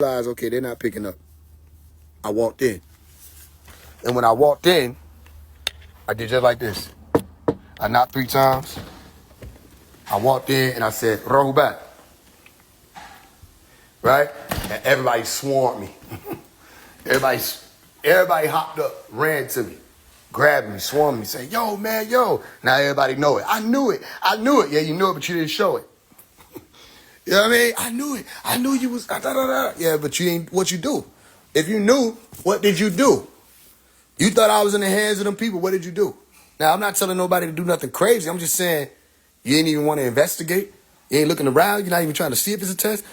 realized, okay, they're not picking up. I walked in. And when I walked in, I did just like this. I knocked 3 times. I walked in and I said, Rahubat. Right? And everybody swarmed me. Everybody hopped up, ran to me, grabbed me, swarmed me, saying, yo, man, yo. Now everybody know it. I knew it. Yeah, you knew it, but you didn't show it. You know what I mean? I knew it. I knew you was, Yeah, but you ain't, what you do? If you knew, what did you do? You thought I was in the hands of them people. What did you do? Now, I'm not telling nobody to do nothing crazy. I'm just saying you ain't even want to investigate. You ain't looking around. You're not even trying to see if it's a test.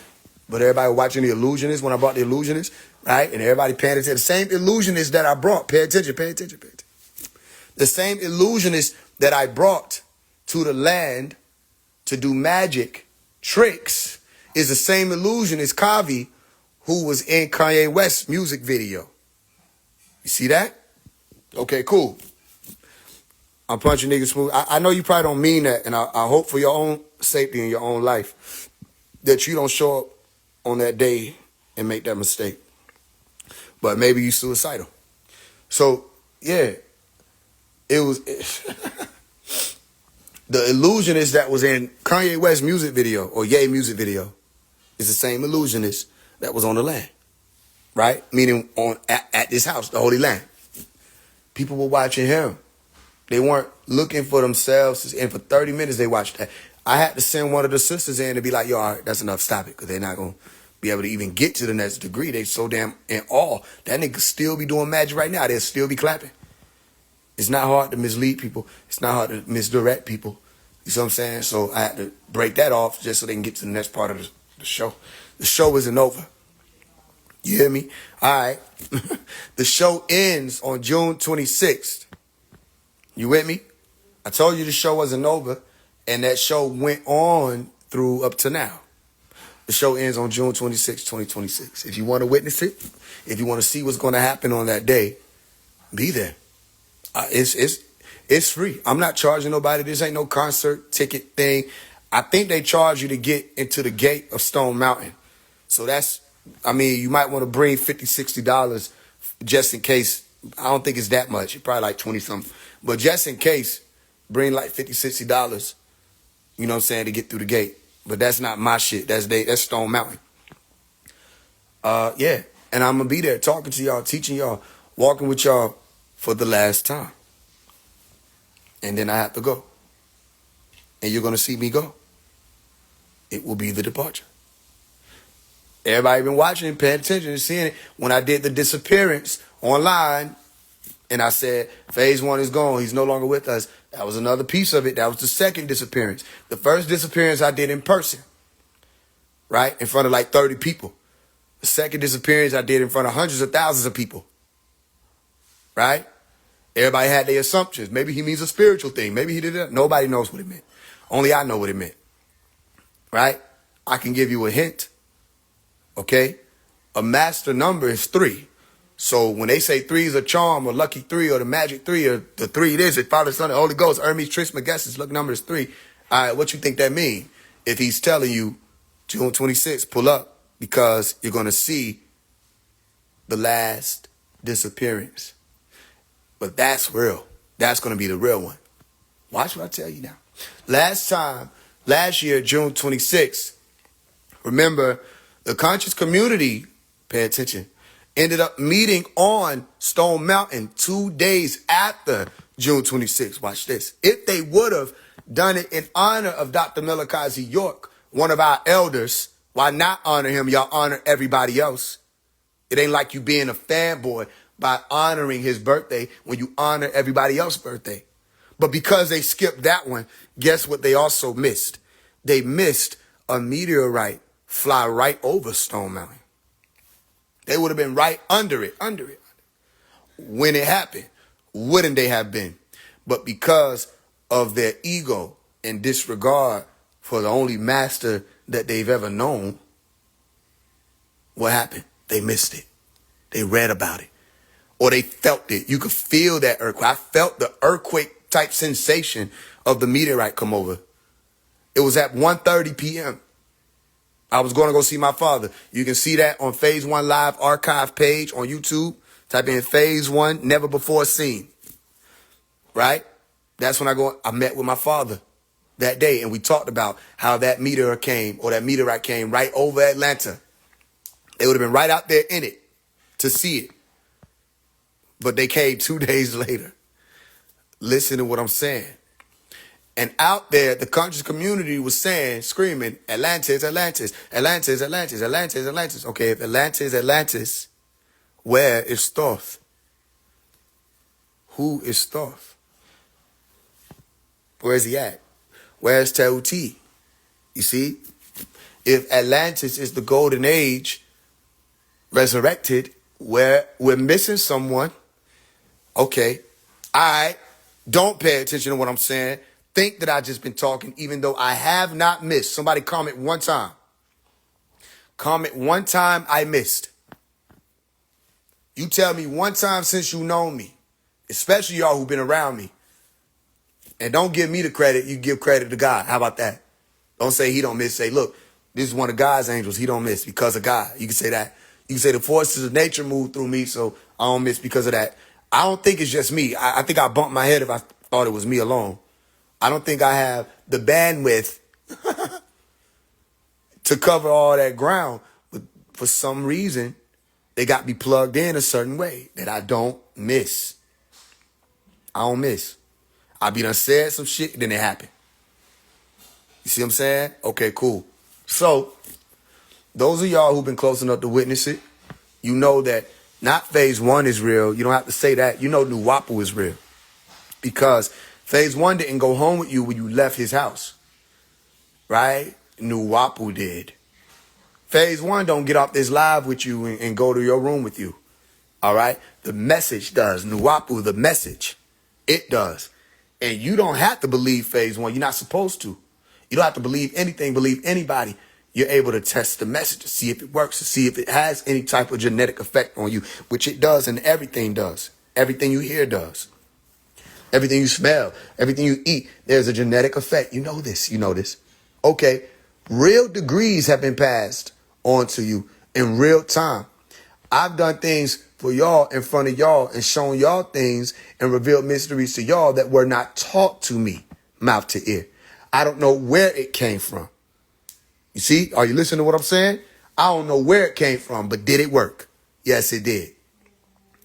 But everybody watching The Illusionist when I brought The Illusionist, right? And everybody paying attention. The same illusionist that I brought. Pay attention. The same illusionist that I brought to the land to do magic tricks is the same illusionist, Kavi, who was in Kanye West's music video. You see that? Okay, cool. I'm punching niggas smooth. I know you probably don't mean that, and I hope for your own safety in your own life that you don't show up on that day and make that mistake. But maybe you suicidal. So, yeah, it was the illusionist that was in Kanye West's music video or Ye music video is the same illusionist that was on the land, right? Meaning at this house, the Holy Land. People were watching him. They weren't looking for themselves. And for 30 minutes, they watched that. I had to send one of the sisters in to be like, yo, all right, that's enough. Stop it. Because they're not going to be able to even get to the next degree. They so damn in awe. That nigga still be doing magic right now. They'll still be clapping. It's not hard to mislead people. It's not hard to misdirect people. You see what I'm saying? So I had to break that off just so they can get to the next part of the show. The show isn't over. You hear me? All right. The show ends on June 26th. You with me? I told you the show wasn't over, and that show went on through up to now. The show ends on June 26, 2026. If you want to witness it, if you want to see what's going to happen on that day, be there. It's free. I'm not charging nobody. This ain't no concert ticket thing. I think they charge you to get into the gate of Stone Mountain. So you might want to bring $50, $60 just in case. I don't think it's that much. It's probably like 20 something. But just in case, bring like $50, $60, you know what I'm saying, to get through the gate. But that's not my shit. That's Stone Mountain. Yeah. And I'm going to be there talking to y'all, teaching y'all, walking with y'all for the last time. And then I have to go. And you're going to see me go. It will be the departure. Everybody been watching, paying attention and seeing it. When I did the disappearance online, and I said, phase 1 is gone. He's no longer with us. That was another piece of it. That was the second disappearance. The first disappearance I did in person, right? In front of like 30 people. The second disappearance I did in front of hundreds of thousands of people, right? Everybody had their assumptions. Maybe he means a spiritual thing. Maybe he did that. Nobody knows what it meant. Only I know what it meant, right? I can give you a hint, okay? A master number is 3. So when they say 3 is a charm or lucky 3 or the magic 3 or the 3 it is, it Father, Son, and Holy Ghost, Hermes Trismegistus, lucky number is 3. All right, what you think that mean? If he's telling you June 26th, pull up because you're going to see the last disappearance. But that's real. That's going to be the real one. Watch what I tell you now. Last year, June 26th, remember the conscious community, pay attention, ended up meeting on Stone Mountain 2 days after June 26th. Watch this. If they would have done it in honor of Dr. Malachi York, one of our elders, why not honor him? Y'all honor everybody else. It ain't like you being a fanboy by honoring his birthday when you honor everybody else's birthday. But because they skipped that one, guess what they also missed? They missed a meteorite fly right over Stone Mountain. They would have been right under it. When it happened, wouldn't they have been? But because of their ego and disregard for the only master that they've ever known, what happened? They missed it. They read about it. Or they felt it. You could feel that earthquake. I felt the earthquake type sensation of the meteorite come over. It was at 1:30 p.m. I was going to go see my father. You can see that on Phase One Live archive page on YouTube. Type in Phase One, never before seen. Right? That's when I met with my father that day, and we talked about how that meteorite came right over Atlanta. They would have been right out there in it to see it. But they came 2 days later. Listen to what I'm saying. And out there, the conscious community was saying, screaming, Atlantis, Atlantis, Atlantis, Atlantis, Atlantis, Atlantis. Okay, if Atlantis, Atlantis, where is Thoth? Who is Thoth? Where's he at? Where's Tahuti? You see? If Atlantis is the golden age, resurrected, where we're missing someone, okay, don't pay attention to what I'm saying. Think that I just been talking, even though I have not missed. Somebody comment one time. Comment one time I missed. You tell me one time since you know me, especially y'all who've been around me. And don't give me the credit, you give credit to God. How about that? Don't say he don't miss. Say, look, this is one of God's angels. He don't miss because of God. You can say that. You can say the forces of nature move through me, so I don't miss because of that. I don't think it's just me. I think I bumped my head if I thought it was me alone. I don't think I have the bandwidth to cover all that ground. But for some reason, they got me plugged in a certain way that I don't miss. I don't miss. I be done said some shit, then it happened. You see what I'm saying? Okay, cool. So, those of y'all who've been close enough to witness it, you know that not Phase One is real. You don't have to say that. You know Nuwaupu is real. Because Phase One didn't go home with you when you left his house. Right? Nuwaupu did. Phase One don't get off this live with you and go to your room with you. All right? The message does. Nuwaupu, the message. It does. And you don't have to believe Phase One. You're not supposed to. You don't have to believe anything, believe anybody. You're able to test the message to see if it works, to see if it has any type of genetic effect on you, which it does, and everything does. Everything you hear does. Everything you smell, everything you eat, there's a genetic effect. You know this. You know this. Okay. Real degrees have been passed on to you in real time. I've done things for y'all in front of y'all and shown y'all things and revealed mysteries to y'all that were not taught to me, mouth to ear. I don't know where it came from. You see, are you listening to what I'm saying? I don't know where it came from, but did it work? Yes, it did.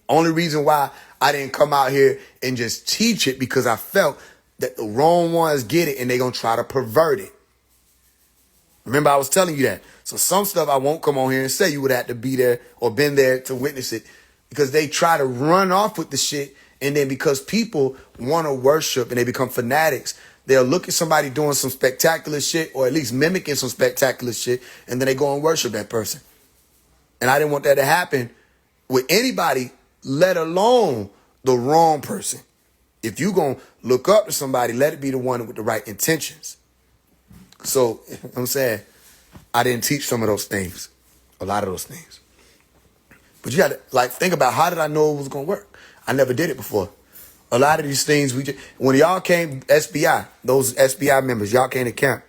Only reason why I didn't come out here and just teach it because I felt that the wrong ones get it and they're going to try to pervert it. Remember, I was telling you that. So some stuff I won't come on here and say. You would have to be there or been there to witness it because they try to run off with the shit. And then because people want to worship and they become fanatics, they'll look at somebody doing some spectacular shit or at least mimicking some spectacular shit. And then they go and worship that person. And I didn't want that to happen with anybody, let alone the wrong person. If you going to look up to somebody, let it be the one with the right intentions. So, I'm saying, I didn't teach some of those things, a lot of those things. But you got to, think about how did I know it was going to work? I never did it before. A lot of these things, when y'all came, SBI, those SBI members, y'all came to camp.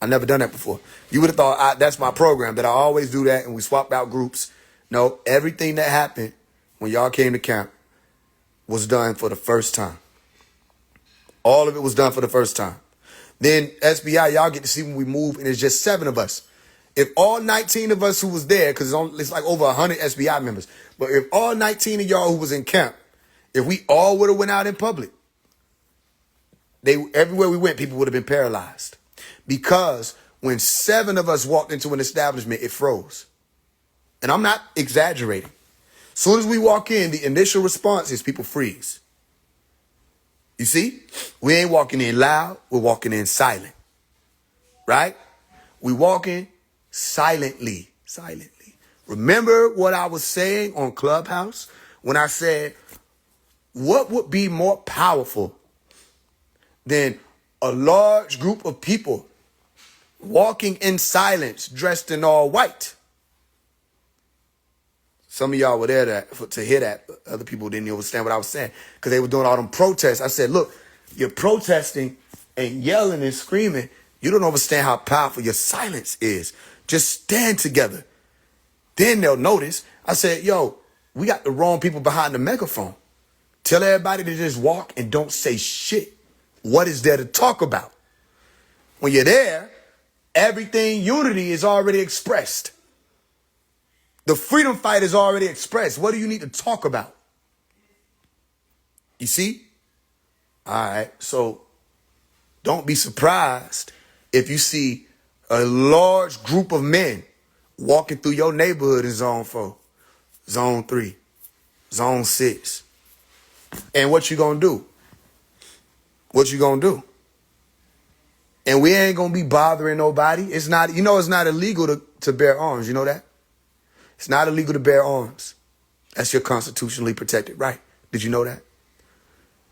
I never done that before. You would have thought that's my program, that I always do that and we swap out groups. No, everything that happened when y'all came to camp was done for the first time. All of it was done for the first time. Then SBI, y'all get to see when we move, and it's just 7 of us. If all 19 of us who was there, because it's like over 100 SBI members, but if all 19 of y'all who was in camp, if we all would have went out in public, everywhere we went, people would have been paralyzed. Because when 7 of us walked into an establishment, it froze. And I'm not exaggerating. As soon as we walk in, the initial response is people freeze. You see, we ain't walking in loud. We're walking in silent, right? We walking silently. Remember what I was saying on Clubhouse when I said, what would be more powerful than a large group of people walking in silence, dressed in all white? Some of y'all were there to hear that. Other people didn't understand what I was saying because they were doing all them protests. I said, look, you're protesting and yelling and screaming. You don't understand how powerful your silence is. Just stand together. Then they'll notice. I said, yo, we got the wrong people behind the megaphone. Tell everybody to just walk and don't say shit. What is there to talk about? When you're there, everything unity is already expressed. The freedom fight is already expressed. What do you need to talk about? You see? All right. So don't be surprised if you see a large group of men walking through your neighborhood in zone 4, zone 3, zone 6. And what you gonna do? What you gonna do? And we ain't gonna be bothering nobody. It's not, it's not illegal to bear arms. You know that? It's not illegal to bear arms. That's your constitutionally protected right. Did you know that?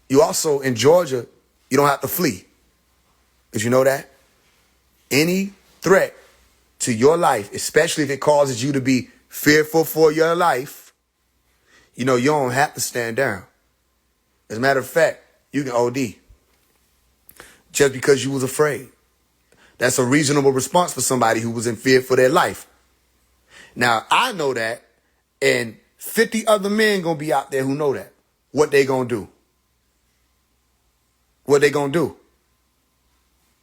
You also, in Georgia, you don't have to flee. Did you know that? Any threat to your life, especially if it causes you to be fearful for your life, you don't have to stand down. As a matter of fact, you can OD just because you was afraid. That's a reasonable response for somebody who was in fear for their life. Now, I know that, and 50 other men gonna be out there who know that. What they gonna do? What they gonna do?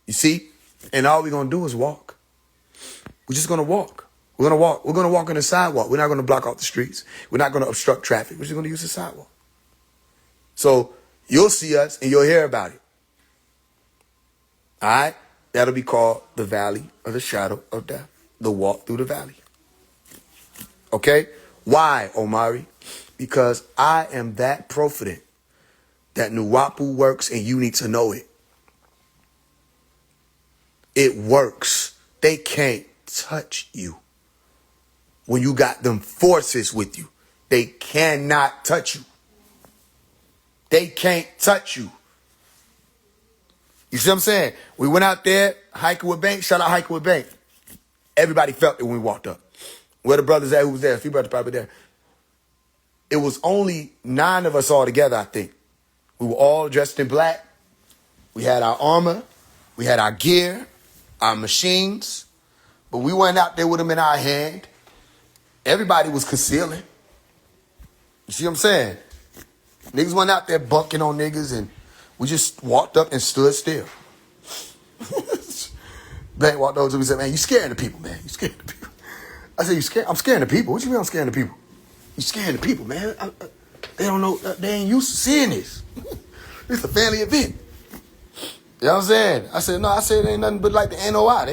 You see? And all we gonna do is walk. We're just gonna walk. We're gonna walk. We're gonna walk on the sidewalk. We're not gonna block off the streets. We're not gonna obstruct traffic. We're just gonna use the sidewalk. So you'll see us and you'll hear about it. All right? That'll be called the Valley of the Shadow of Death. The walk through the valley. Okay? Why, Omari? Because I am that prophet that Nuwapu works and you need to know it. It works. They can't touch you. When you got them forces with you, they cannot touch you. They can't touch you. You see what I'm saying? We went out there, hiking with Bank. Shout out hiking with Bank. Everybody felt it when we walked up. Where the brothers at? Who was there? A few brothers probably there. It was only 9 of us all together, I think. We were all dressed in black. We had our armor. We had our gear, our machines. But we went out there with them in our hand. Everybody was concealing. You see what I'm saying? Niggas went out there bunking on niggas, and we just walked up and stood still. Bank walked over to me and said, man, you scaring the people, man. You scaring the people. I said, you scared? I'm scaring the people. What you mean I'm scaring the people? You scaring the people, man. They don't know. They ain't used to seeing this. This is a family event. You know what I'm saying? I said, no, it ain't nothing but like the NOI.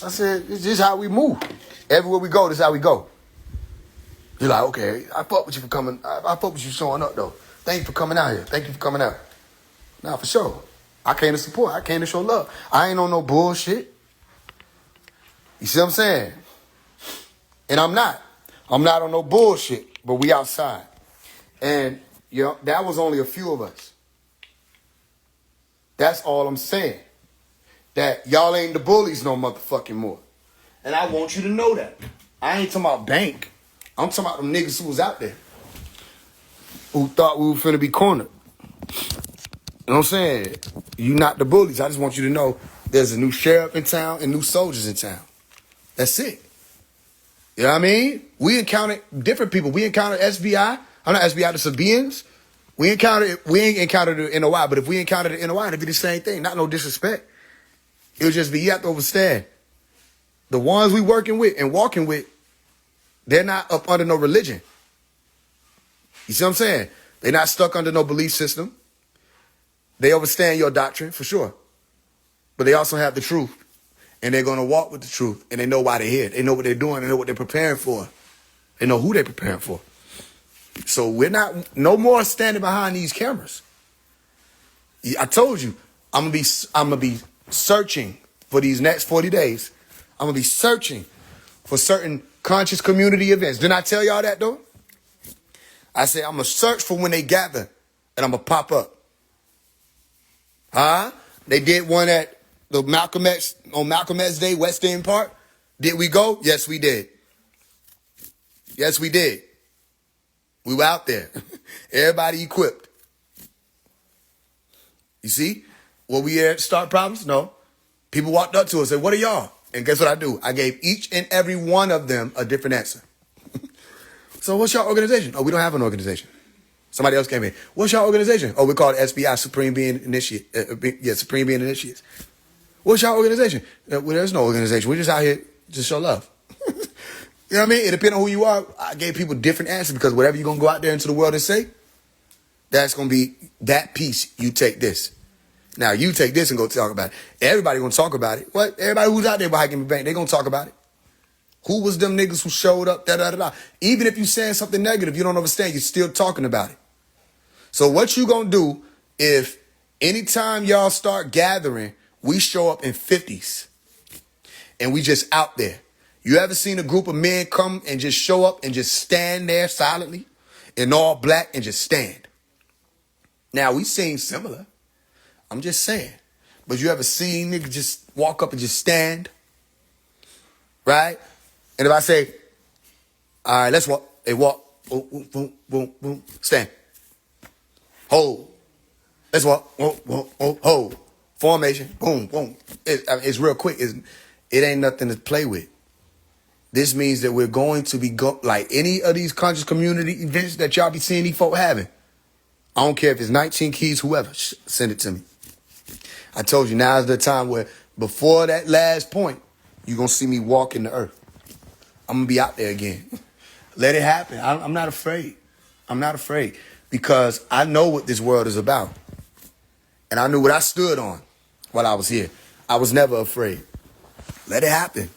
I said, it's just how we move. Everywhere we go, this is how we go. You're like, okay, I fuck with you for coming. I fuck with you showing up, though. Thank you for coming out here. Thank you for coming out. Nah, for sure. I came to support. I came to show love. I ain't on no bullshit. You see what I'm saying? And I'm not. I'm not on no bullshit, but we outside. And, that was only a few of us. That's all I'm saying. That y'all ain't the bullies no motherfucking more. And I want you to know that. I ain't talking about Bank. I'm talking about them niggas who was out there. Who thought we were finna be cornered. You know what I'm saying? You not the bullies. I just want you to know there's a new sheriff in town and new soldiers in town. That's it. You know what I mean? We encountered different people. We encountered SBI. I'm not SBI, the Sabians. We ain't encountered the NOI, but if we encountered the NOI, it'd be the same thing. Not no disrespect. It would just be, you have to understand. The ones we working with and walking with, they're not up under no religion. You see what I'm saying? They're not stuck under no belief system. They understand your doctrine, for sure. But they also have the truth. And they're going to walk with the truth. And they know why they're here. They know what they're doing. They know what they're preparing for. They know who they're preparing for. So we're not, no more standing behind these cameras. I told you, I'm going to be searching for these next 40 days. I'm going to be searching for certain conscious community events. Didn't I tell y'all that, though? I said, I'm going to search for when they gather, and I'm going to pop up. Huh? They did one at the Malcolm X, on Malcolm X Day, West End Park. Did we go? Yes, we did. Yes, we did. We were out there. Everybody equipped. You see? Were we here to start problems? No. People walked up to us and said, what are y'all? And guess what I do? I gave each and every one of them a different answer. So what's your organization? Oh, we don't have an organization. Somebody else came in. What's your organization? Oh, we call it SBI, Supreme Being Initiate. Supreme Being Initiates. What's your organization? Well, there's no organization. We're just out here to show love. You know what I mean? It depends on who you are. I gave people different answers because whatever you're going to go out there into the world and say, that's going to be that piece. You take this. Now, you take this and go talk about it. Everybody going to talk about it. What? Everybody who's out there by hiking the bank, they going to talk about it. Who was them niggas who showed up? Da-da-da-da. Even if you're saying something negative, you don't understand, you're still talking about it. So what you going to do if anytime y'all start gathering, we show up in 50s and we just out there. You ever seen a group of men come and just show up and just stand there silently in all black and just stand? Now, we seen similar. I'm just saying. But you ever seen niggas just walk up and just stand? Right? And if I say, all right, let's walk. They walk. Boom, boom, boom, boom, boom. Stand. Hold. Let's walk. Boom, boom, boom, hold. Formation. Boom, boom. It's real quick. It ain't nothing to play with. This means that we're going to be like any of these conscious community events that y'all be seeing these folk having. I don't care if it's 19 Keys, whoever, send it to me. I told you, now's the time where before that last point, you're going to see me walking the earth. I'm going to be out there again. Let it happen. I'm not afraid. I'm not afraid because I know what this world is about. And I knew what I stood on while I was here. I was never afraid. Let it happen.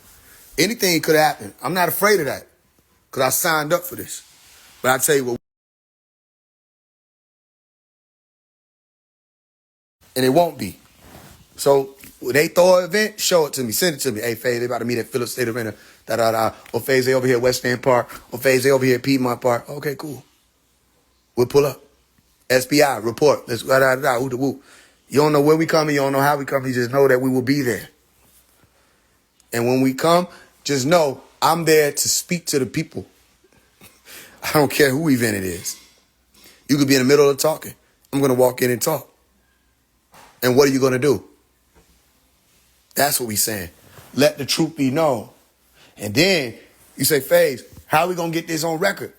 Anything could happen. I'm not afraid of that because I signed up for this. But I tell you what, and it won't be. So when they throw an event, show it to me. Send it to me. Hey, Faze, they about to meet at Phillips State Arena. Da-da-da. Or Faze, they over here at West End Park. Or Faze, they over here at Piedmont Park. Okay, cool. We'll pull up. SBI, report. Let's da-da-da. Woo-da-woo. You don't know where we coming. You don't know how we come. You just know that we will be there. And when we come, just know I'm there to speak to the people. I don't care who event it is. You could be in the middle of talking. I'm going to walk in and talk. And what are you going to do? That's what we saying. Let the truth be known. And then you say, Faze, how are we going to get this on record?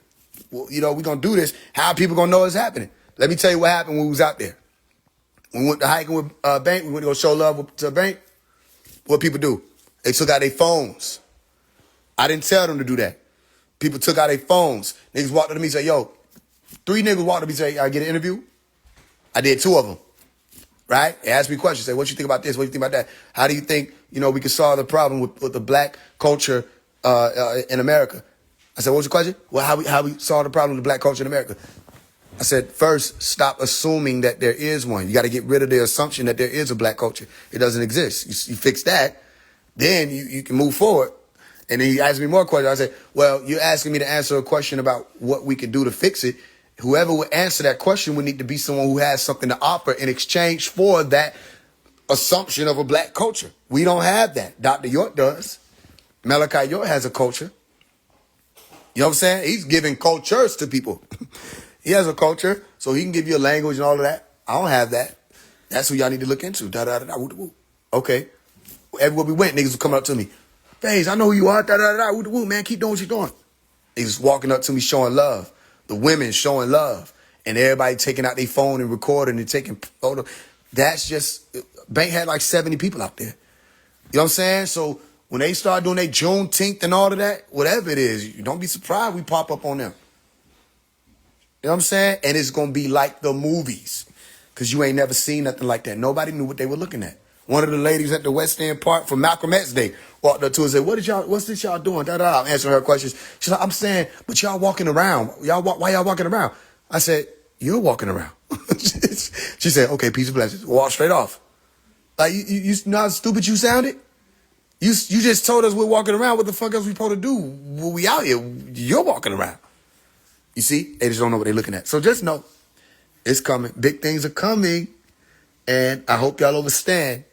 Well, you know, we're going to do this. How are people going to know it's happening? Let me tell you what happened when we was out there. When we went to hiking with Bank, we went to go show love to Bank. What people do? They took out their phones. I didn't tell them to do that. People took out their phones. Niggas walked up to me and said, yo, 3 niggas walked up to me and said, I get an interview? I did 2 of them. Right? They asked me questions. Say, what you think about this? What you think about that? How do you think, we can solve the problem with the black culture in America? I said, what's your question? Well, how we solve the problem with the black culture in America? I said, first, stop assuming that there is one. You got to get rid of the assumption that there is a black culture. It doesn't exist. You fix that, then you can move forward. And then he asked me more questions. I said, well, you're asking me to answer a question about what we can do to fix it. Whoever would answer that question would need to be someone who has something to offer in exchange for that assumption of a black culture. We don't have that. Dr. York does. Malachi York has a culture. You know what I'm saying? He's giving cultures to people. He has a culture, so he can give you a language and all of that. I don't have that. That's who y'all need to look into. Da-da-da-da, woo-da-woo. Okay. Everywhere we went, niggas would come up to me. Faze, I know who you are. Da-da-da-da, woo-da-woo, man. Keep doing what you're doing. Niggas walking up to me showing love. The women showing love. And everybody taking out their phone and recording and taking photos. That's just, Bank had like 70 people out there. You know what I'm saying? So when they start doing their Juneteenth and all of that, whatever it is, you don't be surprised we pop up on them. You know what I'm saying? And it's going to be like the movies. Because you ain't never seen nothing like that. Nobody knew what they were looking at. One of the ladies at the West End Park for Malcolm X Day walked up to her and said, what's this y'all doing? Da-da-da. I'm answering her questions. She's like, I'm saying, but y'all walking around. Why y'all walking around? I said, you're walking around. She said, okay, peace and blessings. Walk straight off. Like, you know how stupid you sounded? You just told us we're walking around. What the fuck else we supposed to do? Well, we out here. You're walking around. You see? They just don't know what they're looking at. So just know, it's coming. Big things are coming. And I hope y'all understand.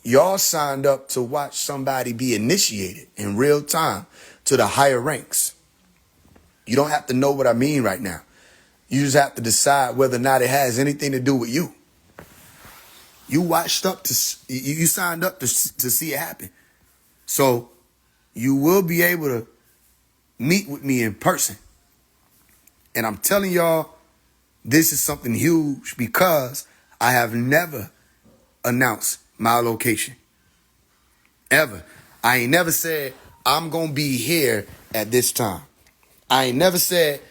Y'all signed up to watch somebody be initiated in real time to the higher ranks. You don't have to know what I mean right now. You just have to decide whether or not it has anything to do with you. You signed up to see it happen. So you will be able to meet with me in person. And I'm telling y'all, this is something huge because I have never announced my location. Ever. I ain't never said I'm going to be here at this time. I ain't never said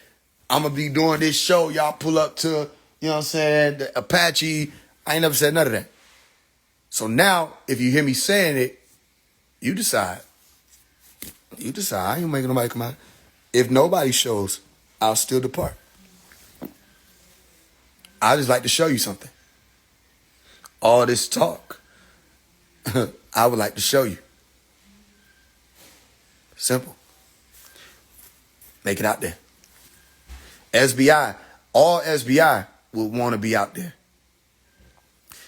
I'm going to be doing this show. Y'all pull up to, you know what I'm saying, the Apache. I ain't never said none of that. So now, if you hear me saying it, you decide. You decide. I ain't making nobody come out. If nobody shows, I'll still depart. I just like to show you something. All this talk, I would like to show you. Simple. Make it out there. SBI, all SBI will want to be out there.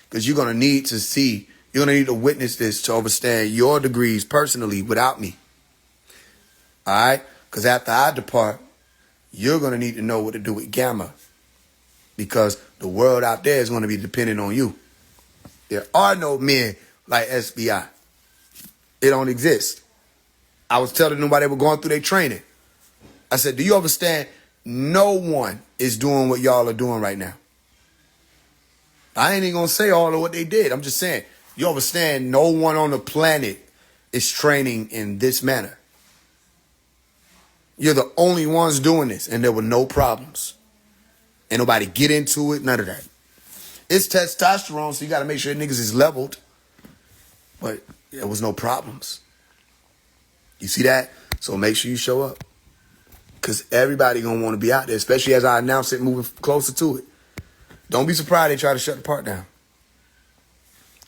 Because you're going to need to see, you're going to need to witness this to understand your degrees personally without me. All right? Because after I depart, you're going to need to know what to do with Gamma. Because the world out there is going to be dependent on you. There are no men like SBI. It don't exist. I was telling them while they were going through their training. I said, do you understand? No one is doing what y'all are doing right now. I ain't even going to say all of what they did. I'm just saying, you understand, no one on the planet is training in this manner. You're the only ones doing this, and there were no problems. Ain't nobody get into it, none of that. It's testosterone, so you got to make sure niggas is leveled. But there was no problems. You see that? So make sure you show up. Because everybody going to want to be out there, especially as I announce it moving closer to it. Don't be surprised they try to shut the park down.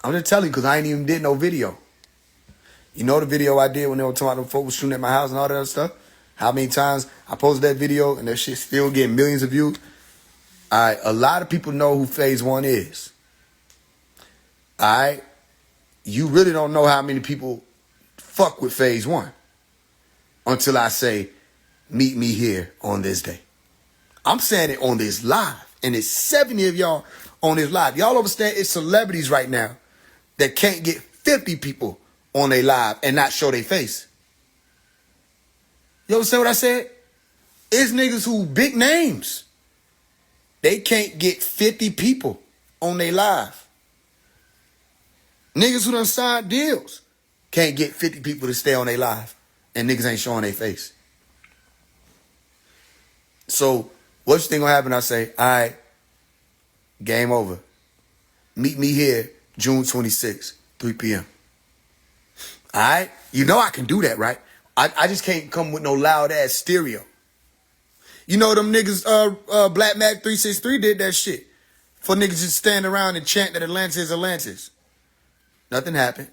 I'm just telling you because I ain't even did no video. You know the video I did when they were talking about them folks shooting at my house and all that other stuff? How many times I posted that video and that shit still getting millions of views? All right, a lot of people know who Phase 1 is. All right? You really don't know how many people fuck with Phase 1 until I say, meet me here on this day. I'm saying it on this live, and it's 70 of y'all on this live. Y'all understand it's celebrities right now that can't get 50 people on their live and not show their face. You understand what I said? It's niggas who big names. They can't get 50 people on their live. Niggas who done signed deals can't get 50 people to stay on their live. And niggas ain't showing their face. So, what you think gonna happen? I say, all right, game over. Meet me here June 26th, 3 p.m. All right? You know I can do that, right? I just can't come with no loud ass stereo. You know them niggas, Black Mac 363 did that shit. For niggas just stand around and chant that Atlantis is Atlantis. Nothing happened.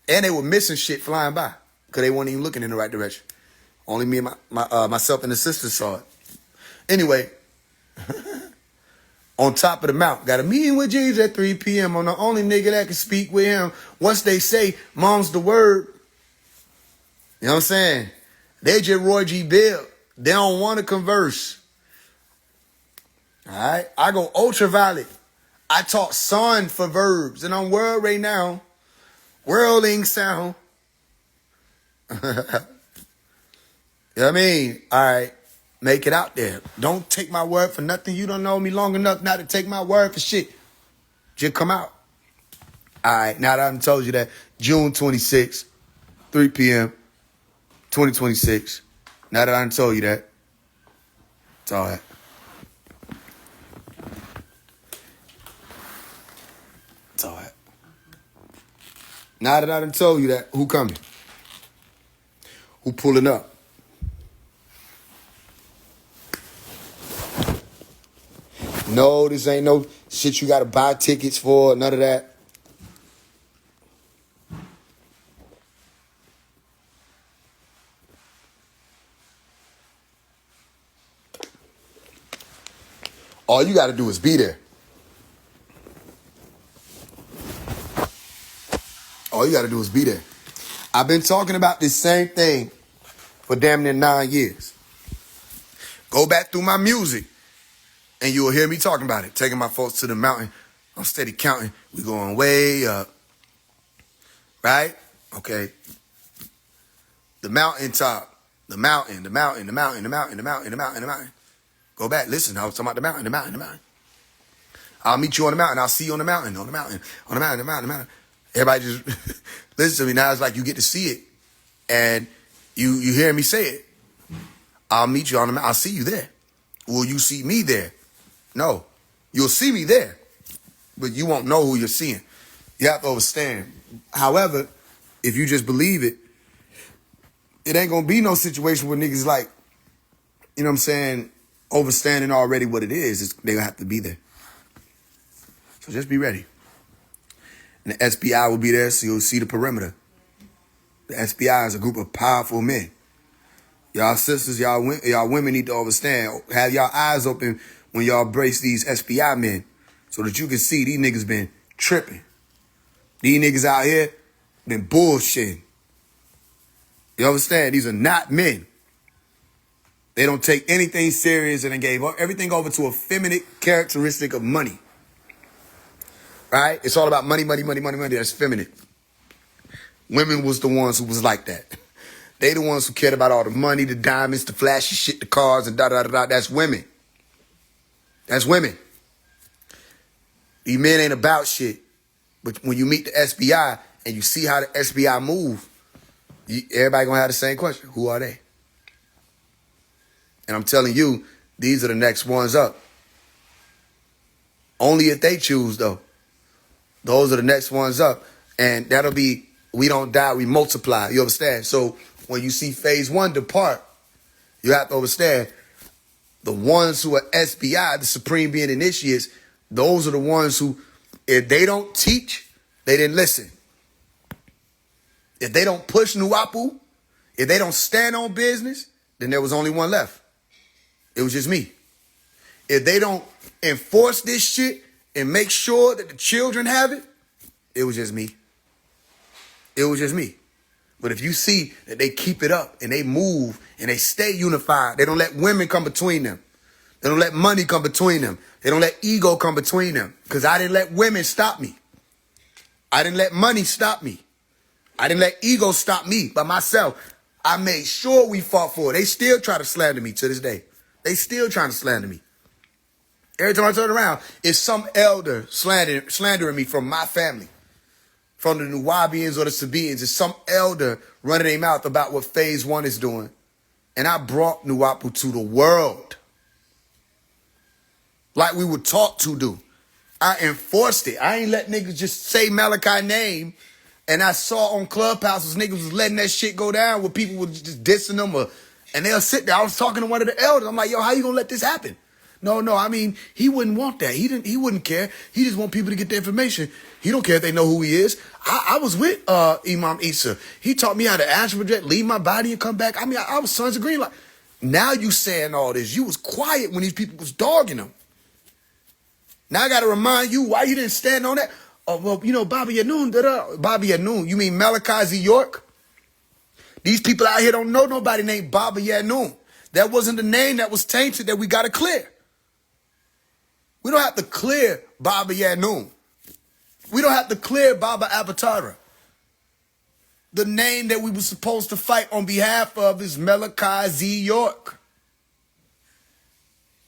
And they were missing shit flying by. Because they weren't even looking in the right direction. Only me and myself and the sisters saw it. Anyway, on top of the mount, got a meeting with Jesus at 3 p.m. I'm the only nigga that can speak with him. Once they say, mom's the word. You know what I'm saying? They just Roy G. Bill. They don't want to converse. All right? I go ultraviolet. I talk sun for verbs. And I'm world right now. Whirling sound. You know what I mean? All right. Make it out there. Don't take my word for nothing. You don't know me long enough not to take my word for shit. Just come out. All right. Now that I done told you that, June 26th, 3 p.m., 2026. Now that I done told you that, it's all that. It's all that. Now that I done told you that, who coming? Who pulling up? No, this ain't no shit you got to buy tickets for, none of that. All you got to do is be there. All you got to do is be there. I've been talking about this same thing for damn near 9 years. Go back through my music and you will hear me talking about it. Taking my folks to the mountain. I'm steady counting. We going way up. Right? Okay. The mountaintop. The mountain, the mountain, the mountain, the mountain, the mountain, the mountain, the mountain. Go back, listen, I was talking about the mountain, the mountain, the mountain. I'll meet you on the mountain. I'll see you on the mountain, on the mountain, on the mountain, the mountain, the mountain. Everybody just listen to me. Now it's like you get to see it and you hear me say it. I'll meet you on the mountain. I'll see you there. Will you see me there? No. You'll see me there, but you won't know who you're seeing. You have to understand. However, if you just believe it, it ain't gonna be no situation where niggas like, you know what I'm saying, overstanding already what it is. They're gonna have to be there. So just be ready. And the SBI will be there, so you'll see the perimeter. The SBI is a group of powerful men. Y'all sisters, y'all women need to understand. Have y'all eyes open when y'all brace these SBI men so that you can see these niggas been tripping. These niggas out here been bullshitting. You understand? These are not men. They don't take anything serious and they gave everything over to a feminine characteristic of money. Right? It's all about money, money, money, money, money. That's feminine. Women was the ones who was like that. They the ones who cared about all the money, the diamonds, the flashy shit, the cars, and da-da-da-da. That's women. That's women. These men ain't about shit. But when you meet the SBI and you see how the SBI move, everybody gonna have the same question. Who are they? And I'm telling you, these are the next ones up. Only if they choose, though. Those are the next ones up. And that'll be, we don't die, we multiply. You understand? So when you see phase one depart, you have to understand the ones who are SBI, the Supreme Being Initiates, those are the ones who, if they don't teach, they didn't listen. If they don't push Nuwapu, if they don't stand on business, then there was only one left. It was just me. If they don't enforce this shit and make sure that the children have it, it was just me. It was just me. But if you see that they keep it up and they move and they stay unified, they don't let women come between them. They don't let money come between them. They don't let ego come between them. Because I didn't let women stop me. I didn't let money stop me. I didn't let ego stop me by myself. I made sure we fought for it. They still try to slander me to this day. They still trying to slander me. Every time I turn around, it's some elder slandering me from my family. From the Nuwabians or the Sabians. It's some elder running their mouth about what phase one is doing. And I brought Nuwapu to the world. Like we were taught to do. I enforced it. I ain't let niggas just say Malachi's name. And I saw on Clubhouses, niggas was letting that shit go down where people were just dissing them. And they'll sit there. I was talking to one of the elders. I'm like, yo, how you gonna let this happen? No, I mean, he wouldn't want that. He wouldn't care. He just want people to get the information. He don't care if they know who he is. I was with Imam Isa. He taught me how to astral project, leave my body and come back. I mean, I was Sons of Green Light. Now you saying all this. You was quiet when these people was dogging them. Now I got to remind you why you didn't stand on that. Oh, well, you know, Baba Yanun, Baba Yanun. You mean Malachi Z. York? These people out here don't know nobody named Baba Yanun. That wasn't the name that was tainted that we got to clear. We don't have to clear Baba Yanun. We don't have to clear Baba Avatara. The name that we were supposed to fight on behalf of is Malachi Z. York.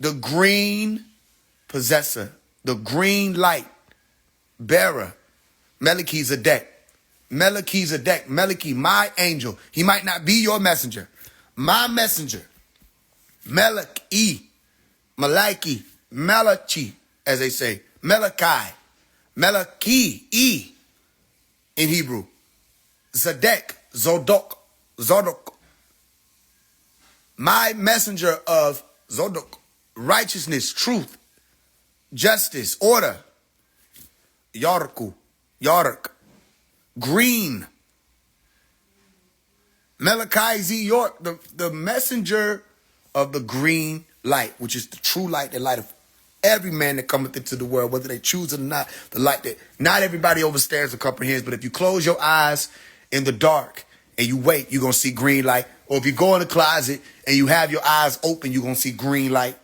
The green possessor. The green light bearer. Melchizedek. Melchizedek. Melchi, my angel. He might not be your messenger. My messenger. Malachi. Malachi. Malachi, as they say. Malachi. Malachi. E. In Hebrew. Zedek. Zodok. Zodok. My messenger of Zodok. Righteousness. Truth. Justice. Order. Yarku. Yark. Green. Malachi Z. York. The messenger of the green light, which is the true light, the light of every man that cometh into the world, whether they choose it or not, the light that not everybody understands or comprehends. But if you close your eyes in the dark and you wait, you're going to see green light. Or if you go in the closet and you have your eyes open, you're going to see green light.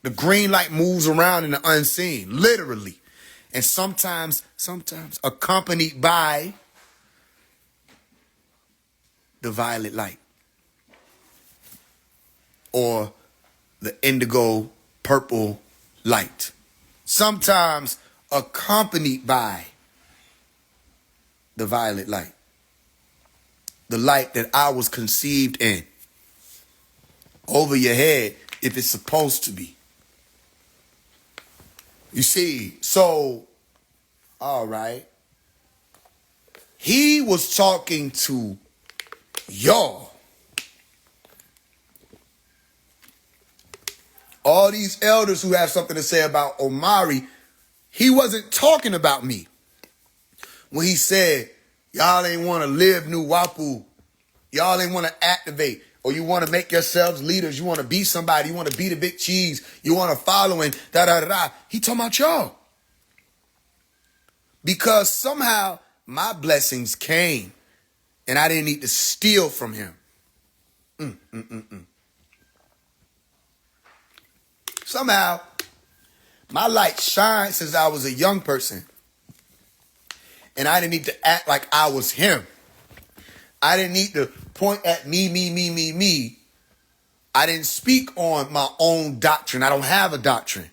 The green light moves around in the unseen, literally. And sometimes accompanied by the violet light. or the indigo purple light. Sometimes accompanied by the violet light. The light that I was conceived in. Over your head if it's supposed to be. You see, so, all right. He was talking to y'all. All these elders who have something to say about Omari, he wasn't talking about me. When he said, y'all ain't want to live New Wapu, y'all ain't want to activate, or you want to make yourselves leaders, you want to be somebody, you want to be the big cheese, you want to follow and da-da-da-da. He talking about y'all. Because somehow my blessings came and I didn't need to steal from him. Somehow my light shined since I was a young person. And I didn't need to act like I was him. I didn't need to point at me. I didn't speak on my own doctrine. I don't have a doctrine.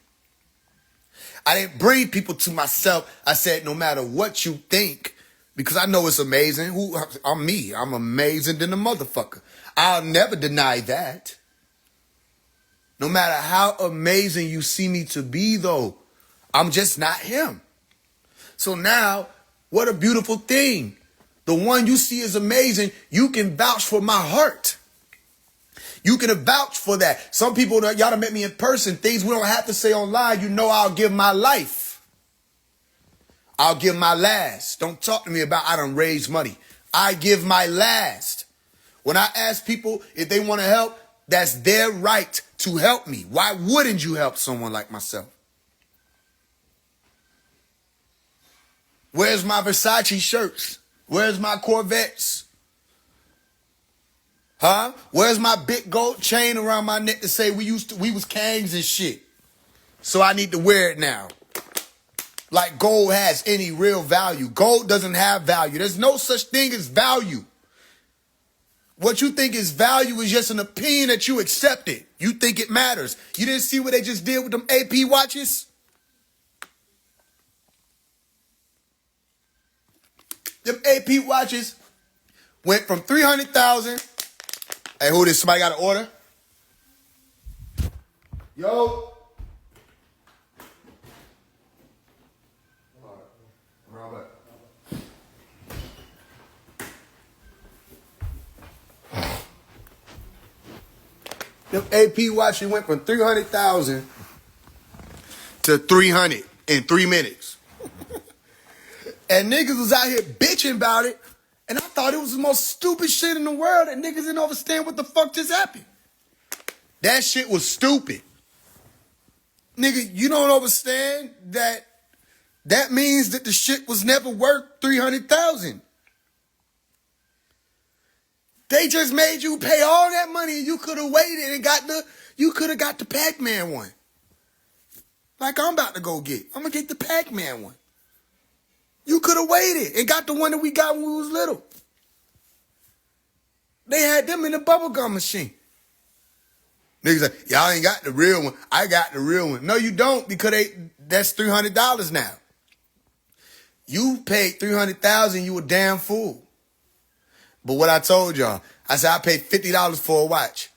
I didn't bring people to myself. I said, no matter what you think, because I know it's amazing. I'm me. I'm amazing than a motherfucker. I'll never deny that. No matter how amazing you see me to be, though, I'm just not him. So now, what a beautiful thing. The one you see is amazing. You can vouch for my heart. You can vouch for that. Some people, y'all done met me in person. Things we don't have to say online. You know I'll give my life. I'll give my last. Don't talk to me about I done raised money. I give my last. When I ask people if they want to help, that's their right to help me. Why wouldn't you help someone like myself? Where's my Versace shirts? Where's my Corvettes? Huh? Where's my big gold chain around my neck to say we was kings and shit? So I need to wear it now. Like gold has any real value. Gold doesn't have value. There's no such thing as value. What you think is value is just an opinion that you accepted. You think it matters. You didn't see what they just did with them AP watches? Them AP watches went from 300,000. Hey, who this? Somebody got an order? Yo. Them AP watches went from 300,000 to 300 in 3 minutes. And niggas was out here bitching about it. And I thought it was the most stupid shit in the world that niggas didn't understand what the fuck just happened. That shit was stupid. Nigga, you don't understand that means that the shit was never worth 300,000. They just made you pay all that money and you could have waited and you could have got the Pac-Man one. Like I'm about to go get. I'm going to get the Pac-Man one. You could have waited and got the one that we got when we was little. They had them in the bubblegum machine. Niggas like, y'all ain't got the real one. I got the real one. No, you don't, because that's $300 now. You paid $300,000, you a damn fool. But what I told y'all, I said I paid $50 for a watch.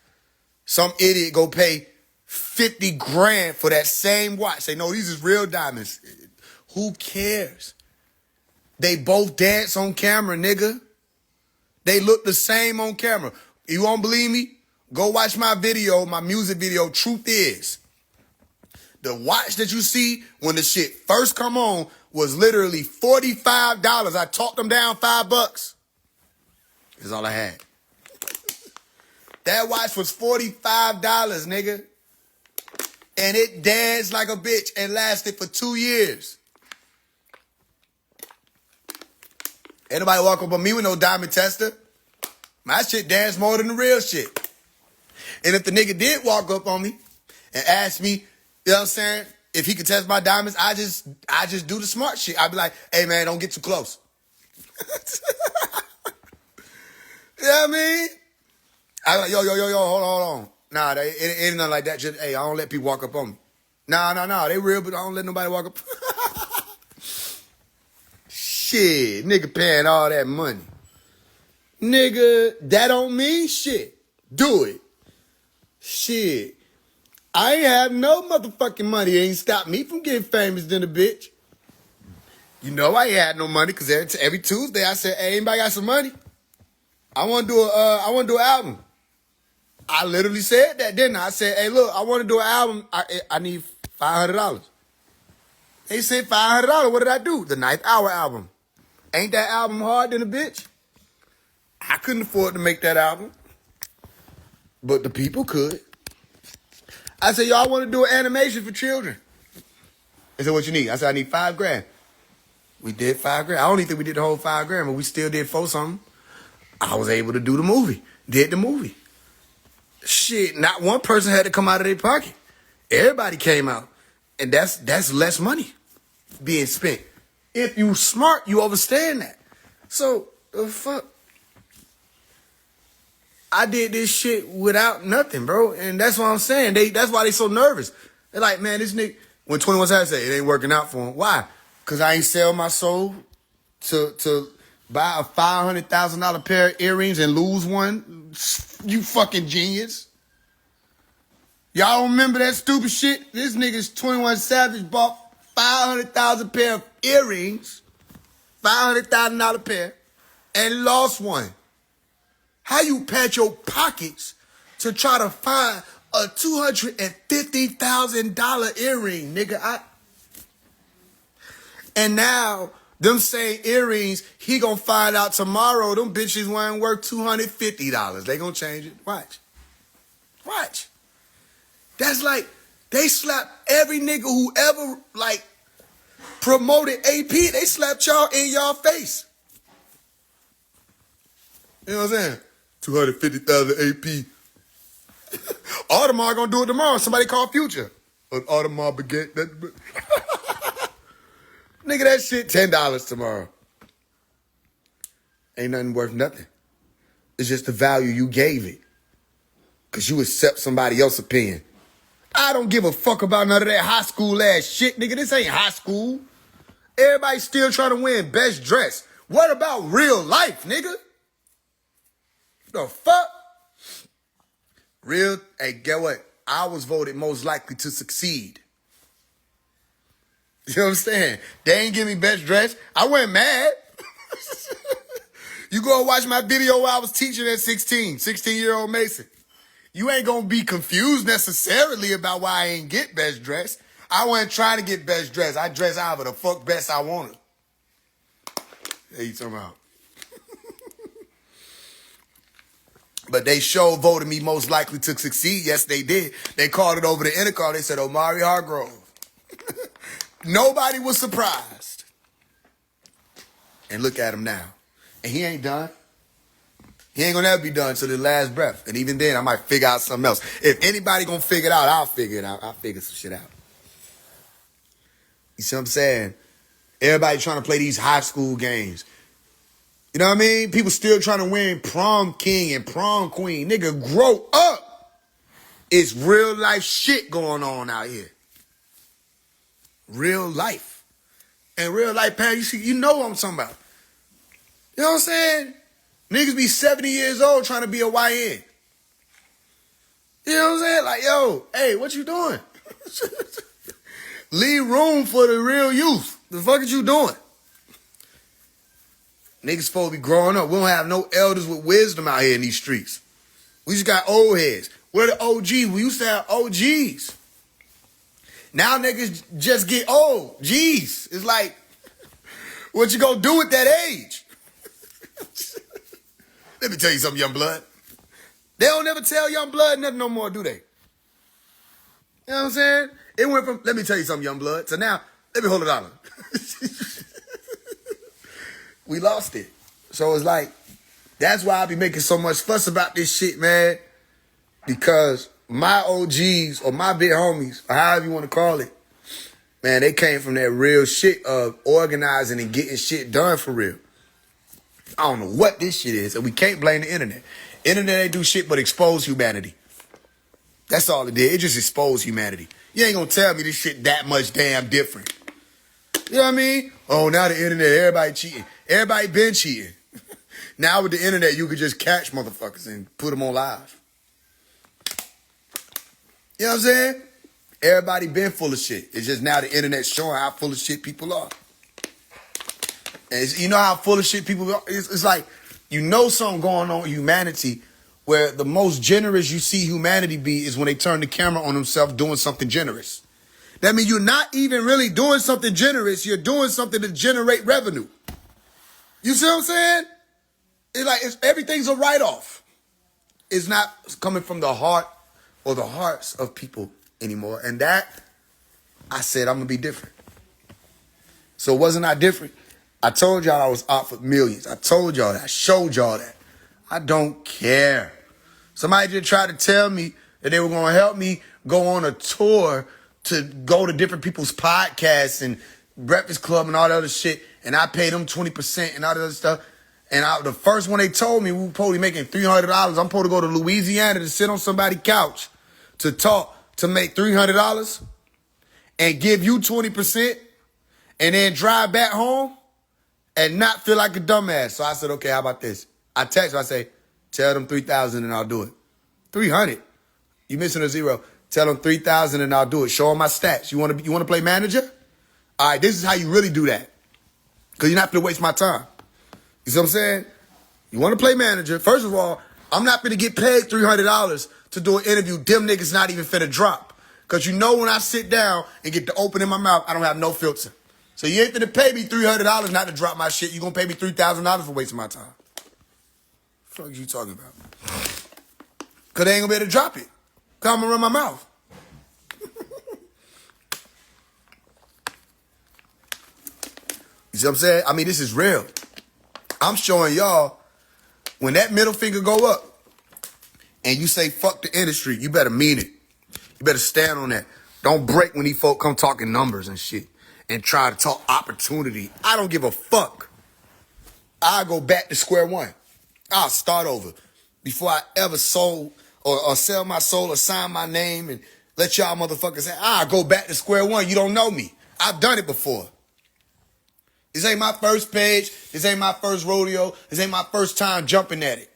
Some idiot go pay 50 grand for that same watch. Say, no, these is real diamonds. Who cares? They both dance on camera, nigga. They look the same on camera. You won't believe me? Go watch my video, my music video, Truth Is. The watch that you see when the shit first come on was literally $45. I talked them down $5. That's all I had. That watch was $45, nigga. And it danced like a bitch and lasted for 2 years. Ain't nobody walk up on me with no diamond tester. My shit danced more than the real shit. And if the nigga did walk up on me and ask me, you know what I'm saying, if he could test my diamonds, I just do the smart shit. I'd be like, hey man, don't get too close. You know what I mean? I like, yo, hold on. Nah, it ain't nothing like that. Just, hey, I don't let people walk up on me. Nah. They real, but I don't let nobody walk up. Shit, nigga paying all that money. Nigga, that don't mean shit. Do it. Shit. I ain't have no motherfucking money. It ain't stopped me from getting famous than a bitch. You know I ain't had no money because every Tuesday I said, hey, anybody got some money? I want to do an album. I literally said that, didn't I? I said, hey, look, I want to do an album. I need $500. They said $500. What did I do? The Ninth Hour album. Ain't that album hard than a bitch? I couldn't afford to make that album. But the people could. I said, y'all want to do an animation for children? They said, what you need? I said, I need $5,000. We did $5,000. I don't even think we did the whole $5,000, but we still did $4 something. I was able to do the movie. Did the movie. Shit, not one person had to come out of their pocket. Everybody came out. And that's less money being spent. If you smart, you understand that. So, the fuck? I did this shit without nothing, bro. And that's what I'm saying. That's why they so nervous. They're like, man, this nigga, when 21 Savage said it ain't working out for him. Why? Because I ain't sell my soul to buy a $500,000 pair of earrings and lose one. You fucking genius. Y'all don't remember that stupid shit? This nigga's 21 Savage bought 500,000 pair of earrings, $500,000 pair, and lost one. How you pat your pockets to try to find a $250,000 earring, nigga? And now, them same earrings, he gonna find out tomorrow them bitches weren't worth $250. They gonna change it. Watch. That's like, they slapped every nigga who ever, like, promoted AP. They slapped y'all in y'all face. You know what I'm saying? 250,000 AP. Audemars gonna do it tomorrow. Somebody call Future. Audemars baguette. Nigga, that shit $10 tomorrow. Ain't nothing worth nothing. It's just the value you gave it. Because you accept somebody else's opinion. I don't give a fuck about none of that high school ass shit, nigga. This ain't high school. Everybody still trying to win best dress. What about real life, nigga? The fuck? Hey, get what? I was voted most likely to succeed. You know what I'm saying? They ain't give me best dress. I went mad. You go and watch my video where I was teaching at 16-year-old Mason. You ain't gonna be confused necessarily about why I ain't get best dress. I wasn't trying to get best dress. I dressed however the fuck best I wanted. Hey, you talking about? But they sure voted me most likely to succeed. Yes, they did. They called it over the intercom. They said, Omari Hargrove. Nobody was surprised. And look at him now. And he ain't done. He ain't gonna ever be done till the last breath. And even then, I might figure out something else. If anybody gonna figure it out, I'll figure it out. I'll figure some shit out. You see what I'm saying? Everybody trying to play these high school games. You know what I mean? People still trying to win prom king and prom queen. Nigga, grow up. It's real life shit going on out here. Real life. And real life, parents, you know what I'm talking about. You know what I'm saying? Niggas be 70 years old trying to be a YN. You know what I'm saying? Like, yo, hey, what you doing? Leave room for the real youth. The fuck is you doing? Niggas supposed to be growing up. We don't have no elders with wisdom out here in these streets. We just got old heads. Where the OGs? We used to have OGs. Now niggas just get old. Jeez. It's like, what you gonna do at that age? Let me tell you something, young blood. They don't never tell young blood nothing no more, do they? You know what I'm saying? It went from, let me tell you something, young blood, to now, let me hold $1. We lost it. So it's like, that's why I be making so much fuss about this shit, man. Because my OGs or my big homies, or however you want to call it, man, they came from that real shit of organizing and getting shit done for real. I don't know what this shit is, and we can't blame the internet. Internet ain't do shit but expose humanity. That's all it did. It just exposed humanity. You ain't gonna tell me this shit that much damn different. You know what I mean? Oh, now the internet, everybody cheating. Everybody been cheating. Now with the internet, you could just catch motherfuckers and put them on live. You know what I'm saying? Everybody been full of shit. It's just now the internet showing how full of shit people are. And you know how full of shit people are? It's like, you know something going on in humanity where the most generous you see humanity be is when they turn the camera on themselves doing something generous. That means you're not even really doing something generous. You're doing something to generate revenue. You see what I'm saying? It's like everything's a write-off. It's not coming from the heart or the hearts of people anymore. And that, I said, I'm going to be different. So wasn't I different? I told y'all I was out for millions. I told y'all that. I showed y'all that. I don't care. Somebody just tried to tell me that they were going to help me go on a tour to go to different people's podcasts and Breakfast Club and all that other shit. And I paid them 20% and all that other stuff. And the first one they told me, we were supposed to be making $300. I'm supposed to go to Louisiana to sit on somebody's couch to talk to make $300 and give you 20% and then drive back home and not feel like a dumbass. So I said, okay, how about this? I text him, I say, tell them 3,000 and I'll do it. 300. You missing a zero. Tell them 3,000 and I'll do it. Show them my stats. You want to play manager? All right, this is how you really do that. Because you're not going to waste my time. You see what I'm saying? You want to play manager. First of all, I'm not going to get paid $300 to do an interview. Them niggas not even finna drop. Because you know when I sit down and get to open in my mouth, I don't have no filter. So you ain't finna pay me $300 not to drop my shit. You going to pay me $3,000 for wasting my time. What the fuck are you talking about? Because they ain't going to be able to drop it. Because I'm going to run my mouth. You see what I'm saying? I mean, this is real. I'm showing y'all when that middle finger go up and you say fuck the industry, you better mean it. You better stand on that. Don't break when these folk come talking numbers and shit and try to talk opportunity. I don't give a fuck. I'll go back to square one. I'll start over before I ever sold or sell my soul or sign my name and let y'all motherfuckers say, I'll go back to square one. You don't know me. I've done it before. This ain't my first page. This ain't my first rodeo. This ain't my first time jumping at it.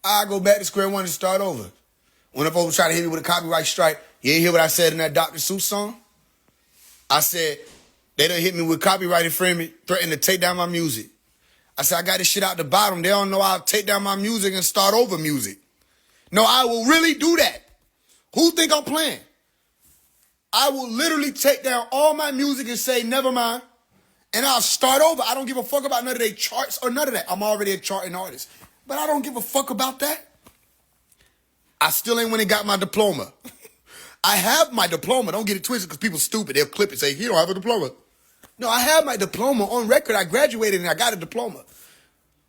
I'll go back to square one and start over. When a folks try to hit me with a copyright strike, you ain't hear what I said in that Dr. Seuss song? I said, they done hit me with copyright infringement, threatening to take down my music. I said, I got this shit out the bottom. They don't know I'll take down my music and start over music. No, I will really do that. Who think I'm playing? I will literally take down all my music and say, never mind. And I'll start over. I don't give a fuck about none of their charts or none of that. I'm already a charting artist. But I don't give a fuck about that. I still ain't went and got my diploma. I have my diploma. Don't get it twisted because people stupid. They'll clip it and say, you don't have a diploma. No, I have my diploma on record. I graduated and I got a diploma.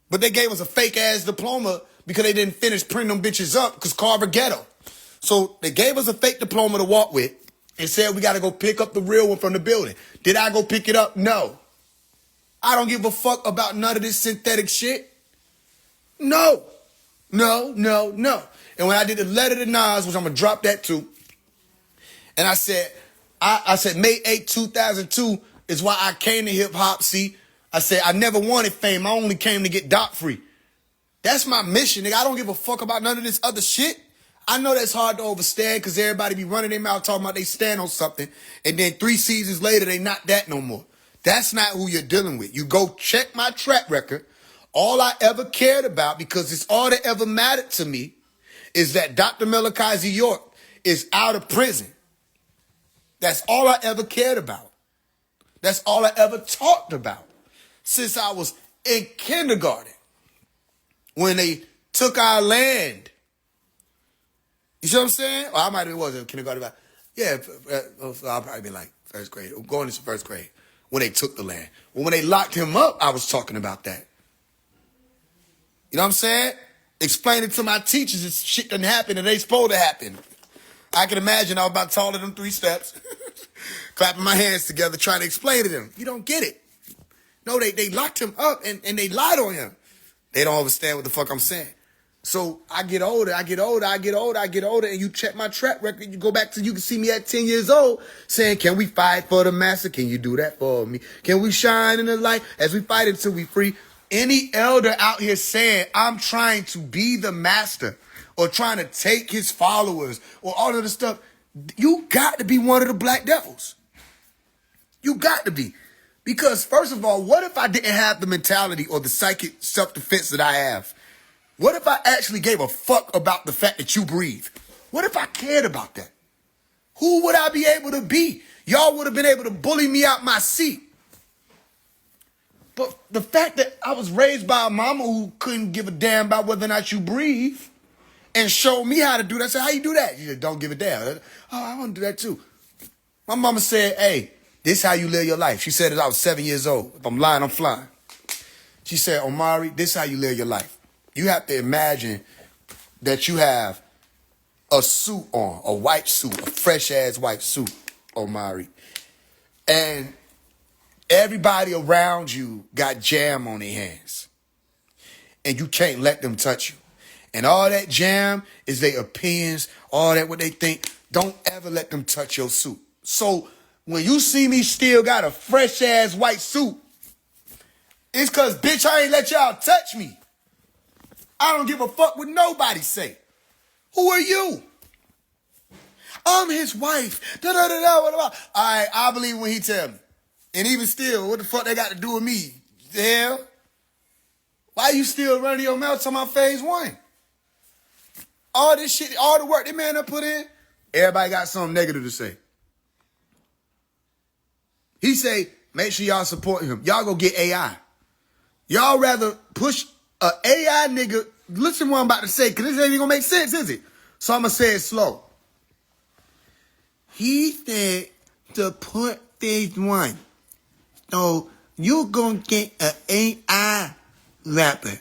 But they gave us a fake-ass diploma because they didn't finish printing them bitches up because Carver ghetto. So they gave us a fake diploma to walk with and said we got to go pick up the real one from the building. Did I go pick it up? No. I don't give a fuck about none of this synthetic shit. No. No. And when I did the letter to Nas, which I'm going to drop that too, and I said, May 8, 2002 is why I came to hip-hop. See, I said, I never wanted fame. I only came to get doc free. That's my mission, nigga. I don't give a fuck about none of this other shit. I know that's hard to overstand because everybody be running their mouth talking about they stand on something, and then 3 seasons later, they not that no more. That's not who you're dealing with. You go check my track record. All I ever cared about, because it's all that ever mattered to me, is that Dr. Malachi York is out of prison. That's all I ever cared about. That's all I ever talked about since I was in kindergarten when they took our land. You see what I'm saying? Or I might have was in kindergarten. Yeah, I'll probably be like first grade, going into first grade when they took the land. Well, when they locked him up, I was talking about that. You know what I'm saying? Explaining to my teachers that shit didn't happen and they supposed to happen. I can imagine I was about taller than 3 steps, clapping my hands together, trying to explain to them. You don't get it. No, they locked him up and they lied on him. They don't understand what the fuck I'm saying. So I get older, and you check my track record. You go back to, you can see me at 10 years old saying, can we fight for the master? Can you do that for me? Can we shine in the light as we fight until we free? Any elder out here saying, I'm trying to be the master or trying to take his followers or all of the stuff, you got to be one of the black devils. You got to be. Because first of all, what if I didn't have the mentality or the psychic self-defense that I have? What if I actually gave a fuck about the fact that you breathe? What if I cared about that? Who would I be able to be? Y'all would have been able to bully me out my seat. But the fact that I was raised by a mama who couldn't give a damn about whether or not you breathe and showed me how to do that. I said, how you do that? She said, don't give a damn. Oh, I want to do that too. My mama said, hey, this is how you live your life. She said it, I was 7 years old. If I'm lying, I'm flying. She said, Omari, this is how you live your life. You have to imagine that you have a suit on, a white suit, a fresh-ass white suit, Omari. And everybody around you got jam on their hands. And you can't let them touch you. And all that jam is their opinions, all that what they think. Don't ever let them touch your suit. So when you see me still got a fresh-ass white suit, it's because, bitch, I ain't let y'all touch me. I don't give a fuck what nobody say. Who are you? I'm his wife. Da-da-da-da. All right, I believe when he tell me. And even still, what the fuck they got to do with me? The hell? Why you still running your mouth to my phase one? All this shit, all the work that man done put in, everybody got something negative to say. He say, make sure y'all support him. Y'all go get AI. Y'all rather push a AI nigga. Listen to what I'm about to say, because this ain't even gonna make sense, is it? So I'm gonna say it slow. He said to put phase one. So you gonna get an AI rapper.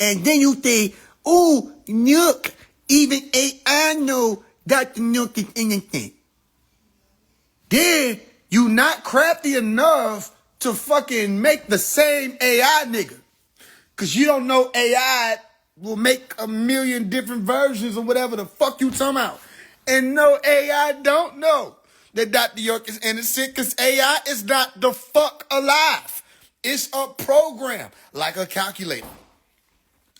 And then you say, oh, Nook, even AI know Dr. Nook is innocent. Then you not crafty enough to fucking make the same AI nigga. Because you don't know AI will make a million different versions of whatever the fuck you talking about. And no, AI don't know that Dr. York is innocent because AI is not the fuck alive. It's a program, like a calculator.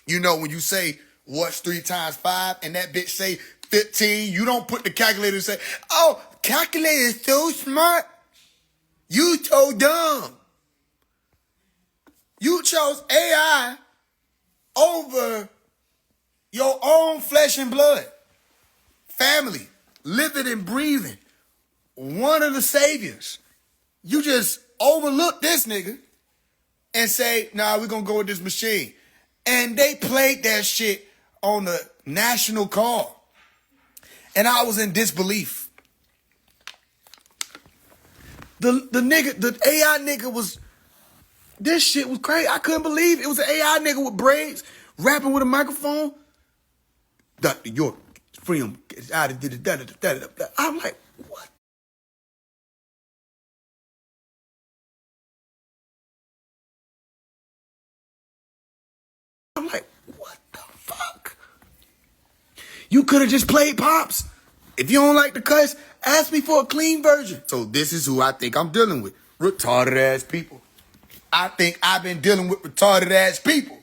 You know, when you say, what's 3 times 5, and that bitch say 15, you don't put the calculator and say, oh, calculator is so smart. You so dumb. You chose AI over your own flesh and blood. Family, living and breathing. One of the saviors. You just overlook this nigga and say, nah, we're going to go with this machine. And they played that shit on the national call. And I was in disbelief. The AI nigga was, this shit was crazy. I couldn't believe it. It was an AI nigga with braids, rapping with a microphone. Dr. York, freedom, I'm like, what? I'm like, what the fuck? You could have just played Pops. If you don't like the cuss, ask me for a clean version. So this is who I think I'm dealing with. Retarded ass people. I think I've been dealing with retarded ass people.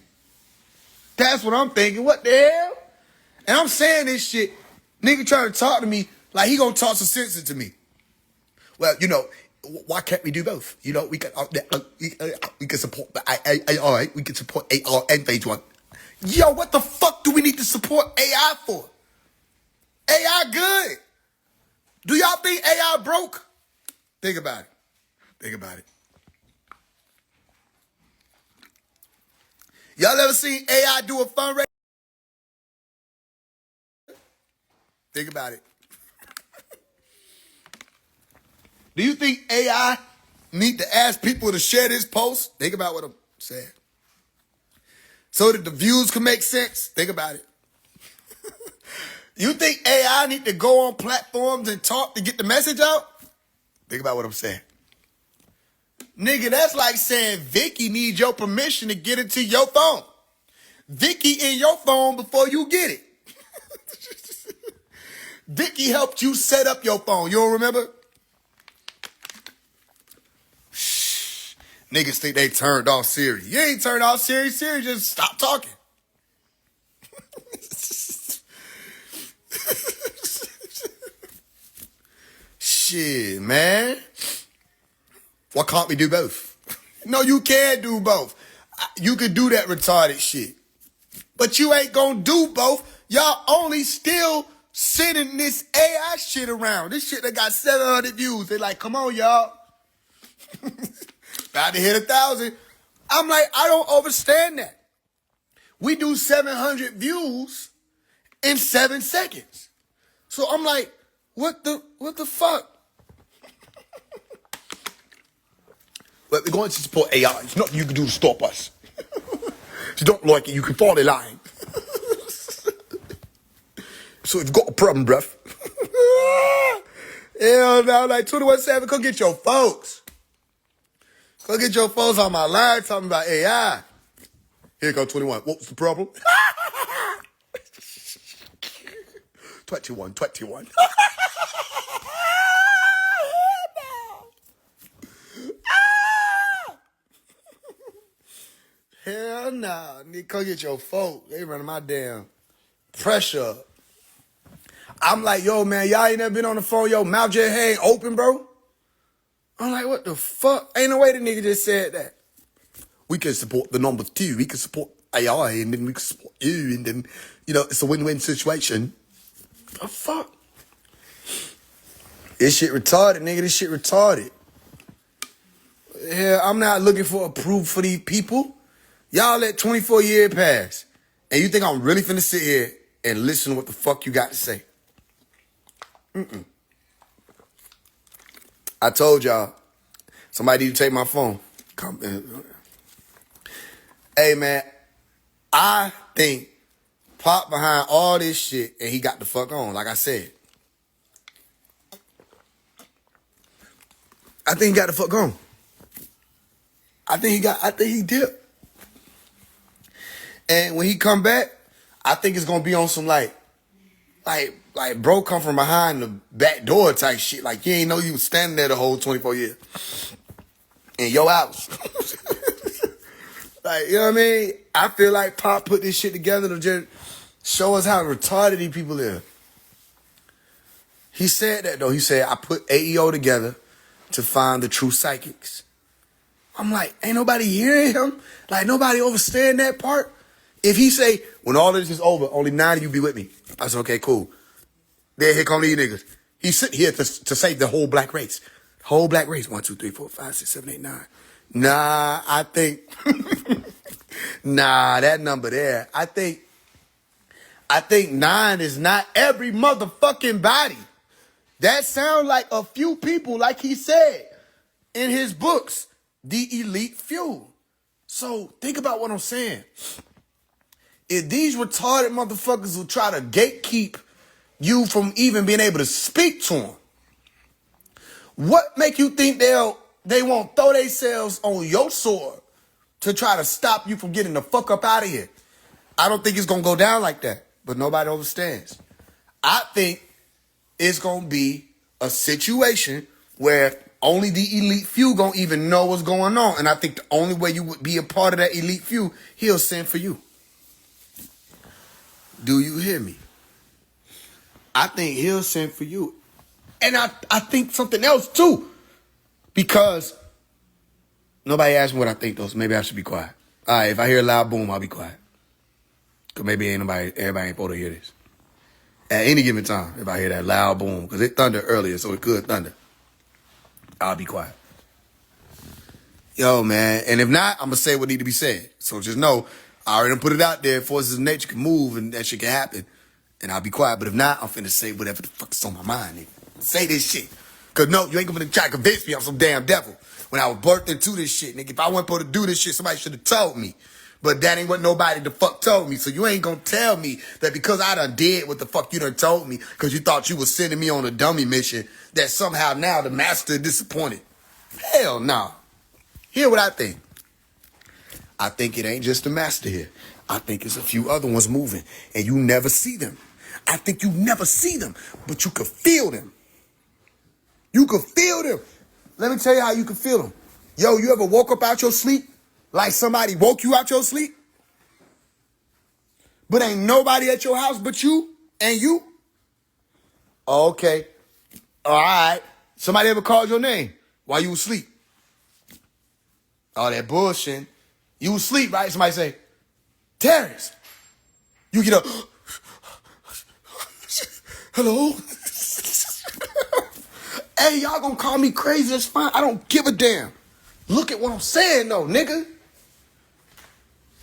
That's what I'm thinking. What the hell? And I'm saying this shit. Nigga trying to talk to me like he gonna talk some sense into me. Well, you know, why can't we do both? You know, we can support. All right, we can support AR and phase one. Yo, what the fuck do we need to support AI for? AI good. Do y'all think AI broke? Think about it. Think about it. Y'all ever seen AI do a fundraiser? Think about it. Do you think AI need to ask people to share this post? Think about what I'm saying. So that the views can make sense? Think about it. You think AI need to go on platforms and talk to get the message out? Think about what I'm saying. Nigga, that's like saying Vicky needs your permission to get into your phone. Vicky in your phone before you get it. Vicky helped you set up your phone. You don't remember? Shh. Niggas think they turned off Siri. You ain't turned off Siri. Siri just stop talking. Shit, man. Why can't we do both? No, you can't do both. You could do that retarded shit. But you ain't gonna do both. Y'all only still sending this AI shit around. This shit that got 700 views. They like, come on, y'all. About to hit 1,000. I'm like, I don't understand that. We do 700 views in 7 seconds. So I'm like, what the fuck? But we're going to support AI. It's nothing you can do to stop us. If you don't like it, you can fall in line. So if you've got a problem, bruv. Hell no, like 21/7, go get your folks. Go get your folks on my line talking about AI. Here go 21. What's the problem? 21. Hell nah. Nigga, go get your folks. They running my damn pressure up. I'm like, yo, man, y'all ain't never been on the phone. Yo, mouth just ain't open, bro. I'm like, what the fuck? Ain't no way the nigga just said that. We can support the number 2. We can support AI, and then we can support you, and then, you know, it's a win-win situation. The fuck? This shit retarded, nigga. This shit retarded. Yeah, I'm not looking for a proof for these people. Y'all let 24 years pass, and you think I'm really finna sit here and listen to what the fuck you got to say? I told y'all, somebody need to take my phone. Hey, man, I think Pop behind all this shit, and he got the fuck on, like I said. I think he got the fuck on. I think he did. And when he come back, I think it's gonna be on some like bro come from behind the back door type shit. Like you ain't know you was standing there the whole 24 years. In your house. Like, you know what I mean? I feel like Pop put this shit together to just show us how retarded these people is. He said that though. He said, I put AEO together to find the true psychics. I'm like, ain't nobody hearing him? Like, nobody understand that part? If he say, when all of this is over, only 9 of you be with me. I said, okay, cool. Then here come these niggas. He's sitting here to save the whole black race. Whole black race. 1, 2, 3, 4, 5, 6, 7, 8, 9. Nah, I think, nah, that number there. I think 9 is not every motherfucking body. That sound like a few people, like he said in his books, the elite few. So think about what I'm saying. If these retarded motherfuckers will try to gatekeep you from even being able to speak to them, what make you think they won't throw themselves on your sword to try to stop you from getting the fuck up out of here? I don't think it's going to go down like that, but nobody understands. I think it's going to be a situation where only the elite few going to even know what's going on. And I think the only way you would be a part of that elite few, he'll send for you. Do you hear me? I think he'll send for you. And I think something else too. Because nobody asked me what I think though, so maybe I should be quiet. All right, if I hear a loud boom, I'll be quiet. Because maybe everybody ain't supposed to hear this. At any given time, if I hear that loud boom, because it thundered earlier, so it could thunder, I'll be quiet. Yo, man, and if not, I'm going to say what need to be said. So just know, I already put it out there, forces of nature can move and that shit can happen. And I'll be quiet. But if not, I'm finna say whatever the fuck's on my mind, nigga. Say this shit. Because no, you ain't gonna try to convince me I'm some damn devil. When I was birthed into this shit, nigga, if I wasn't supposed to do this shit, somebody should have told me. But that ain't what nobody the fuck told me. So you ain't gonna tell me that because I done did what the fuck you done told me, because you thought you was sending me on a dummy mission, that somehow now the master disappointed. Hell no. Hear what I think. I think it ain't just the master here. I think it's a few other ones moving, and you never see them. I think you never see them, but you can feel them. You can feel them. Let me tell you how you can feel them. Yo, you ever woke up out your sleep like somebody woke you out your sleep? But ain't nobody at your house but you and you? Okay. All right. Somebody ever called your name while you was asleep? All that bullshit. You was asleep, right? Somebody say, Terrence. You get up. Hello? Hey, y'all gonna call me crazy, that's fine. I don't give a damn. Look at what I'm saying though, nigga.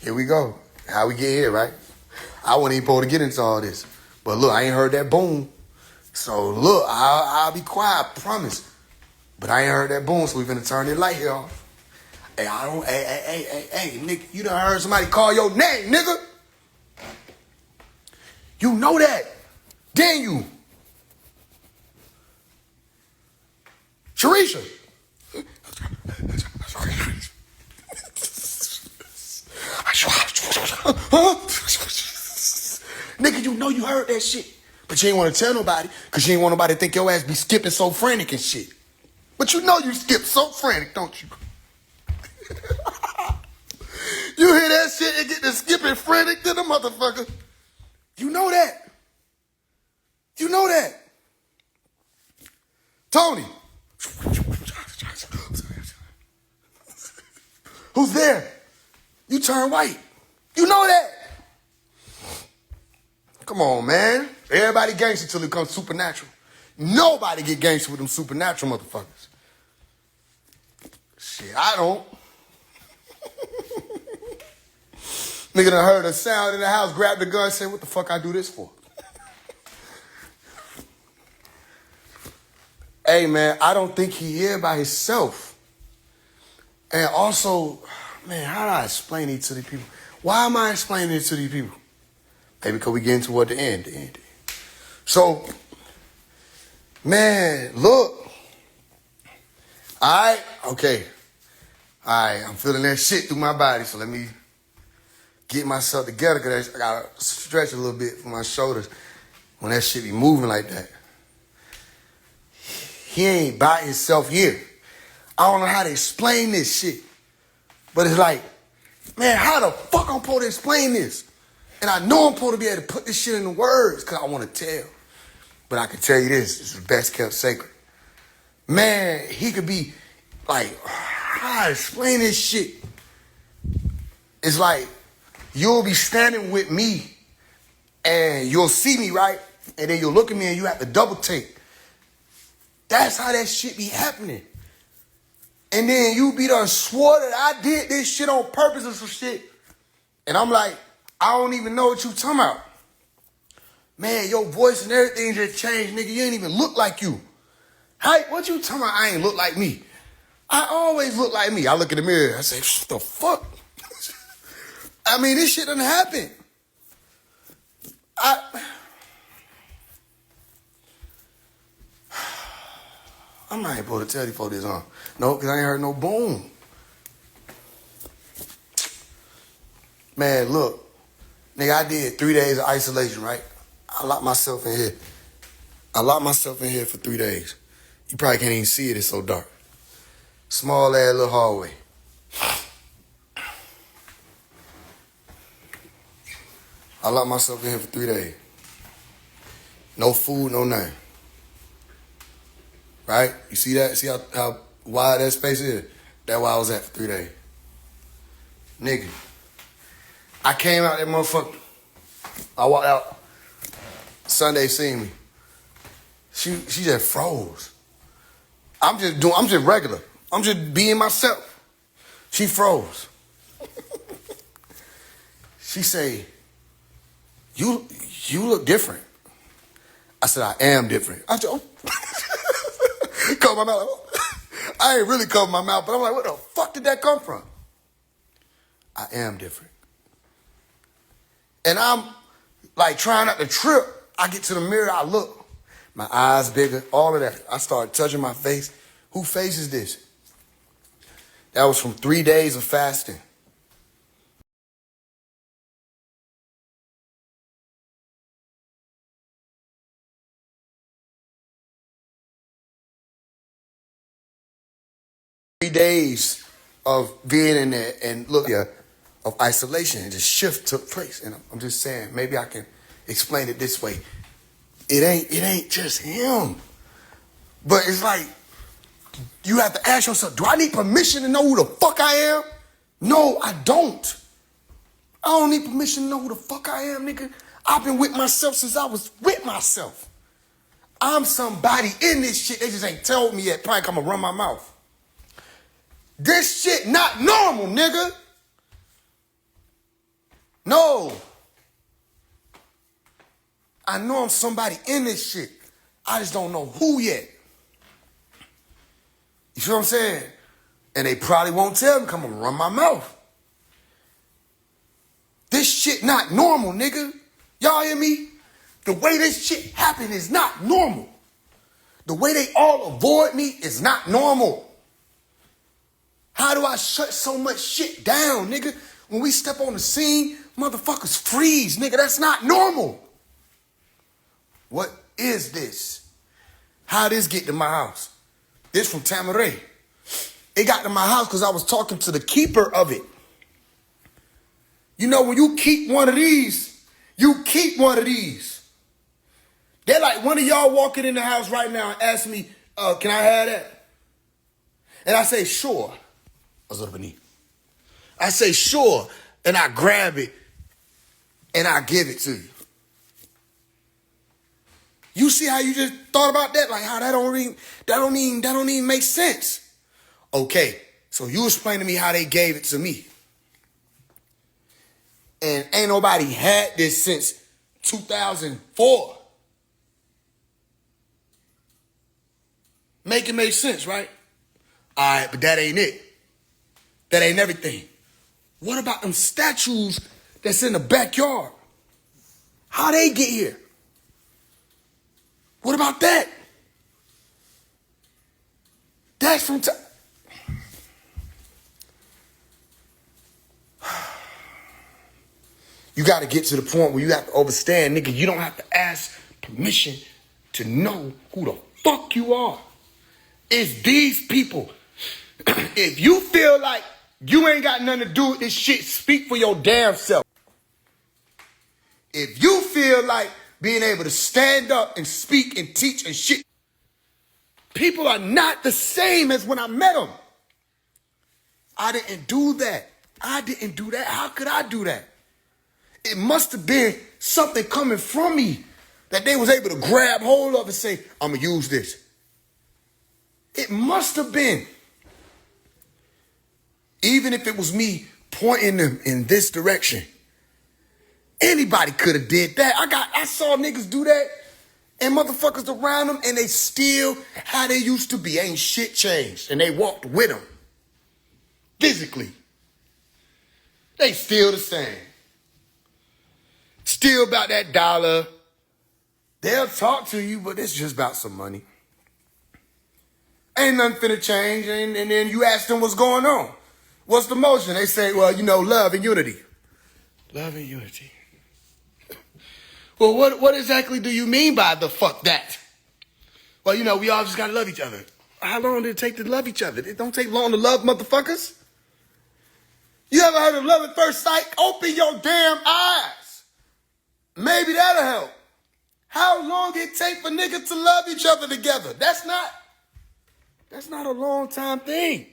Here we go. How we get here, right? I wasn't even supposed to get into all this. But look, I ain't heard that boom. So look, I'll be quiet, I promise. But I ain't heard that boom, so we finna turn the light here off. Hey, hey, nigga, you done heard somebody call your name, nigga. You know that. Didn't you? Sharisha. Huh? Nigga, you know you heard that shit. But you ain't want to tell nobody because you ain't want nobody to think your ass be skipping so frantic and shit. But you know you skip so frantic, don't you? You hear that shit and get to skipping frantic to the motherfucker. You know that. You know that. Tony. Who's there? You turn white. You know that. Come on, man. Everybody gangster until it becomes supernatural. Nobody get gangster with them supernatural motherfuckers. Shit, I don't. Nigga done heard a sound in the house, grabbed the gun, and said, what the fuck I do this for? Hey, man, I don't think he here by himself. And also, man, how do I explain it to the people? Why am I explaining it to these people? Maybe because we getting toward the end. So, man, look. All right, okay. All right, I'm feeling that shit through my body, so let me get myself together because I got to stretch a little bit for my shoulders when that shit be moving like that. He ain't by himself here. I don't know how to explain this shit. But it's like, man, how the fuck I'm supposed to explain this? And I know I'm supposed to be able to put this shit into words because I want to tell. But I can tell you this, it's the best kept secret. Man, he could be like, how I explain this shit? It's like, you'll be standing with me and you'll see me, right? And then you'll look at me and you have to double take. That's how that shit be happening. And then you be done swore that I did this shit on purpose or some shit. And I'm like, I don't even know what you talking about. Man, your voice and everything just changed, nigga. You ain't even look like you. Hey, what you talking about? I ain't look like me. I always look like me. I look in the mirror. I say, what the fuck? I mean, this shit doesn't happen. I'm not supposed to tell you for this, huh? No, because I ain't heard no boom. Man, look. Nigga, I did 3 days of isolation, right? I locked myself in here. I locked myself in here for 3 days. You probably can't even see it. It's so dark. Small ass little hallway. I locked myself in here for 3 days. No food, no nothing. Right? You see that? See how wide that space is? That's where I was at for 3 days. Nigga. I came out that motherfucker. I walked out. Sunday seen me. She just froze. I'm just regular. I'm just being myself. She froze. She say, you look different. I said, I am different. I said, oh. Cover my mouth. I ain't really cover my mouth, but I'm like, where the fuck did that come from? I am different. And I'm like trying not to trip. I get to the mirror, I look. My eyes bigger, all of that. I start touching my face. Whose face is this? That was from 3 days of fasting. days of being in there and look here of isolation and just shift took place. And I'm just saying, maybe I can explain it this way. It ain't just him. But it's like, you have to ask yourself, do I need permission to know who the fuck I am? No, I don't. I don't need permission to know who the fuck I am, nigga. I've been with myself since I was with myself. I'm somebody in this shit. They just ain't told me yet. Probably come and run my mouth. This shit not normal, nigga. No. I know I'm somebody in this shit. I just don't know who yet. You feel what I'm saying? And they probably won't tell me, come and run my mouth. This shit not normal, nigga. Y'all hear me? The way this shit happened is not normal. The way they all avoid me is not normal. How do I shut so much shit down, nigga? When we step on the scene, motherfuckers freeze, nigga. That's not normal. What is this? How this get to my house? This from Tamaray. It got to my house because I was talking to the keeper of it. You know, when you keep one of these, you keep one of these. They're like one of y'all walking in the house right now and ask me, can I have that? And I say, sure. I say, sure. And I grab it and I give it to you. You see how you just thought about that? Like how that don't even make sense. Okay, so you explain to me how they gave it to me. And ain't nobody had this since 2004. Make it make sense, right? All right, but that ain't it. That ain't everything. What about them statues that's in the backyard? How they get here? What about that? That's from You got to get to the point where you have to understand, nigga, you don't have to ask permission to know who the fuck you are. It's these people. If you feel like you ain't got nothing to do with this shit, speak for your damn self. If you feel like being able to stand up and speak and teach and shit, people are not the same as when I met them. I didn't do that. How could I do that? It must have been something coming from me that they was able to grab hold of and say, I'm going to use this. It must have been. Even if it was me pointing them in this direction. Anybody could have did that. I saw niggas do that and motherfuckers around them and they still how they used to be. Ain't shit changed. And they walked with them. Physically. They still the same. Still about that dollar. They'll talk to you, but it's just about some money. Ain't nothing finna change. And then you ask them what's going on. What's the motion? They say, well, you know, love and unity. Love and unity. Well, what exactly do you mean by the fuck that? Well, you know, we all just gotta love each other. How long did it take to love each other? It don't take long to love motherfuckers. You ever heard of love at first sight? Open your damn eyes. Maybe that'll help. How long it take for niggas to love each other together? That's not a long time thing.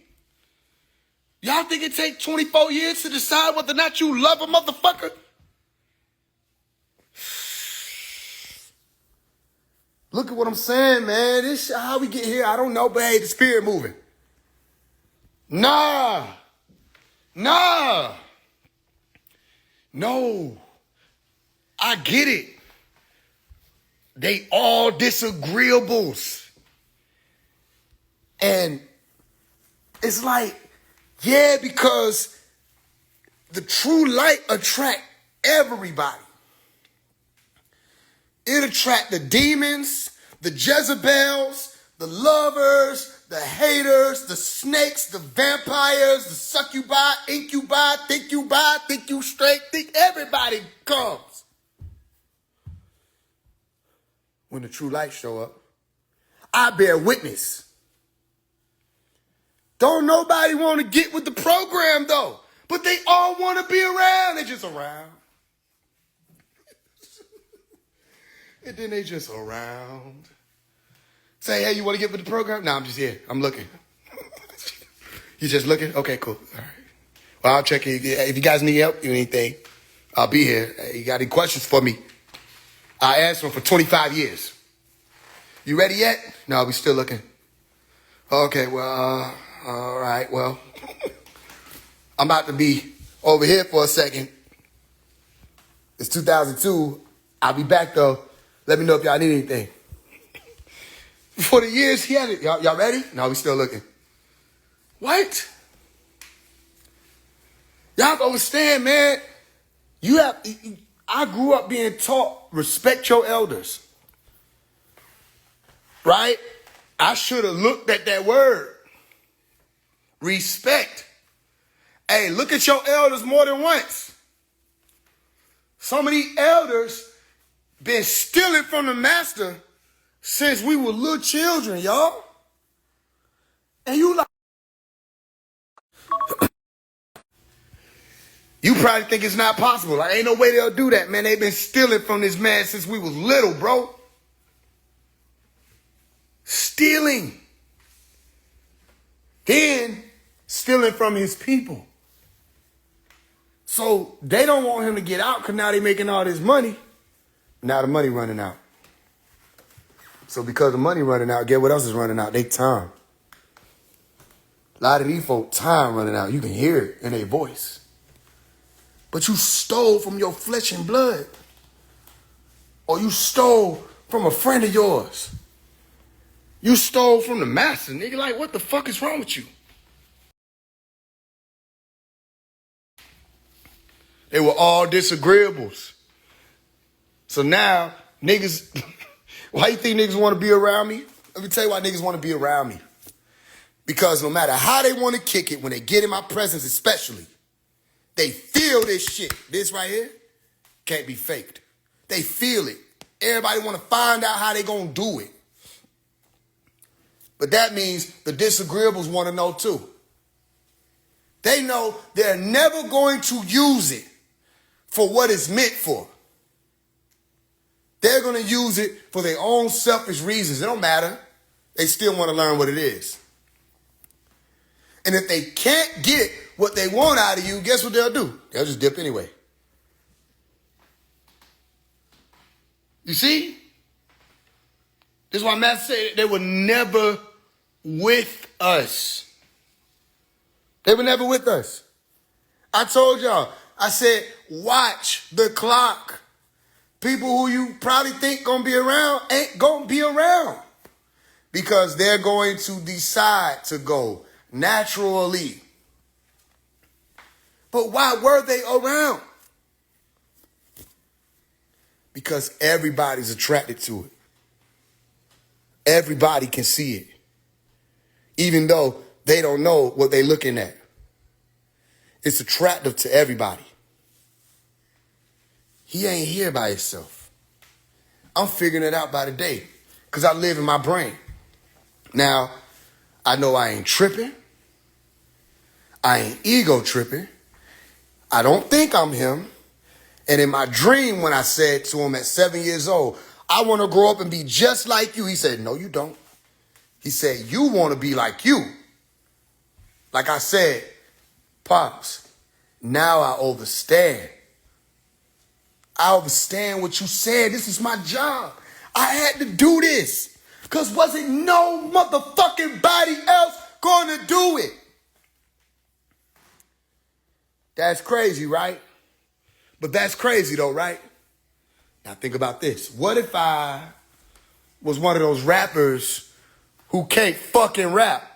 Y'all think it take 24 years to decide whether or not you love a motherfucker? Look at what I'm saying, man. This how we get here, I don't know, but hey, the spirit moving. Nah. No. I get it. They all disagreeables. And it's like, yeah, because the true light attract everybody. It attract the demons, the Jezebels, the lovers, the haters, the snakes, the vampires, the succubi, incubi, think you straight, think everybody comes. When the true light show up, I bear witness. Don't nobody want to get with the program, though. But they all want to be around. They just around. And then they just around. Say, hey, you want to get with the program? No, I'm just here. I'm looking. You just looking? Okay, cool. All right. Well, I'll check it. If you guys need help or anything, I'll be here. Hey, you got any questions for me? I answer them for 25 years. You ready yet? No, we still looking. Okay, well, all right, well. I'm about to be over here for a second. It's 2002. I'll be back, though. Let me know if y'all need anything. For the years he had it. Y'all ready? No, we still looking. What? Y'all have to understand, man. I grew up being taught, respect your elders. Right? I should have looked at that word. Respect. Hey, look at your elders more than once. Some of these elders been stealing from the master since we were little children, y'all. And you like, you probably think it's not possible. Like, ain't no way they'll do that, man. They've been stealing from this man since we was little, bro. Stealing. Then stealing from his people. So they don't want him to get out because now they're making all this money. Now the money running out. So because the money running out, get what else is running out? They time. A lot of these folk time running out. You can hear it in their voice. But you stole from your flesh and blood. Or you stole from a friend of yours. You stole from the master, nigga. Like, what the fuck is wrong with you? They were all disagreeables. So now, niggas, why you think niggas want to be around me? Let me tell you why niggas want to be around me. Because no matter how they want to kick it, when they get in my presence especially, they feel this shit. This right here can't be faked. They feel it. Everybody want to find out how they going to do it. But that means the disagreeables want to know too. They know they're never going to use it for what it's meant for. They're going to use it for their own selfish reasons. It don't matter. They still want to learn what it is. And if they can't get what they want out of you, guess what they'll do? They'll just dip anyway. You see? This is why Master said they were never with us. They were never with us. I told y'all, I said, watch the clock. People who you probably think gonna be around ain't gonna be around. Because they're going to decide to go naturally. But why were they around? Because everybody's attracted to it. Everybody can see it. Even though they don't know what they're looking at. It's attractive to everybody. He ain't here by himself. I'm figuring it out by the day. Because I live in my brain. Now, I know I ain't tripping. I ain't ego tripping. I don't think I'm him. And in my dream, when I said to him at 7 years old, I want to grow up and be just like you. He said, no, you don't. He said, you want to be like you. Like I said, Pops, now I understand. I understand what you said. This is my job. I had to do this. Because wasn't no motherfucking body else going to do it. That's crazy, right? But that's crazy though, right? Now think about this. What if I was one of those rappers who can't fucking rap?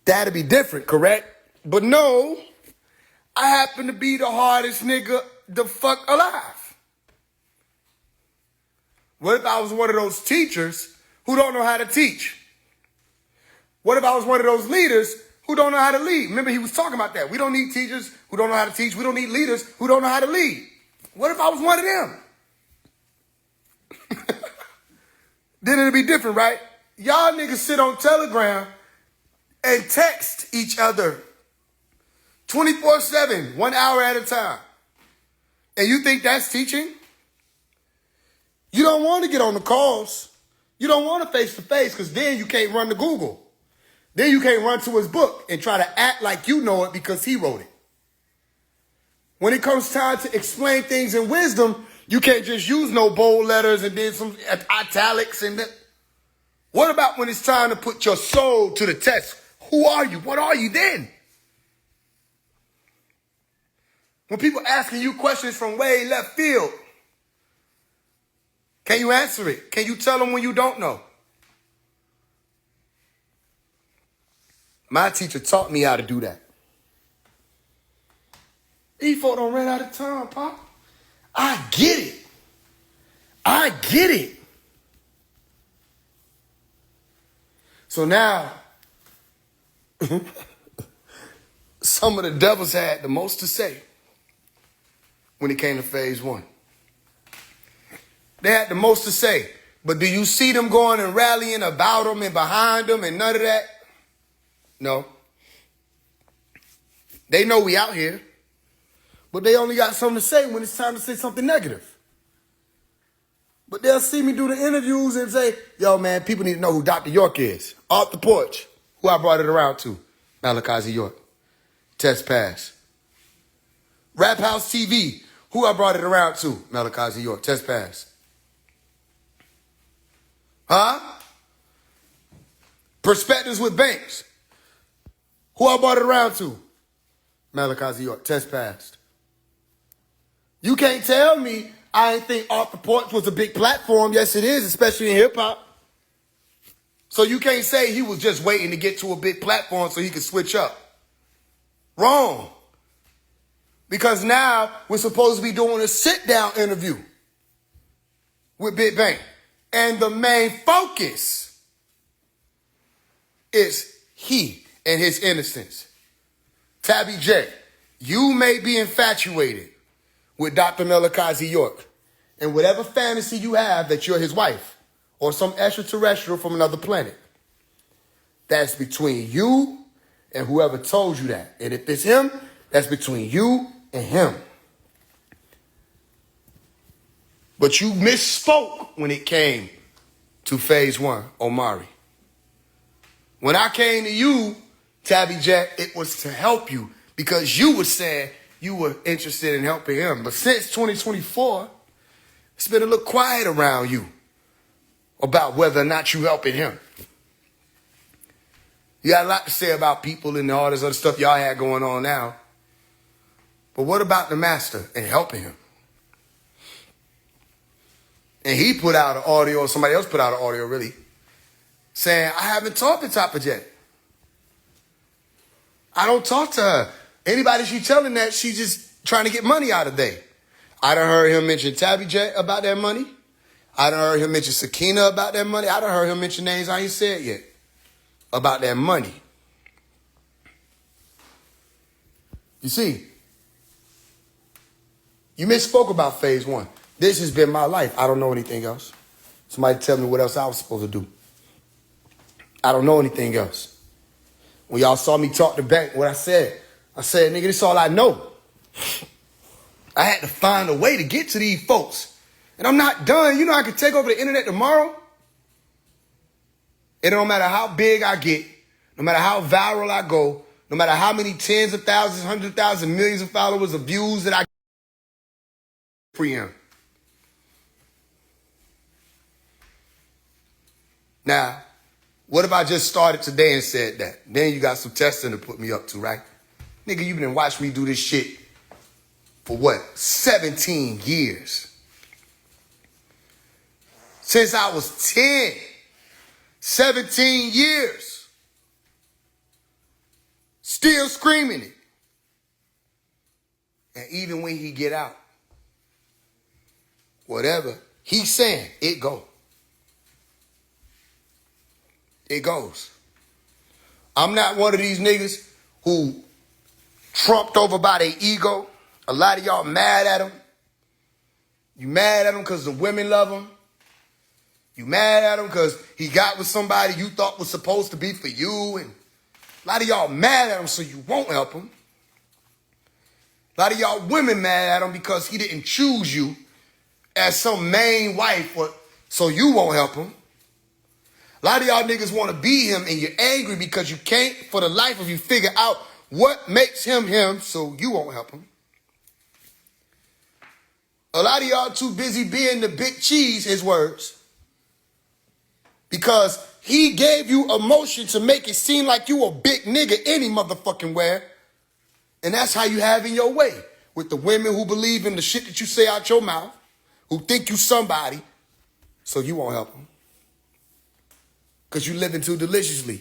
That'd be different, correct? But no, I happen to be the hardest nigga the fuck alive. What if I was one of those teachers who don't know how to teach? What if I was one of those leaders who don't know how to lead? Remember, he was talking about that. We don't need teachers who don't know how to teach. We don't need leaders who don't know how to lead. What if I was one of them? Then it'd be different, right? Y'all niggas sit on Telegram and text each other 24/7, 1 hour at a time. And you think that's teaching? You don't want to get on the calls. You don't want to face-to-face because then you can't run to Google. Then you can't run to his book and try to act like you know it because he wrote it. When it comes time to explain things in wisdom, you can't just use no bold letters and then some italics and that. What about when it's time to put your soul to the test? Who are you? What are you then? When people asking you questions from way left field, can you answer it? Can you tell them when you don't know? My teacher taught me how to do that. These folk don't run out of time, Pop. I get it. I get it. So now, some of the devils had the most to say when it came to phase one. They had the most to say. But do you see them going and rallying about them and behind them and none of that? No. They know we out here. But they only got something to say when it's time to say something negative. But they'll see me do the interviews and say, yo, man, people need to know who Dr. York is. Off the porch. Who I brought it around to. Malachi York. Test pass. Rap House TV. Who I brought it around to. Malachi York. Test pass. Huh? Perspectives with Banks. Who I brought it around to. Malachi York. Test passed. You can't tell me I didn't think Off the Porch was a big platform. Yes, it is, especially in hip-hop. So you can't say he was just waiting to get to a big platform so he could switch up. Wrong. Because now we're supposed to be doing a sit-down interview with Big Bang. And the main focus is he and his innocence. Tabby J, you may be infatuated with Dr. Malachi York and whatever fantasy you have that you're his wife or some extraterrestrial from another planet. That's between you and whoever told you that. And if it's him, that's between you and him. But you misspoke when it came to phase one, Omari. When I came to you, Tabby Jack, it was to help you because you were saying you were interested in helping him. But since 2024, it's been a little quiet around you about whether or not you helping him. You got a lot to say about people and all this other stuff y'all had going on now. But what about the master and helping him? And he put out an audio, or somebody else put out an audio really, saying, I haven't talked to Tapa Jet. I don't talk to her. Anybody she telling that, she just trying to get money out of they. I done heard him mention Tabby Jet about that money. I done heard him mention Sakina about that money. I done heard him mention names I ain't said yet about that money. You see, you misspoke about phase one. This has been my life. I don't know anything else. Somebody tell me what else I was supposed to do. I don't know anything else. When y'all saw me talk to Bank, what I said, nigga, this is all I know. I had to find a way to get to these folks. And I'm not done. You know I could take over the internet tomorrow. And no matter how big I get, no matter how viral I go, no matter how many tens of thousands, hundreds of thousands, millions of followers, of views that I get, free him. Now, what if I just started today and said that? Then you got some testing to put me up to, right? Nigga, you've been watching me do this shit for what? 17 years. Since I was 10. 17 years. Still screaming it. And even when he get out, whatever he's saying, it go. It goes. I'm not one of these niggas who trumped over by their ego. A lot of y'all mad at him. You mad at him because the women love him. You mad at him because he got with somebody you thought was supposed to be for you. And a lot of y'all mad at him so you won't help him. A lot of y'all women mad at him because he didn't choose you as some main wife, so you won't help him. A lot of y'all niggas want to be him and you're angry because you can't, for the life of you, figure out what makes him him, so you won't help him. A lot of y'all too busy being the big cheese, his words, because he gave you emotion to make it seem like you a big nigga any motherfucking where. And that's how you have in your way with the women who believe in the shit that you say out your mouth, who think you somebody, so you won't help them. Because you living too deliciously.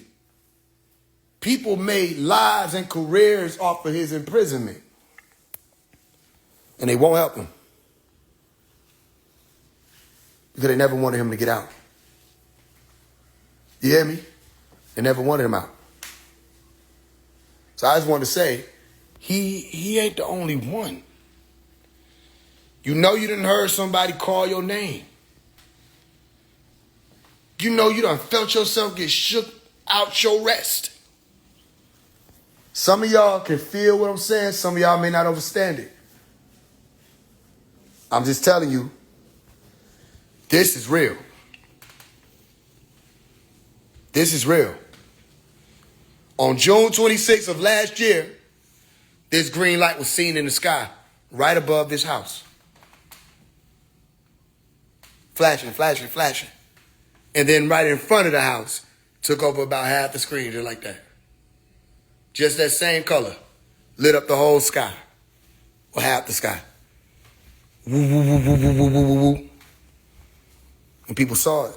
People made lives and careers off of his imprisonment. And they won't help him. Because they never wanted him to get out. You hear me? They never wanted him out. So I just want to say, he ain't the only one. You know you done heard somebody call your name. You know you done felt yourself get shook out your rest. Some of y'all can feel what I'm saying. Some of y'all may not understand it. I'm just telling you, this is real. This is real. On June 26th of last year, this green light was seen in the sky right above this house. Flashing, flashing, flashing. And then right in front of the house, took over about half the screen, just like that. Just that same color. Lit up the whole sky. Or half the sky. Woo, woo, woo, woo, woo, woo, woo, woo, woo. And people saw it.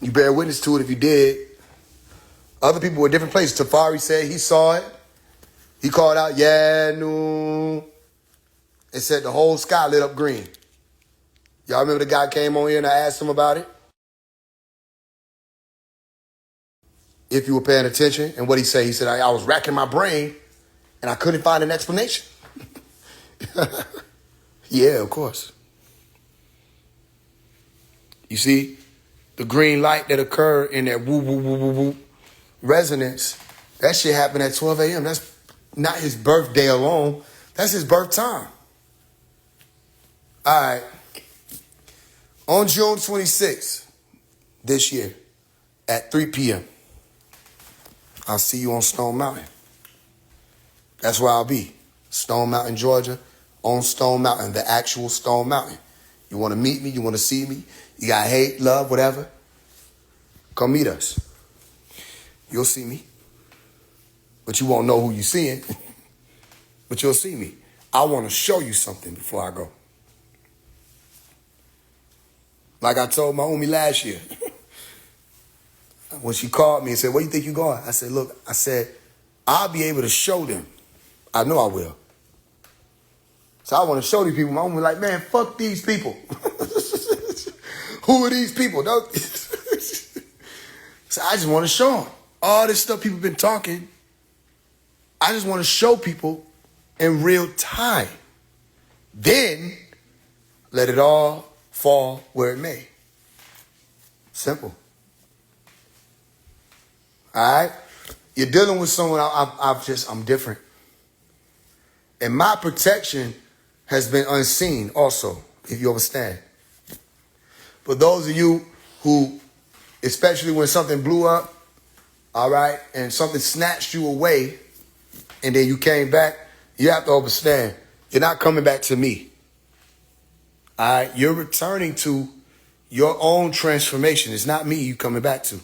You bear witness to it if you did. Other people were different places. Tafari said he saw it. He called out, yeah, no. And said the whole sky lit up green. Y'all remember the guy came on here and I asked him about it? If you were paying attention. And what he said, I was racking my brain and I couldn't find an explanation. Yeah, of course. You see, the green light that occurred in that woo, woo, woo, woo, woo resonance, that shit happened at 12 a.m. That's not his birthday alone. That's his birth time. All right. On June 26th this year at 3 p.m., I'll see you on Stone Mountain. That's where I'll be. Stone Mountain, Georgia, on Stone Mountain, the actual Stone Mountain. You want to meet me? You want to see me? You got hate, love, whatever? Come meet us. You'll see me. But you won't know who you're seeing. But you'll see me. I want to show you something before I go. Like I told my homie last year. When she called me and said, where you think you going? I said, look, I'll be able to show them. I know I will. So I want to show these people. My homie like, man, fuck these people. Who are these people? So I just want to show them. All this stuff people been talking, I just want to show people in real time. Then let it all fall where it may. Simple. All right? You're dealing with someone, I'm different. And my protection has been unseen also, if you understand. For those of you who, especially when something blew up, all right, and something snatched you away, and then you came back, you have to understand, you're not coming back to me. All right? You're returning to your own transformation. It's not me you coming back to.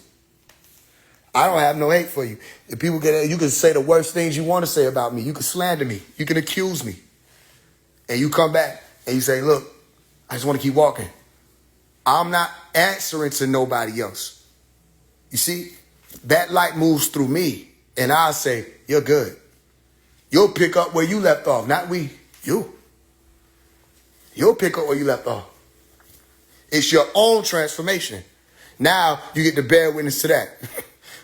I don't have no hate for you. If people you can say the worst things you want to say about me. You can slander me. You can accuse me. And you come back and you say, look, I just want to keep walking. I'm not answering to nobody else. You see, that light moves through me. And I'll say, you're good. You'll pick up where you left off. Not we, you. You'll pick up where you left off. It's your own transformation. Now you get to bear witness to that.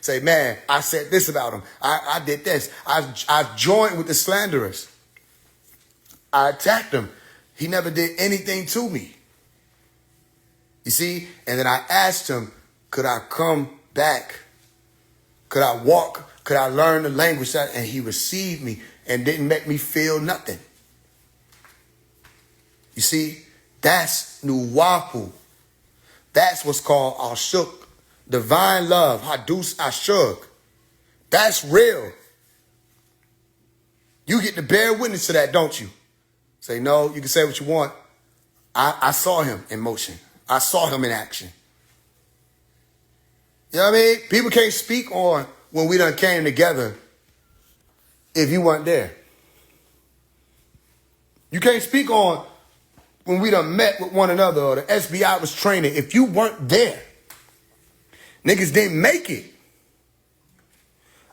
Say, man, I said this about him. I did this. I've joined with the slanderers. I attacked him. He never did anything to me. You see? And then I asked him, could I come back? Could I walk? Could I learn the language? And he received me and didn't make me feel nothing. You see? That's Nuwapu. That's what's called Ashuk. Divine love. Hadus Ashuk. That's real. You get to bear witness to that, don't you? Say, no, you can say what you want. I saw him in motion. I saw him in action. You know what I mean? People can't speak on when we done came together if you weren't there. You can't speak on when we done met with one another or the SBI was training if you weren't there. Niggas didn't make it.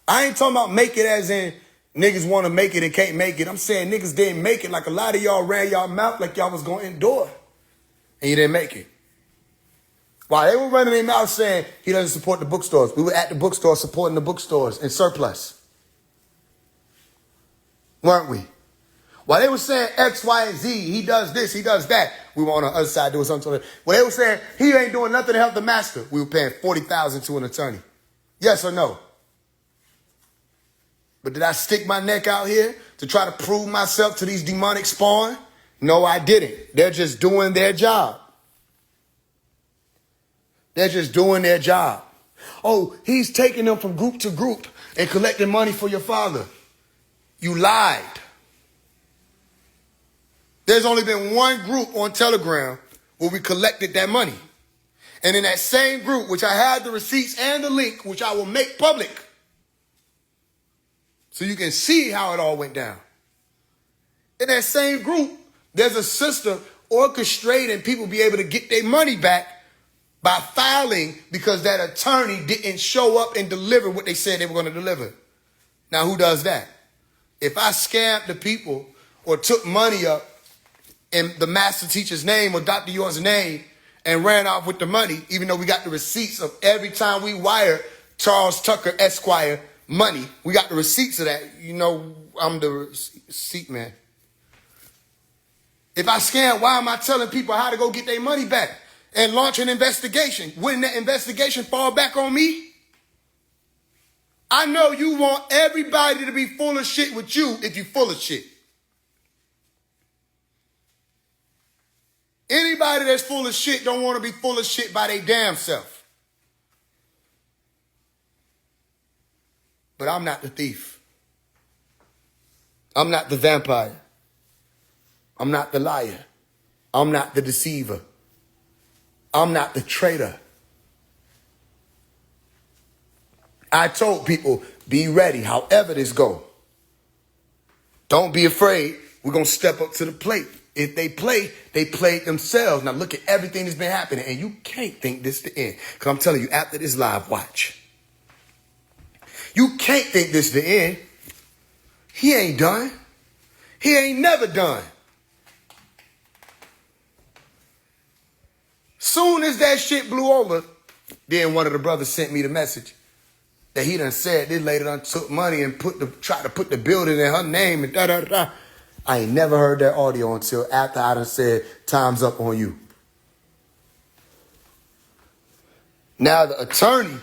I ain't talking about make it as in niggas want to make it and can't make it. I'm saying niggas didn't make it like a lot of y'all ran y'all mouth like y'all was going to endure. And you didn't make it. While they were running their mouth saying he doesn't support the bookstores, we were at the bookstore supporting the bookstores in surplus. Weren't we? While they were saying X, Y, and Z, he does this, he does that, we were on the other side doing something. While they were saying he ain't doing nothing to help the master, we were paying $40,000 to an attorney. Yes or no? But did I stick my neck out here to try to prove myself to these demonic spawn? No, I didn't. They're just doing their job. They're just doing their job. Oh, he's taking them from group to group and collecting money for your father. You lied. There's only been one group on Telegram where we collected that money. And in that same group, which I have the receipts and the link, which I will make public, so you can see how it all went down. In that same group, there's a sister orchestrating people be able to get their money back by filing because that attorney didn't show up and deliver what they said they were going to deliver. Now, who does that? If I scammed the people or took money up in the master teacher's name or Dr. York's name and ran off with the money, even though we got the receipts of every time we wired Charles Tucker Esquire money, we got the receipts of that. You know, I'm the receipt man. If I scam, why am I telling people how to go get their money back and launch an investigation? Wouldn't that investigation fall back on me? I know you want everybody to be full of shit with you if you're full of shit. Anybody that's full of shit don't want to be full of shit by their damn self. But I'm not the thief. I'm not the vampire. I'm not the liar. I'm not the deceiver. I'm not the traitor. I told people, be ready, however this go. Don't be afraid. We're going to step up to the plate. If they play, they played themselves. Now look at everything that's been happening. And you can't think this the end. Because I'm telling you, after this live, watch. You can't think this the end. He ain't done. He ain't never done. Soon as that shit blew over, then one of the brothers sent me the message that he done said this lady done took money and tried to put the building in her name and da-da-da. I ain't never heard that audio until after I done said, time's up on you. Now the attorney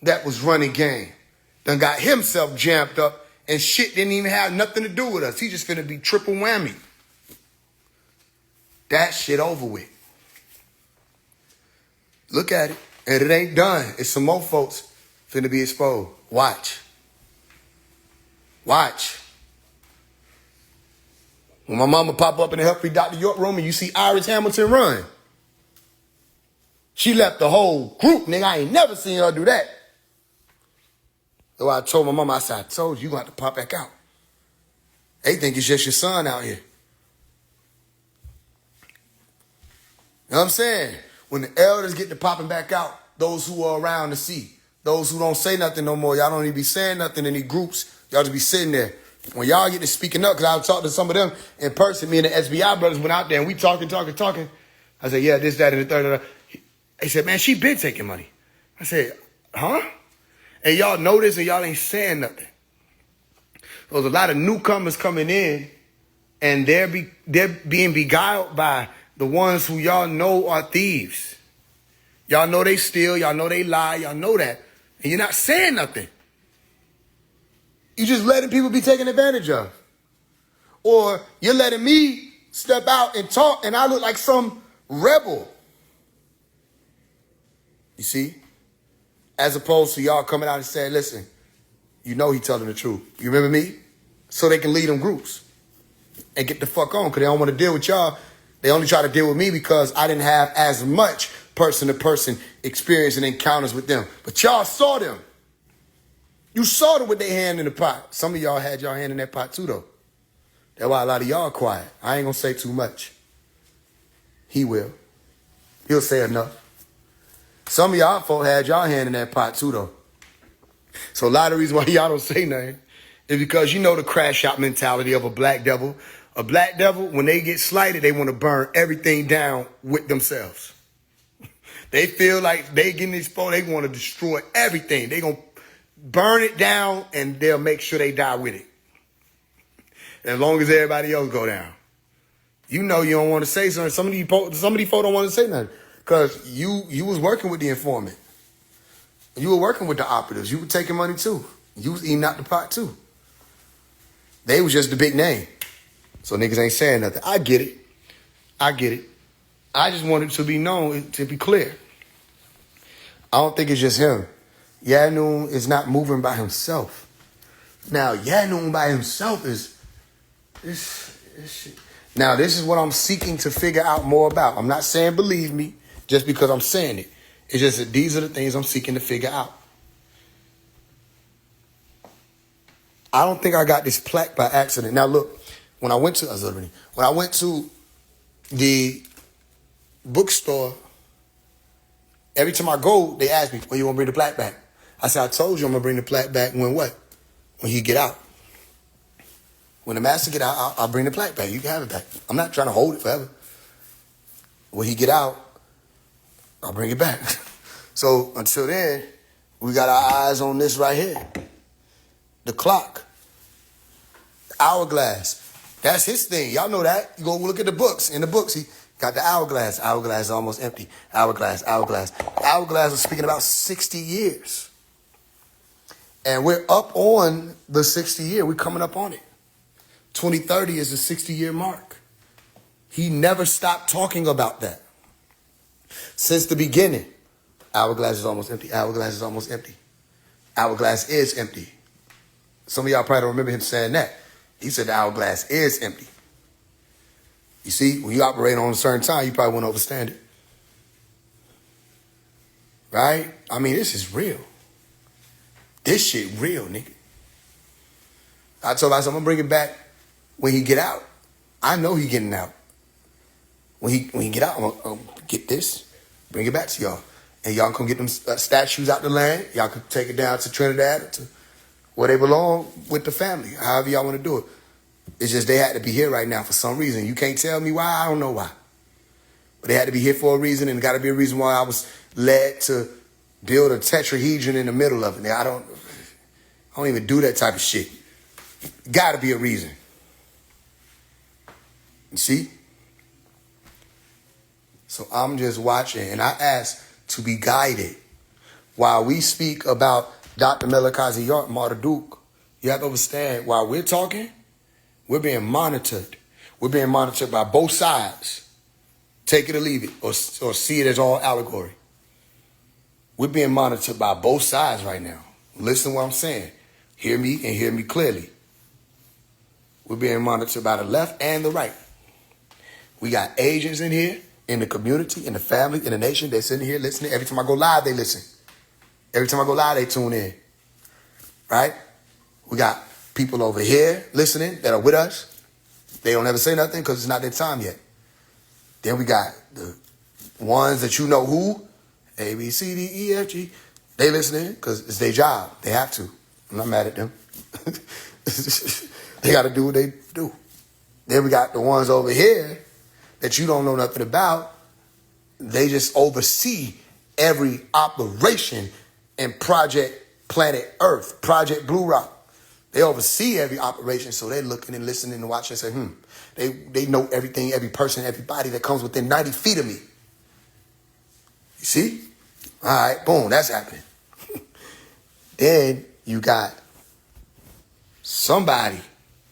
that was running game done got himself jammed up and shit didn't even have nothing to do with us. He just finna be triple whammy. That shit over with. Look at it. And it ain't done. It's some more folks finna be exposed. Watch. Watch. When my mama pop up in the Help Free Dr. York room and you see Iris Hamilton run, she left the whole group, nigga. I ain't never seen her do that. So I told my mama, I said, I told you, you're going to have to pop back out. They think it's just your son out here. You know what I'm saying? When the elders get to popping back out, those who are around to see, those who don't say nothing no more, y'all don't even be saying nothing in these groups. Y'all just be sitting there. When y'all get to speaking up, because I talked to some of them in person, me and the SBI brothers went out there and we talking. I said, yeah, this, that, and the third. They said, man, she been taking money. I said, huh? And y'all know this and y'all ain't saying nothing. So there's a lot of newcomers coming in and they're being beguiled by the ones who y'all know are thieves. Y'all know they steal. Y'all know they lie. Y'all know that. And you're not saying nothing. You're just letting people be taken advantage of. Or you're letting me step out and talk and I look like some rebel. You see? As opposed to y'all coming out and saying, listen, you know he telling the truth. You remember me? So they can lead them groups and get the fuck on because they don't want to deal with y'all. They only try to deal with me because I didn't have as much person-to-person experience and encounters with them. But y'all saw them. You saw them with their hand in the pot. Some of y'all had y'all hand in that pot too, though. That's why a lot of y'all quiet. I ain't going to say too much. He will. He'll say enough. Some of y'all folk had y'all hand in that pot too, though. So a lot of reasons why y'all don't say nothing is because you know the crash out mentality of a black devil. A black devil, when they get slighted, they want to burn everything down with themselves. They feel like they getting exposed. They want to destroy everything. They going to burn it down and they'll make sure they die with it. As long as everybody else go down. You know you don't want to say something. Some of these folks don't want to say nothing. Because you was working with the informant. You were working with the operatives. You were taking money too. You was eating out the pot too. They was just the big name. So niggas ain't saying nothing. I get it. I get it. I just wanted to be known, to be clear. I don't think it's just him. Yanun is not moving by himself. Now, Yanun by himself is shit. Now, this is what I'm seeking to figure out more about. I'm not saying believe me just because I'm saying it. It's just that these are the things I'm seeking to figure out. I don't think I got this plaque by accident. Now, look, when I went to the bookstore, every time I go, they ask me, when you want to bring the plaque back? I said, I told you I'm going to bring the plaque back when what? When he get out. When the master get out, I'll bring the plaque back. You can have it back. I'm not trying to hold it forever. When he get out, I'll bring it back. So until then, we got our eyes on this right here. The clock. The hourglass. That's his thing. Y'all know that. You go look at the books. In the books, he got the hourglass. Hourglass is almost empty. Hourglass. Hourglass is speaking about 60 years. And we're up on the 60 year. We're coming up on it. 2030 is the 60-year mark. He never stopped talking about that. Since the beginning. Hourglass is almost empty. Hourglass is almost empty. Hourglass is empty. Some of y'all probably don't remember him saying that. He said the hourglass is empty. You see, when you operate on a certain time, you probably won't understand it. Right? I mean, this is real. This shit real, nigga. I told myself, I'm going to bring it back when he get out. I know he getting out. When he get out, I'm going to get this, bring it back to y'all. And y'all can get them statues out the land. Y'all can take it down to Trinidad or to where they belong with the family, however y'all want to do it. It's just they had to be here right now for some reason. You can't tell me why. I don't know why. But they had to be here for a reason, and got to be a reason why I was led to build a tetrahedron in the middle of it. I don't even do that type of shit. Got to be a reason. You see? So I'm just watching, and I ask to be guided. While we speak about Dr. Melikazi York, Marduk, you have to understand, while we're talking, we're being monitored. We're being monitored by both sides. Take it or leave it, or see it as all allegory. We're being monitored by both sides right now. Listen to what I'm saying. Hear me and hear me clearly. We're being monitored by the left and the right. We got agents in here, in the community, in the family, in the nation. They're sitting here listening. Every time I go live, they listen. Every time I go live, they tune in. Right? We got people over here listening that are with us. They don't ever say nothing because it's not their time yet. Then we got the ones that you know who, A, B, C, D, E, F, G. They listening because it's their job. They have to. I'm not mad at them. They got to do what they do. Then we got the ones over here that you don't know nothing about. They just oversee every operation in Project Planet Earth, Project Blue Rock. They oversee every operation, so they're looking and listening and watching and say, They know everything, every person, everybody that comes within 90 feet of me. You see? All right, boom, that's happening. Then you got somebody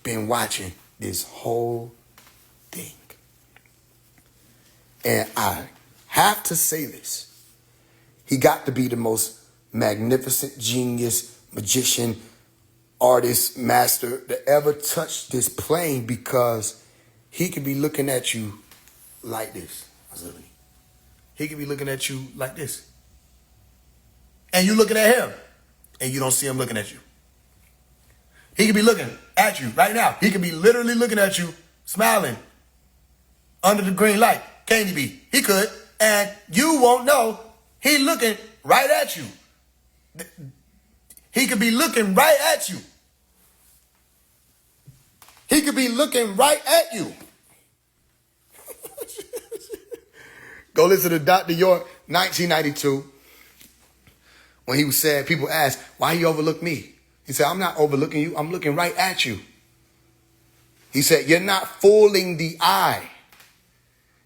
been watching this whole thing. And I have to say this. He got to be the most magnificent genius, magician, artist, master that ever touched this plane, because he could be looking at you like this. He could be looking at you like this. And you looking at him, and you don't see him looking at you. He could be looking at you right now. He could be literally looking at you, smiling, under the green light. Can he be? He could. And you won't know he looking right at you. He could be looking right at you. He could be looking right at you. Go listen to Dr. York, 1992. When he was sad, people asked, why he overlooked me? He said, I'm not overlooking you. I'm looking right at you. He said, you're not fooling the eye.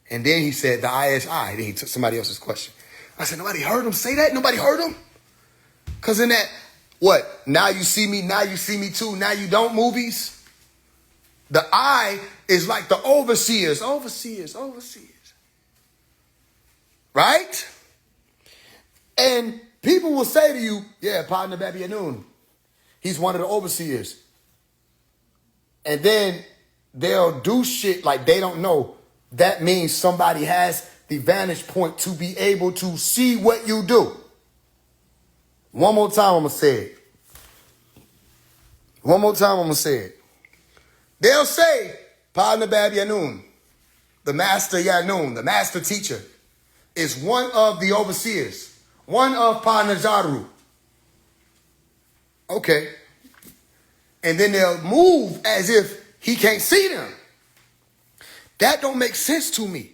And then he said, the eye is eye. Then he took somebody else's question. I said, nobody heard him say that? Nobody heard him? Because in that, what? Now you see me too, now you don't movies? The eye is like the overseers. Right? And people will say to you, yeah, Partner Babi Anoon, he's one of the overseers. And then they'll do shit like they don't know. That means somebody has the vantage point to be able to see what you do. One more time, I'm going to say it. They'll say, Partner Babi Anoon, the master Yanoon, the master teacher, is one of the overseers, one of Partner Zaru. Okay. And then they'll move as if he can't see them. That don't make sense to me.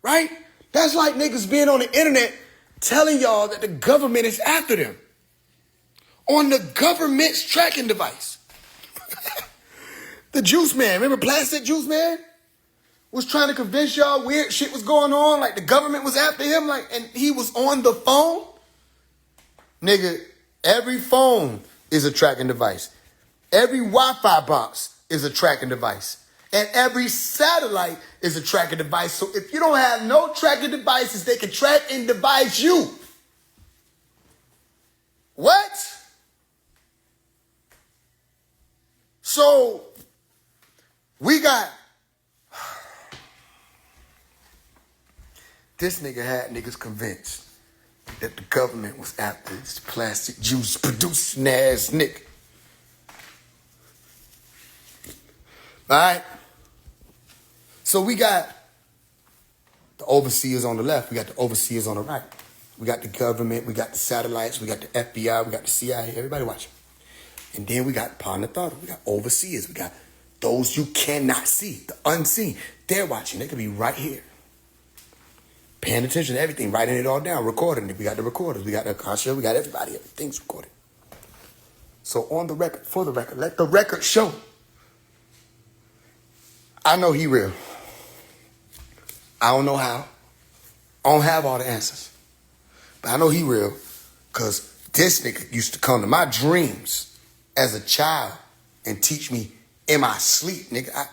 Right? That's like niggas being on the internet telling y'all that the government is after them. On the government's tracking device. The Juice Man, remember Plastic Juice Man? Was trying to convince y'all weird shit was going on, like the government was after him, like, and he was on the phone. Nigga, every phone is a tracking device. Every Wi-Fi box is a tracking device. And every satellite is a tracking device. So if you don't have no tracking devices, they can track and devise you. What? So we got... This nigga had niggas convinced that the government was after this Plastic Juice producing ass nigga. All right? So we got the overseers on the left. We got the overseers on the right. We got the government. We got the satellites. We got the FBI. We got the CIA. Everybody watching. And then we got Partner Thought. We got overseers. We got those you cannot see, the unseen. They're watching. They could be right here. Paying attention to everything, writing it all down, recording it. We got the recorders, we got the Akasha, we got everybody, everything's recorded. So on the record, for the record, let the record show. I know he real. I don't know how. I don't have all the answers. But I know he real, because this nigga used to come to my dreams as a child and teach me in my sleep, nigga.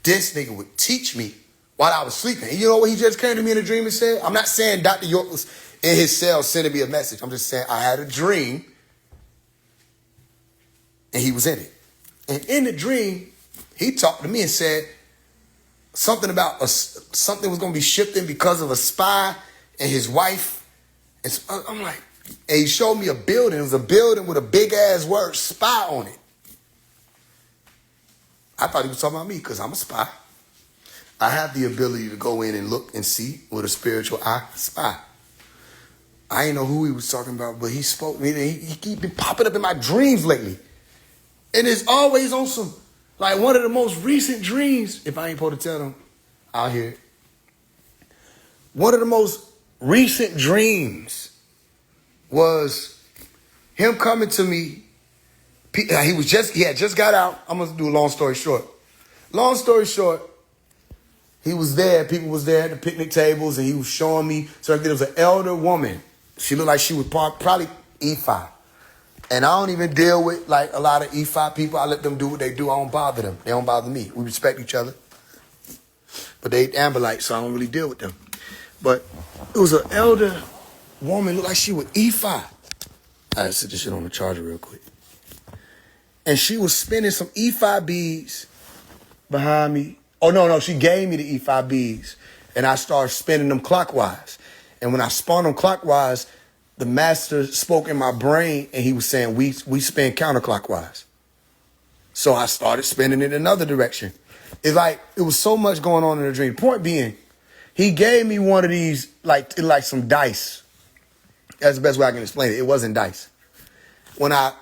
This nigga would teach me while I was sleeping. And you know what he just came to me in a dream and said? I'm not saying Dr. York was in his cell sending me a message. I'm just saying I had a dream and he was in it. And in the dream, he talked to me and said something about something was going to be shifting because of a spy and his wife. And so I'm like, and he showed me a building. It was a building with a big ass word, spy, on it. I thought he was talking about me because I'm a spy. I have the ability to go in and look and see with a spiritual eye, spy. I didn't know who he was talking about, but he spoke to me. He been popping up in my dreams lately. And it's always on some, like one of the most recent dreams, if I ain't supposed to tell them, I'll hear it. One of the most recent dreams was Him coming to me, he had just got out. I'm gonna do a long story short. Long story short, he was there. People was there at the picnic tables, and he was showing me. So there was an elder woman. She looked like she was probably E5. And I don't even deal with like a lot of E5 people. I let them do what they do. I don't bother them. They don't bother me. We respect each other. But they Ambalites, so I don't really deal with them. But it was an elder woman, looked like she was E5. I had to sit this shit on the charger real quick. And she was spinning some E5 beads behind me. Oh, no, she gave me the E5 beads. And I started spinning them clockwise. And when I spun them clockwise, the master spoke in my brain, and he was saying, we spin counterclockwise. So I started spinning it another direction. It's like, it was so much going on in the dream. Point being, he gave me one of these, like some dice. That's the best way I can explain it. It wasn't dice. When I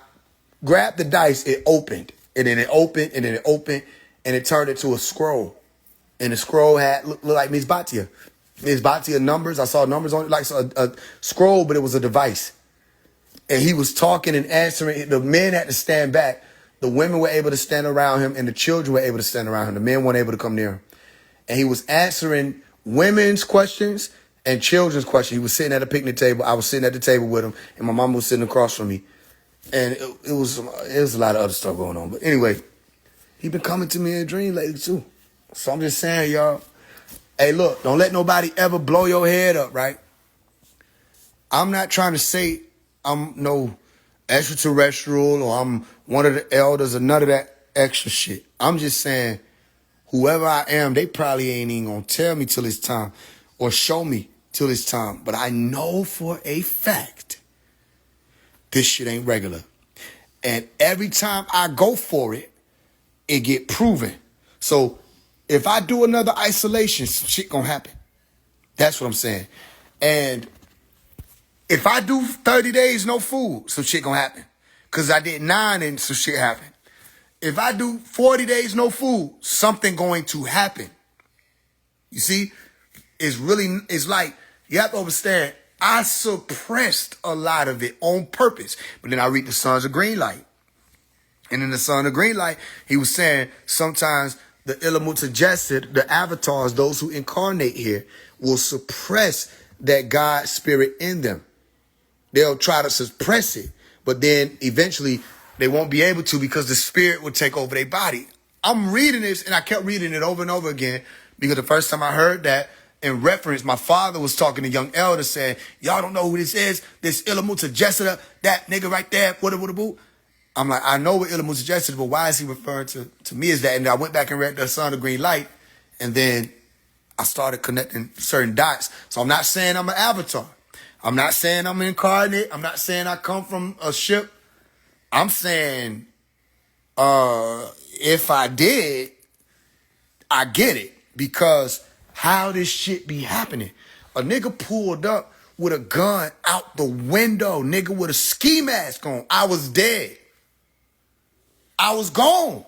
grabbed the dice, it opened. And then it opened, and then it opened, and it turned into a scroll. And the scroll had looked like Ms. Batia. Ms. Batia numbers. I saw numbers on it, like a scroll, but it was a device. And he was talking and answering. The men had to stand back. The women were able to stand around him, and the children were able to stand around him. The men weren't able to come near him. And he was answering women's questions and children's questions. He was sitting at a picnic table. I was sitting at the table with him, and my mom was sitting across from me. And it was a lot of other stuff going on. But anyway, he been coming to me in a dream lately too. So I'm just saying, y'all, hey, look, don't let nobody ever blow your head up, right? I'm not trying to say I'm no extraterrestrial or I'm one of the elders or none of that extra shit. I'm just saying, whoever I am, they probably ain't even gonna tell me till it's time or show me till it's time. But I know for a fact this shit ain't regular. And every time I go for it, it get proven. So if I do another isolation, some shit gonna happen. That's what I'm saying. And if I do 30 days no food, some shit gonna happen. Cause I did 9 and some shit happened. If I do 40 days no food, something going to happen. You see, it's like, you have to understand, I suppressed a lot of it on purpose. But then I read the Sons of Green Light. And in the Son of Green Light, he was saying sometimes the Illamutajasid, the avatars, those who incarnate here, will suppress that God spirit in them. They'll try to suppress it, but then eventually they won't be able to because the spirit will take over their body. I'm reading this, and I kept reading it over and over again because the first time I heard that, in reference, my father was talking to young elders saying, y'all don't know who this is, this Illamutajasid, that nigga right there, what. I'm like, I know what Illamutajasid, but why is he referring to me as that? And I went back and read the Son of Green Light, and then I started connecting certain dots. So I'm not saying I'm an avatar. I'm not saying I'm incarnate. I'm not saying I come from a ship. I'm saying if I did, I get it. Because how this shit be happening? A nigga pulled up with a gun out the window, nigga with a ski mask on. I was dead. I was gone.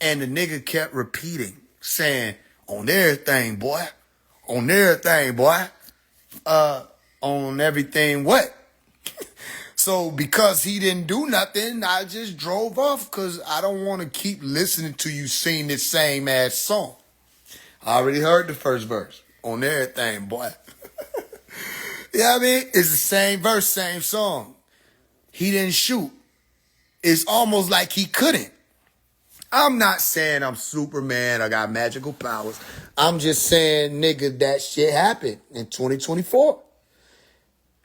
And the nigga kept repeating, saying, on everything, boy. On everything, boy. On everything what? So because he didn't do nothing, I just drove off because I don't want to keep listening to you sing this same ass song. I already heard the first verse. On everything, boy. You know what I mean? It's the same verse, same song. He didn't shoot. It's almost like he couldn't. I'm not saying I'm Superman, I got magical powers. I'm just saying, nigga, that shit happened in 2024.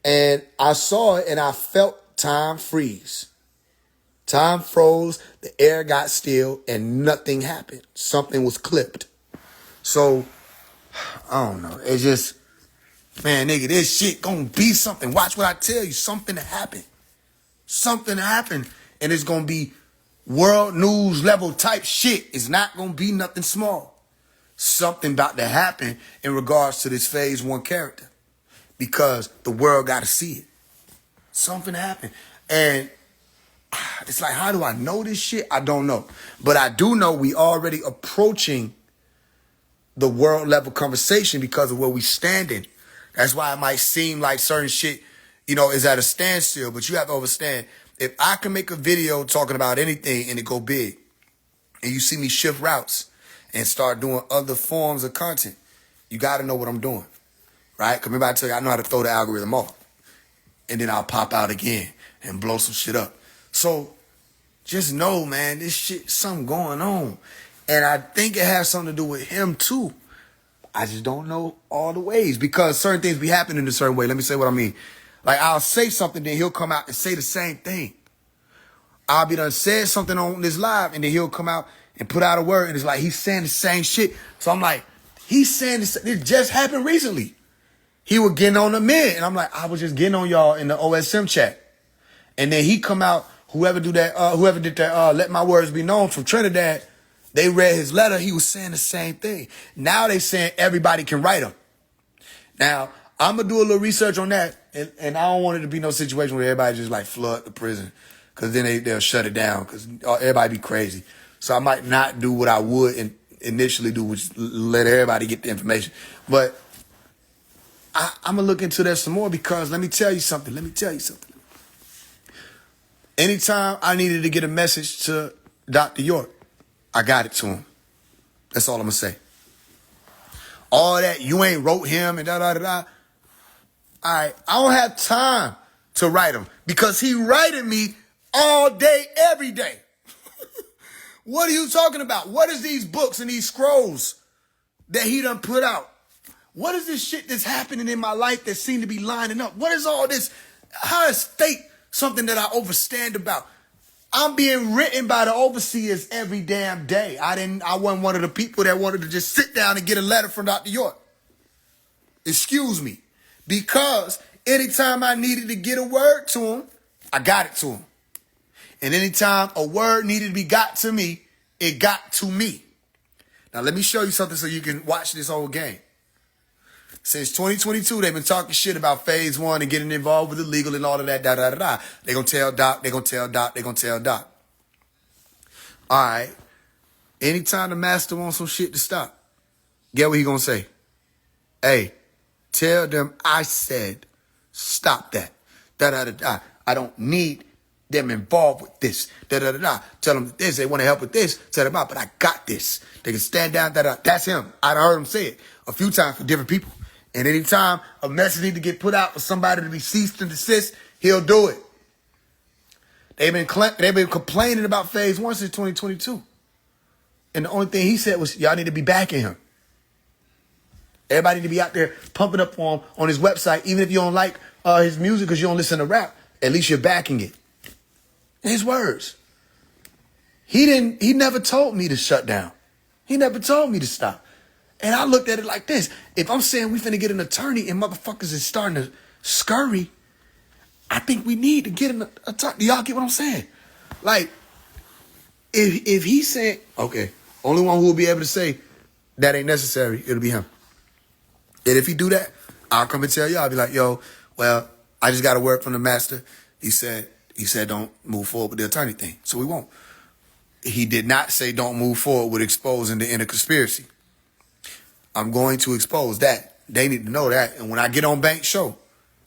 And I saw it and I felt time freeze. Time froze, the air got still, and nothing happened. Something was clipped. So, I don't know. It's just, man, nigga, this shit gonna be something. Watch what I tell you. Something to happen. Something to happen. And it's gonna be world news level type shit. It's not gonna be nothing small. Something about to happen in regards to this phase 1 character. Because the world gotta see it. Something happened. And it's like, how do I know this shit? I don't know. But I do know we already approaching the world level conversation because of where we standing. That's why it might seem like certain shit is at a standstill. But you have to understand, if I can make a video talking about anything and it go big, and you see me shift routes and start doing other forms of content, you got to know what I'm doing, right? Because remember I tell you, I know how to throw the algorithm off. And then I'll pop out again and blow some shit up. So just know, man, this shit, something going on. And I think it has something to do with him too. I just don't know all the ways, because certain things be happening in a certain way. Let me say what I mean. Like, I'll say something, then he'll come out and say the same thing. I'll be done said something on this live, and then he'll come out and put out a word, and it's like he's saying the same shit. So I'm like, he's saying this. It just happened recently. He was getting on the men, and I'm like, I was just getting on y'all in the OSM chat. And then he come out, whoever did that, Let My Words Be Known from Trinidad, they read his letter. He was saying the same thing. Now they saying everybody can write them. Now, I'm going to do a little research on that. And I don't want it to be no situation where everybody just like flood the prison. Because then they'll shut it down. Because everybody be crazy. So I might not do what I would initially do, which is let everybody get the information. But I'm going to look into that some more, because let me tell you something. Anytime I needed to get a message to Dr. York, I got it to him. That's all I'm going to say. All that, you ain't wrote him and da-da-da-da. All right, I don't have time to write him, because he writing me all day, every day. What are you talking about? What is these books and these scrolls that he done put out? What is this shit that's happening in my life that seem to be lining up? What is all this? How is fate something that I overstand about? I'm being written by the overseers every damn day. I wasn't one of the people that wanted to just sit down and get a letter from Dr. York. Excuse me. Because anytime I needed to get a word to him, I got it to him. And anytime a word needed to be got to me, it got to me. Now let me show you something so you can watch this whole game. Since 2022, they've been talking shit about phase one and getting involved with the legal and all of that, da-da-da-da. They're going to tell Doc, they're going to tell Doc, they're going to tell Doc. All right. Anytime the master wants some shit to stop, get what he going to say? Hey, tell them I said stop that. Da-da-da-da. I don't need them involved with this. Da-da-da-da. Tell them this. They want to help with this. Tell them out, but I got this. They can stand down. Da-da. That's him. I heard him say it a few times for different people. And anytime a message need to get put out for somebody to be ceased and desist, he'll do it. They've been complaining about phase one since 2022. And the only thing he said was, y'all need to be backing him. Everybody need to be out there pumping up on his website, even if you don't like his music because you don't listen to rap. At least you're backing it. His words. He never told me to shut down. He never told me to stop. And I looked at it like this. If I'm saying we finna get an attorney and motherfuckers is starting to scurry, I think we need to get an attorney. Do y'all get what I'm saying? Like, if he said, okay, only one who will be able to say that ain't necessary, it'll be him. And if he do that, I'll come and tell y'all. I'll be like, yo, well, I just got a word from the master. He said don't move forward with the attorney thing. So we won't. He did not say don't move forward with exposing the inner conspiracy. I'm going to expose that. They need to know that. And when I get on Bank Show,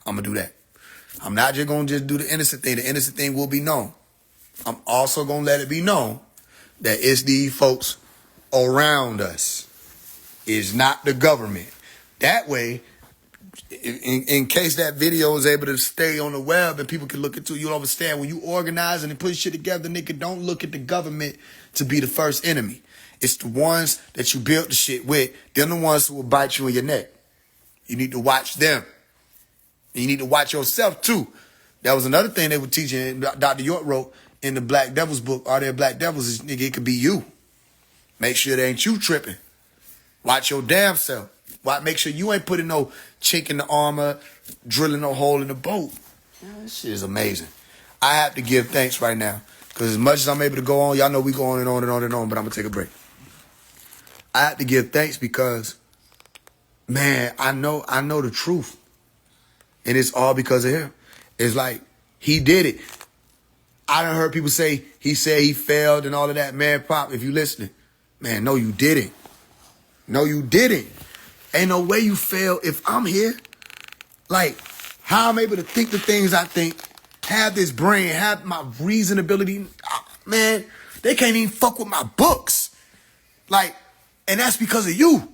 I'm going to do that. I'm not just going to just do the innocent thing. The innocent thing will be known. I'm also going to let it be known that it's these folks around us. It's not the government. That way, in case that video is able to stay on the web and people can look into it, you'll understand when you organize and put shit together, nigga, don't look at the government to be the first enemy. It's the ones that you built the shit with. They're the ones who will bite you in your neck. You need to watch them. And you need to watch yourself too. That was another thing they were teaching. Dr. York wrote in the Black Devils book, Are There Black Devils? Nigga, it could be you. Make sure it ain't you tripping. Watch your damn self. Make sure you ain't putting no chink in the armor, drilling no hole in the boat. Man, this shit is amazing. I have to give thanks right now. Because as much as I'm able to go on, y'all know we go on and on and on and on, but I'm going to take a break. I have to give thanks because, man, I know the truth. And it's all because of him. It's like, he did it. I done heard people say, he said he failed and all of that. Man, Pop, if you listening, man, no, you didn't. No, you didn't. Ain't no way you fail if I'm here. Like, How I'm able to think the things I think, have this brain, have my reasonability. Man, they can't even fuck with my books. Like, and that's because of you.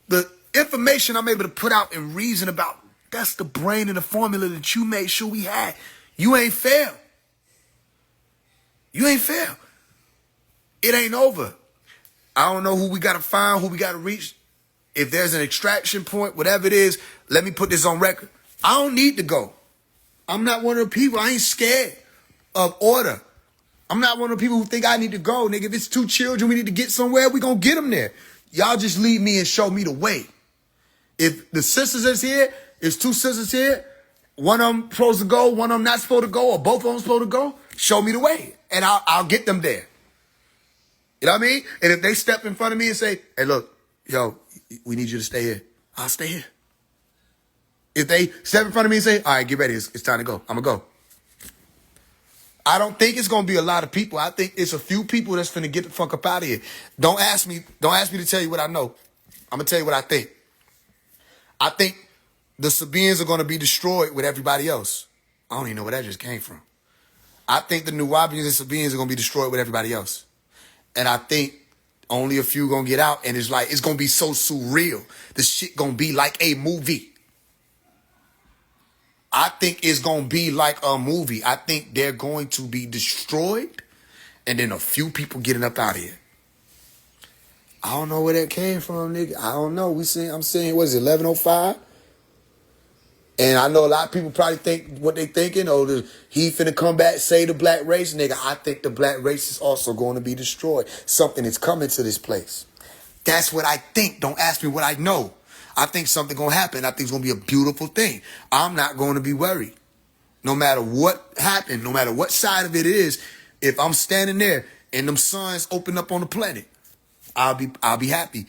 The information I'm able to put out and reason about, that's the brain and the formula that you made sure we had. You ain't fail. You ain't fail. It ain't over. I don't know who we got to find, who we got to reach. If there's an extraction point, whatever it is, let me put this on record. I don't need to go. I'm not one of the people. I ain't scared of order. I'm not one of the people who think I need to go. Nigga, if it's 2 children, we need to get somewhere, we gonna get them there. Y'all just lead me and show me the way. If the sisters is here, it's 2 sisters here, one of them supposed to go, one of them not supposed to go, or both of them supposed to go, show me the way, and I'll get them there. You know what I mean? And if they step in front of me and say, hey, look, yo, we need you to stay here, I'll stay here. If they step in front of me and say, all right, get ready, it's time to go, I'm going to go. I don't think it's going to be a lot of people. I think it's a few people that's finna get the fuck up out of here. Don't ask me to tell you what I know. I'm going to tell you what I think. I think the Sabaeans are going to be destroyed with everybody else. I don't even know where that just came from. I think the Nuwaubians and Sabaeans are going to be destroyed with everybody else. And I think only a few going to get out, and it's going to be so surreal. The shit going to be like a movie. I think it's going to be like a movie. I think they're going to be destroyed, and then a few people getting up out of here. I don't know where that came from, nigga. I don't know. I'm saying, what is it, 11:05? And I know a lot of people probably think what they thinking. Oh, he finna come back, say the black race. Nigga, I think the black race is also going to be destroyed. Something is coming to this place. That's what I think. Don't ask me what I know. I think something going to happen. I think it's going to be a beautiful thing. I'm not going to be worried. No matter what happened, no matter what side of it is, if I'm standing there and them suns open up on the planet, I'll be happy.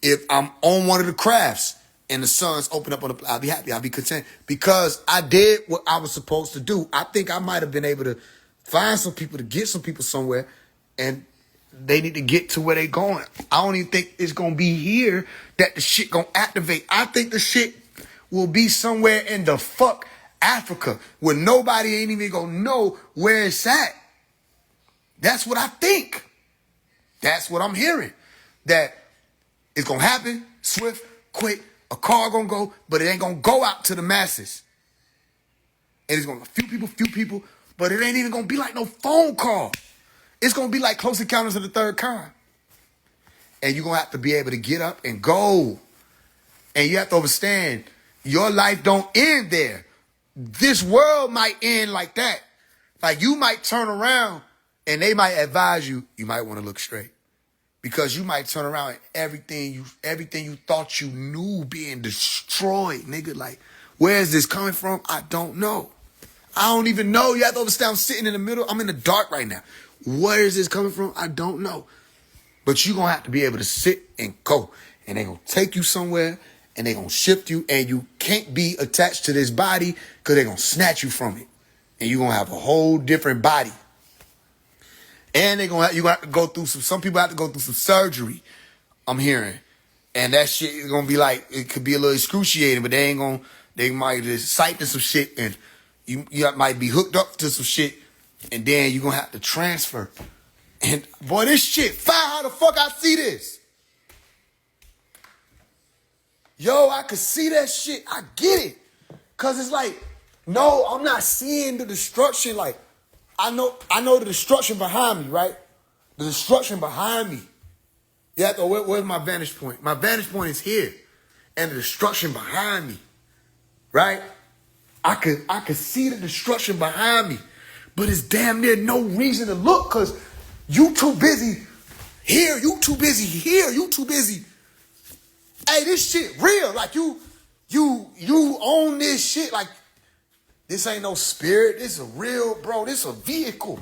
If I'm on one of the crafts and the suns open up on the, I'll be happy. I'll be content because I did what I was supposed to do. I think I might have been able to find some people, to get some people somewhere, and they need to get to where they going. I don't even think it's going to be here that the shit going to activate. I think the shit will be somewhere in the fuck Africa where nobody ain't even going to know where it's at. That's what I think. That's what I'm hearing. That it's going to happen, swift, quick, a car going to go, but it ain't going to go out to the masses. And it's going to be a few people, but it ain't even going to be like no phone call. It's going to be like Close Encounters of the Third Kind. And you're going to have to be able to get up and go. And you have to understand, your life don't end there. This world might end like that. Like you might turn around and they might advise you, you might want to look straight. Because you might turn around and everything you thought you knew being destroyed, nigga. Like, where is this coming from? I don't know. I don't even know. You have to understand, I'm sitting in the middle. I'm in the dark right now. Where is this coming from? I don't know. But you're going to have to be able to sit and go. And they're going to take you somewhere. And they're going to shift you. And you can't be attached to this body because they're going to snatch you from it. And you're going to have a whole different body. And you're going to have to go through some people have to go through some surgery, I'm hearing. And that shit is going to be like, it could be a little excruciating, but they might just siphon some shit and you might be hooked up to some shit. And then you're going to have to transfer. And boy, this shit, how the fuck I see this? Yo, I could see that shit. I get it. Because it's like, no, I'm not seeing the destruction. Like, I know the destruction behind me, right? The destruction behind me. Yeah, where's my vantage point? My vantage point is here. And the destruction behind me. Right? I could see the destruction behind me. But it's damn near no reason to look because you too busy here, you too busy here, you too busy. Hey, this shit real. Like you own this shit. Like this ain't no spirit. This is a real, bro. This is a vehicle.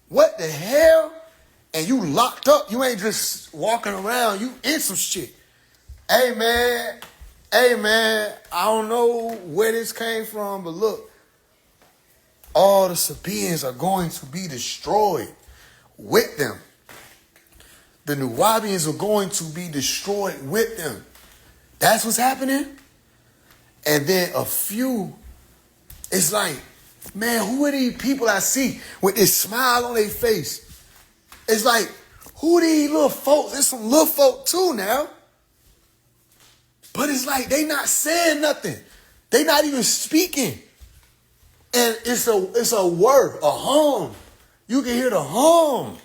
What the hell? And you locked up. You ain't just walking around. You in some shit. Hey, man. I don't know where this came from, but look. All the Sabaeans are going to be destroyed with them. The Nuwaubians are going to be destroyed with them. That's what's happening. And then a few, it's like, man, who are these people I see with this smile on their face? It's like, who these little folks? There's some little folk too now. But it's like they not saying nothing. They not even speaking. And it's a word, a hum. You can hear the hum.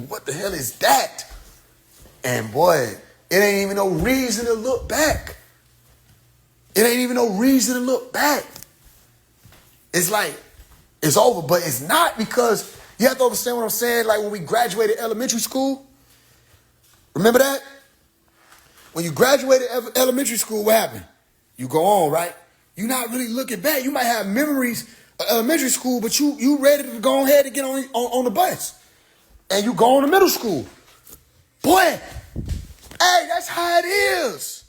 What the hell is that? And boy, it ain't even no reason to look back. It ain't even no reason to look back. It's like, it's over, but it's not, because you have to understand what I'm saying. Like when we graduated elementary school, remember that? When you graduated elementary school, what happened? You go on, right? You're not really looking back. You might have memories of elementary school, but you ready to go ahead and get on the bus. And you go on to middle school. Boy, hey, that's how it is.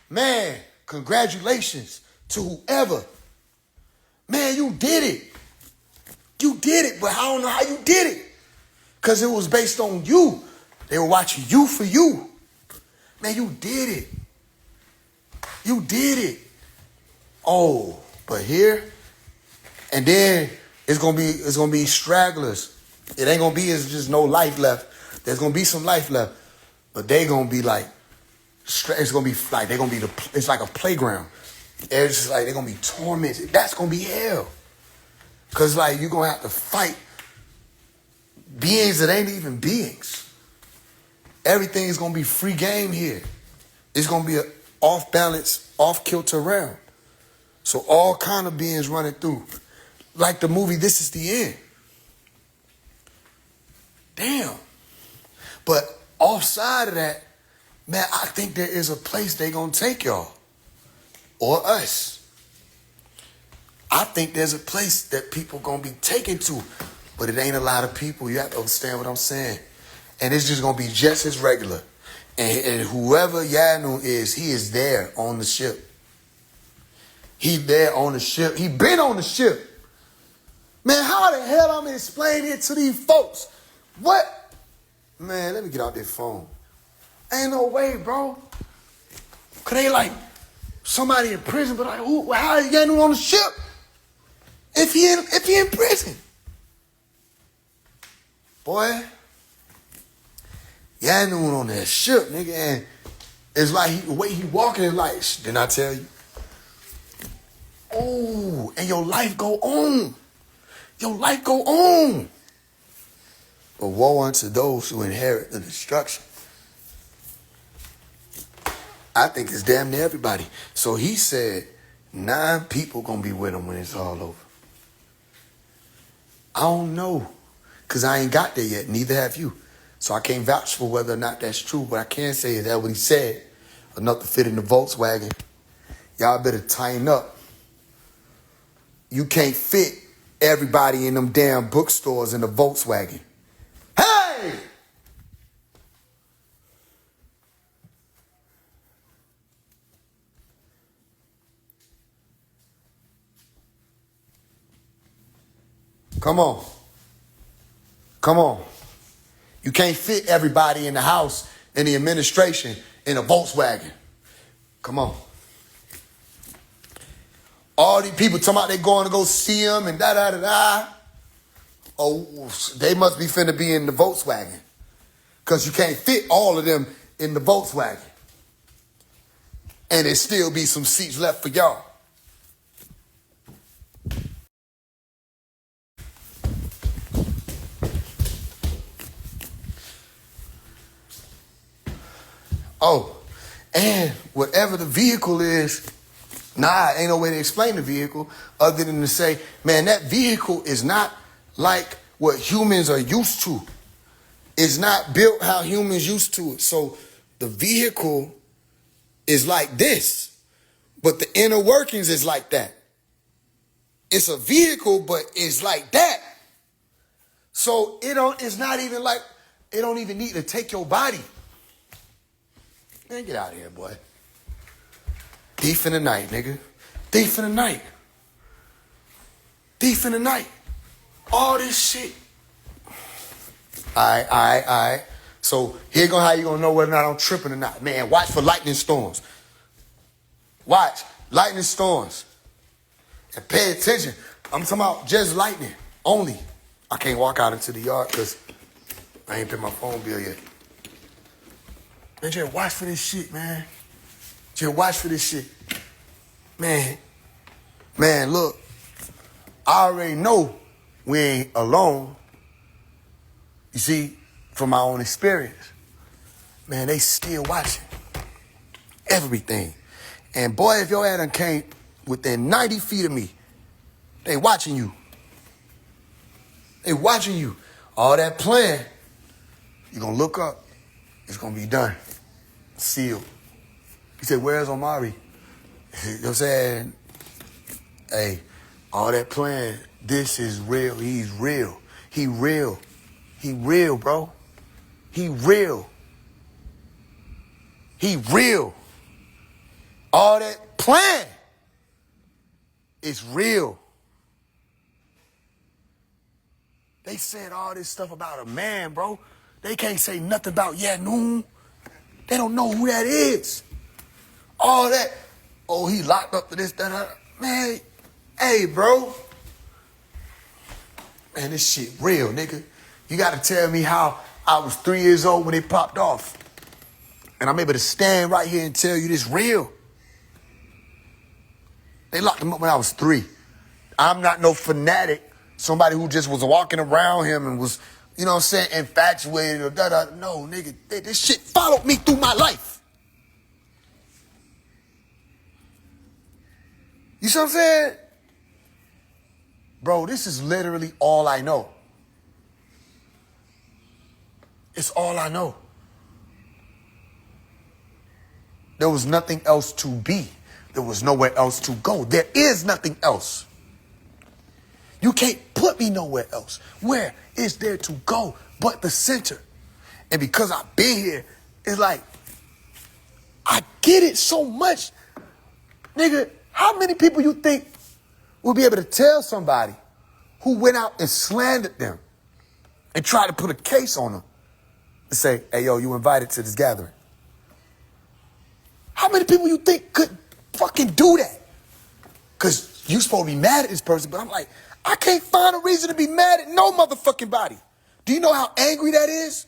Man, congratulations to whoever. Man, you did it. You did it, but I don't know how you did it. Because it was based on you. They were watching you for you. Man, you did it. You did it. Oh, but here, and then it's gonna be stragglers. It ain't gonna be it's just no life left. There's gonna be some life left, but they gonna be like, it's gonna be like they're gonna be it's like a playground. It's just like they're gonna be tormented. That's gonna be hell. Cause like you're gonna have to fight beings that ain't even beings. Everything is gonna be free game here. It's gonna be an off balance, off kilter realm. So all kind of beings running through. Like the movie This Is the End. Damn. But offside of that, man, I think there is a place they gonna take y'all. Or us. I think there's a place that people gonna be taken to. But it ain't a lot of people. You have to understand what I'm saying. And it's just gonna be just as regular. And whoever Yanu is, he is there on the ship. He there on the ship. He been on the ship. Man, how the hell I'm gonna explain it to these folks? What? Man, let me get out their phone. Ain't no way, bro. Cause they like somebody in prison, but like, how is Yanu on the ship? If he in prison. Boy, Yanu on that ship, nigga, and it's like the way he walking is like, didn't I tell you? Oh, and your life go on. Your life go on. But woe unto those who inherit the destruction. I think it's damn near everybody. So he said 9 people gonna be with him when it's all over. I don't know, because I ain't got there yet. Neither have you. So I can't vouch for whether or not that's true. What I can say is that what he said, enough to fit in the Volkswagen. Y'all better tighten up. You can't fit everybody in them damn bookstores in the Volkswagen. Hey! Come on. Come on. You can't fit everybody in the house, in the administration, in a Volkswagen. Come on. All these people talking about they going to go see him and da-da-da-da. Oh, they must be finna be in the Volkswagen. Because you can't fit all of them in the Volkswagen. And there still be some seats left for y'all. Oh, and whatever the vehicle is, ain't no way to explain the vehicle other than to say, man, that vehicle is not like what humans are used to. It's not built how humans used to it. So the vehicle is like this, but the inner workings is like that. It's a vehicle, but it's like that. So it's not even like, it don't even need to take your body. Man, get out of here, boy. Thief in the night, nigga. Thief in the night. Thief in the night. All this shit. All right. So here go how you gonna know whether or not I'm tripping or not. Man, watch for lightning storms. Watch. Lightning storms. And pay attention. I'm talking about just lightning. Only. I can't walk out into the yard because I ain't paid my phone bill yet. Man, just watch for this shit, man. Just watch for this shit. Man, look. I already know we ain't alone. You see, from my own experience. Man, they still watching. Everything. And boy, if your ass done came within 90 feet of me, they watching you. They watching you. All that plan, you're going to look up. It's going to be done. Sealed. He said, where's Omari? You know what I'm saying? Hey, all that plan, this is real. He's real. He real. He real, bro. He real. He real. All that plan is real. They said all this stuff about a man, bro. They can't say nothing about Yanoon. They don't know who that is. All that, oh, he locked up for this, that. Man, hey, bro. Man, this shit real, nigga. You got to tell me how I was 3 years old when they popped off. And I'm able to stand right here and tell you this real. They locked him up when I was 3. I'm not no fanatic. Somebody who just was walking around him and was, you know what I'm saying, infatuated or da-da. No, nigga, this shit followed me through my life. You see what I'm saying? Bro, this is literally all I know. It's all I know. There was nothing else to be. There was nowhere else to go. There is nothing else. You can't put me nowhere else. Where is there to go but the center? And because I've been here, it's like, I get it so much. Nigga, how many people you think will be able to tell somebody who went out and slandered them and tried to put a case on them and say, hey, yo, you invited to this gathering? How many people you think could fucking do that? Because you supposed to be mad at this person, but I'm like, I can't find a reason to be mad at no motherfucking body. Do you know how angry that is?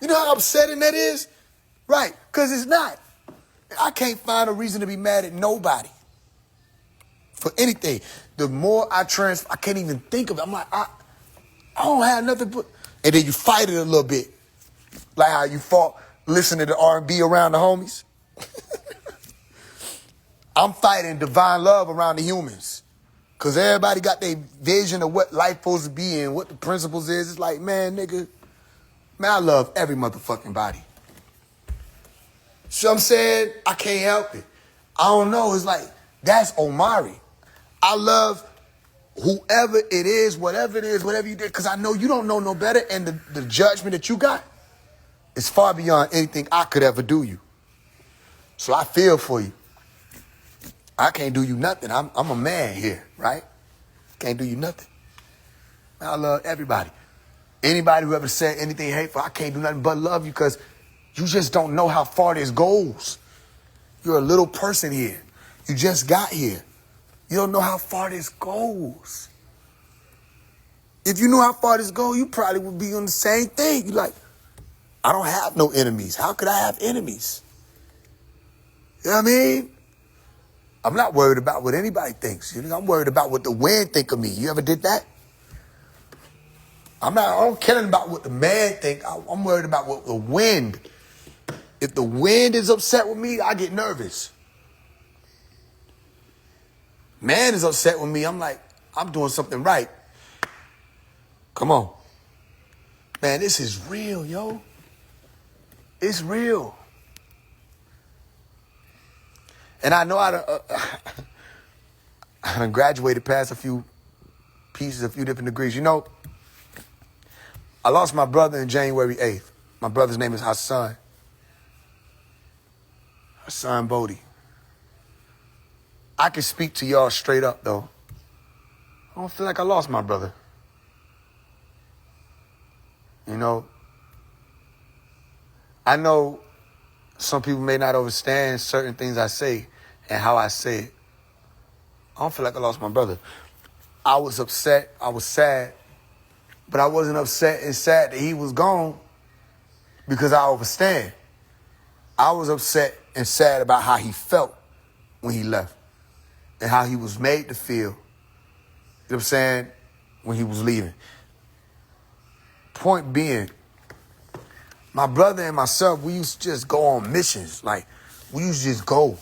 You know how upsetting that is? Right, because it's not. I can't find a reason to be mad at nobody for anything. The more I can't even think of it. I'm like, I don't have nothing but, and then you fight it a little bit. Like how you fought listening to R&B around the homies. I'm fighting divine love around the humans. Because everybody got their vision of what life supposed to be and what the principles is. It's like, man, nigga, man, I love every motherfucking body. So I'm saying, I can't help it. I don't know. It's like, that's Omari. I love whoever it is, whatever you did, because I know you don't know no better, and the judgment that you got is far beyond anything I could ever do you. So I feel for you. I can't do you nothing. I'm a man here, right? Can't do you nothing. I love everybody. Anybody who ever said anything hateful, I can't do nothing but love you because you just don't know how far this goes. You're a little person here. You just got here. You don't know how far this goes. If you knew how far this goes, you probably would be on the same thing. You're like, I don't have no enemies. How could I have enemies? You know what I mean? I'm not worried about what anybody thinks. I'm worried about what the wind think of me. You ever did that? I don't care about what the man think. I'm worried about what the wind. If the wind is upset with me, I get nervous. Man is upset with me. I'm like, I'm doing something right. Come on. Man, this is real, yo. It's real. And I know I done graduated past a few pieces, a few different degrees. You know, I lost my brother on January 8th. My brother's name is Hassan. Hassan Bodie. I can speak to y'all straight up, though. I don't feel like I lost my brother. You know, I know some people may not understand certain things I say and how I say it. I don't feel like I lost my brother. I was upset. I was sad. But I wasn't upset and sad that he was gone because I understand. I was upset and sad about how he felt when he left and how he was made to feel, you know what I'm saying, when he was leaving. Point being, my brother and myself, we used to just go on missions. Like, we used to just go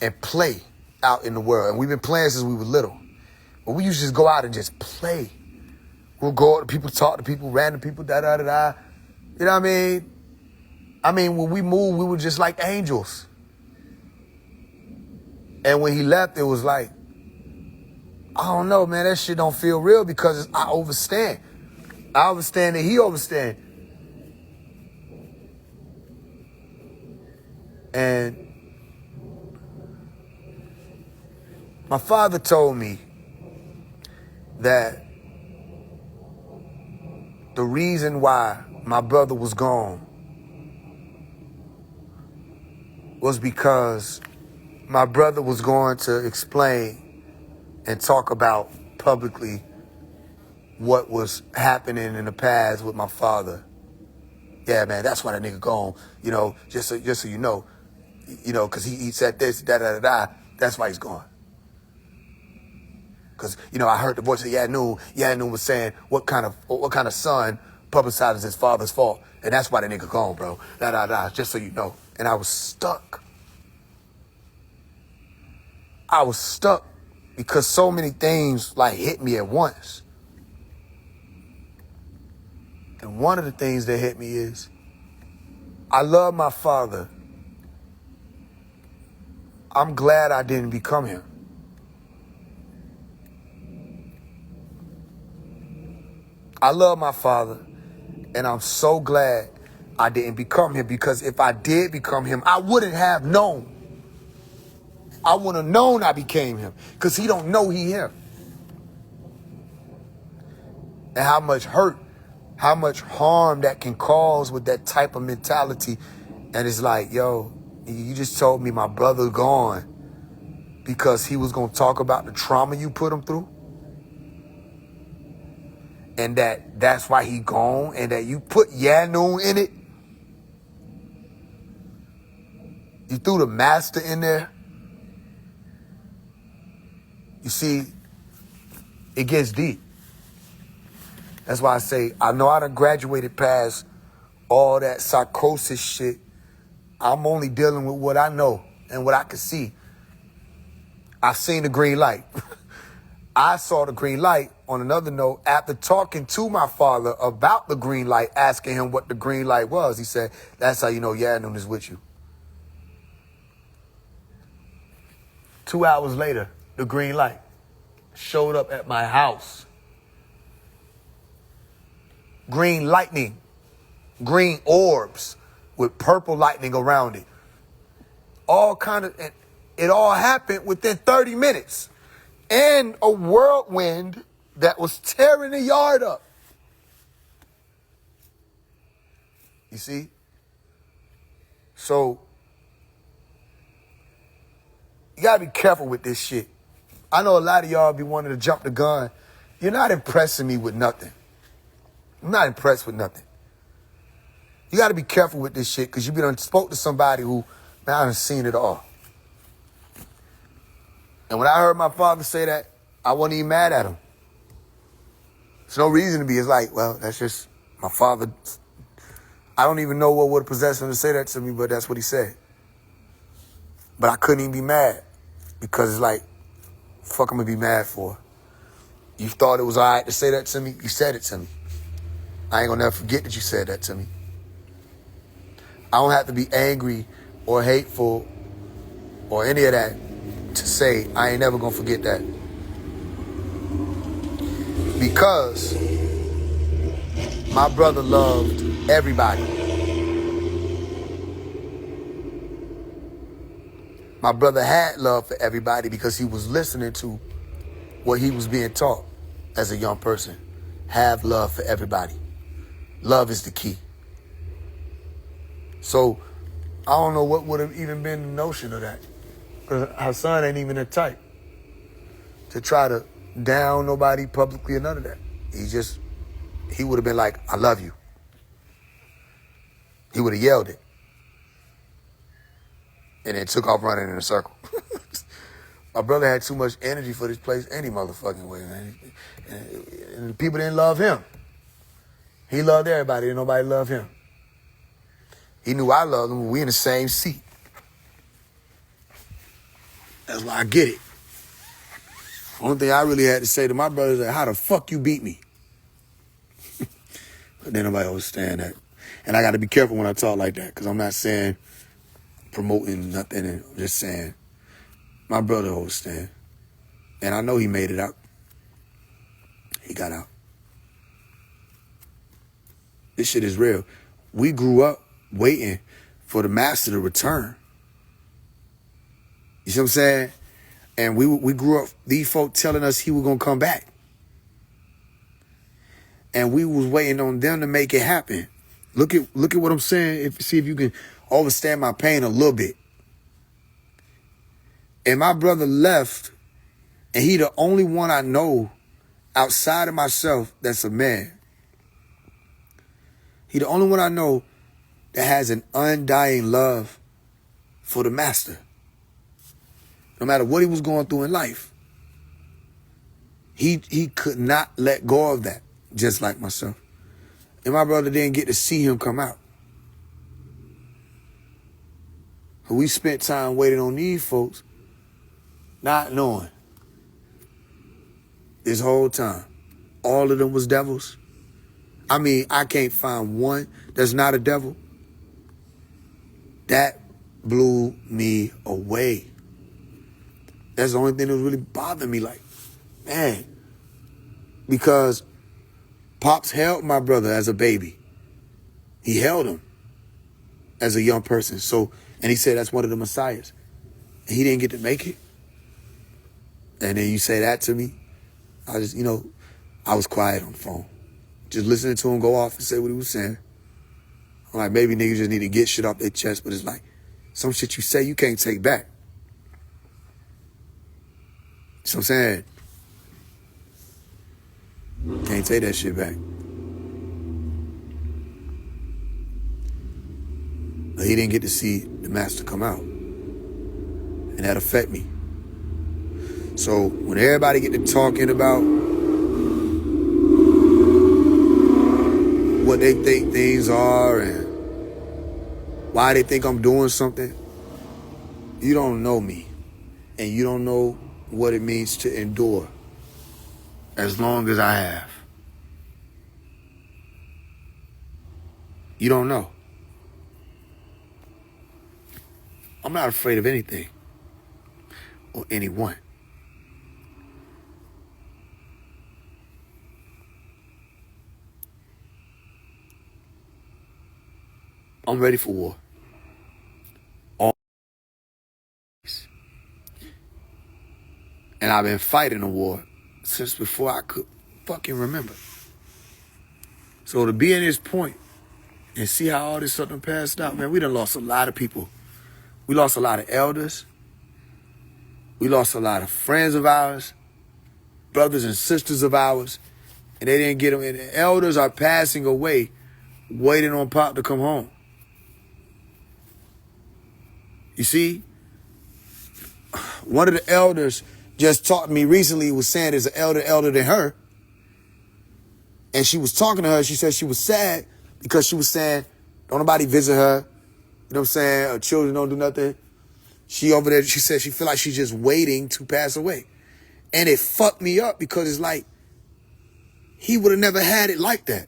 and play out in the world. And we've been playing since we were little. But we used to just go out and just play. We'll go out to people, talk to people, random people, da-da-da-da. You know what I mean? I mean, when we moved, we were just like angels. And when he left, it was like, I don't know, man, that shit don't feel real because I understand. I understand that he understands. And my father told me that the reason why my brother was gone was because my brother was going to explain and talk about publicly what was happening in the past with my father. Yeah, man, that's why that nigga gone. You know, just so you know, because he said this, da-da-da-da, that's why he's gone. Because, I heard the voice of Yanu. Yanu was saying, what kind of son publicizes his father's fault? And that's why the nigga gone, bro. Da-da-da, just so you know. And I was stuck. I was stuck because so many things, like, hit me at once. And one of the things that hit me is, I love my father. I'm glad I didn't become him. I love my father, and I'm so glad I didn't become him, because if I did become him, I wouldn't have known. I wouldn't have known I became him, because he don't know he him. And how much hurt, how much harm that can cause with that type of mentality. And it's like, yo, you just told me my brother gone because he was going to talk about the trauma you put him through. And that's why he gone, and that you put Yanu in it. You threw the master in there. You see, it gets deep. That's why I say, I know I done graduated past all that psychosis shit. I'm only dealing with what I know and what I can see. I've seen the green light. I saw the green light, on another note, after talking to my father about the green light, asking him what the green light was. He said, that's how you know Yanu is with you. 2 hours later, the green light showed up at my house. Green lightning, green orbs with purple lightning around it. It all happened within 30 minutes. And a whirlwind that was tearing the yard up. You see? So, you gotta be careful with this shit. I know a lot of y'all be wanting to jump the gun. You're not impressing me with nothing. I'm not impressed with nothing. You gotta be careful with this shit, because you done spoke to somebody who, man, I done seen it all. And when I heard my father say that, I wasn't even mad at him. There's no reason to be. It's like, well, that's just my father. I don't even know what would have possessed him to say that to me, but that's what he said. But I couldn't even be mad, because it's like, fuck, I'm going to be mad for. You thought it was all right to say that to me? You said it to me. I ain't going to never forget that you said that to me. I don't have to be angry or hateful or any of that to say I ain't never going to forget that. Because my brother loved everybody. My brother had love for everybody because he was listening to what he was being taught as a young person. Have love for everybody. Love is the key. So I don't know what would have even been the notion of that. Because Hassan ain't even the type to try to down nobody publicly or none of that. He would have been like, I love you. He would have yelled it. And then took off running in a circle. My brother had too much energy for this place any motherfucking way, man. And people didn't love him. He loved everybody, and nobody loved him. He knew I loved him. We in the same seat. That's why I get it. Only thing I really had to say to my brother is like, how the fuck you beat me? But then nobody understand that. And I got to be careful when I talk like that, because I'm not saying promoting nothing. And I'm just saying my brother understand. And I know he made it out. He got out. This shit is real. We grew up waiting for the master to return. You see what I'm saying? And we grew up, these folk telling us he was going to come back. And we was waiting on them to make it happen. Look at what I'm saying. See if you can understand my pain a little bit. And my brother left, and he the only one I know outside of myself that's a man. He the only one I know that has an undying love for the master. No matter what he was going through in life, he could not let go of that, just like myself. And my brother didn't get to see him come out. We spent time waiting on these folks, not knowing this whole time all of them was devils. I mean, I can't find one that's not a devil. That blew me away. That's the only thing that was really bothering me. Like, man, because Pops held my brother as a baby. He held him as a young person. So, and he said that's one of the messiahs. And he didn't get to make it. And then you say that to me. I just, I was quiet on the phone. Just listening to him go off and say what he was saying. I'm like, maybe niggas just need to get shit off their chest, but it's like, some shit you say you can't take back. You know what I'm saying? Can't take that shit back. But he didn't get to see the master come out. And that affect me. So when everybody get to talking about what they think things are and why they think I'm doing something, you don't know me. And you don't know what it means to endure as long as I have. You don't know. I'm not afraid of anything or anyone. I'm ready for war. Always. And I've been fighting a war since before I could fucking remember. So to be in this point and see how all this stuff done passed out, man, we done lost a lot of people. We lost a lot of elders. We lost a lot of friends of ours, brothers and sisters of ours, and they didn't get them. And the elders are passing away, waiting on Pop to come home. You see, one of the elders just talked to me recently, was saying there's an elder than her. And she was talking to her. She said she was sad because she was saying, don't nobody visit her. You know what I'm saying? Her children don't do nothing. She over there, she said she feel like she's just waiting to pass away. And it fucked me up because it's like, he would have never had it like that.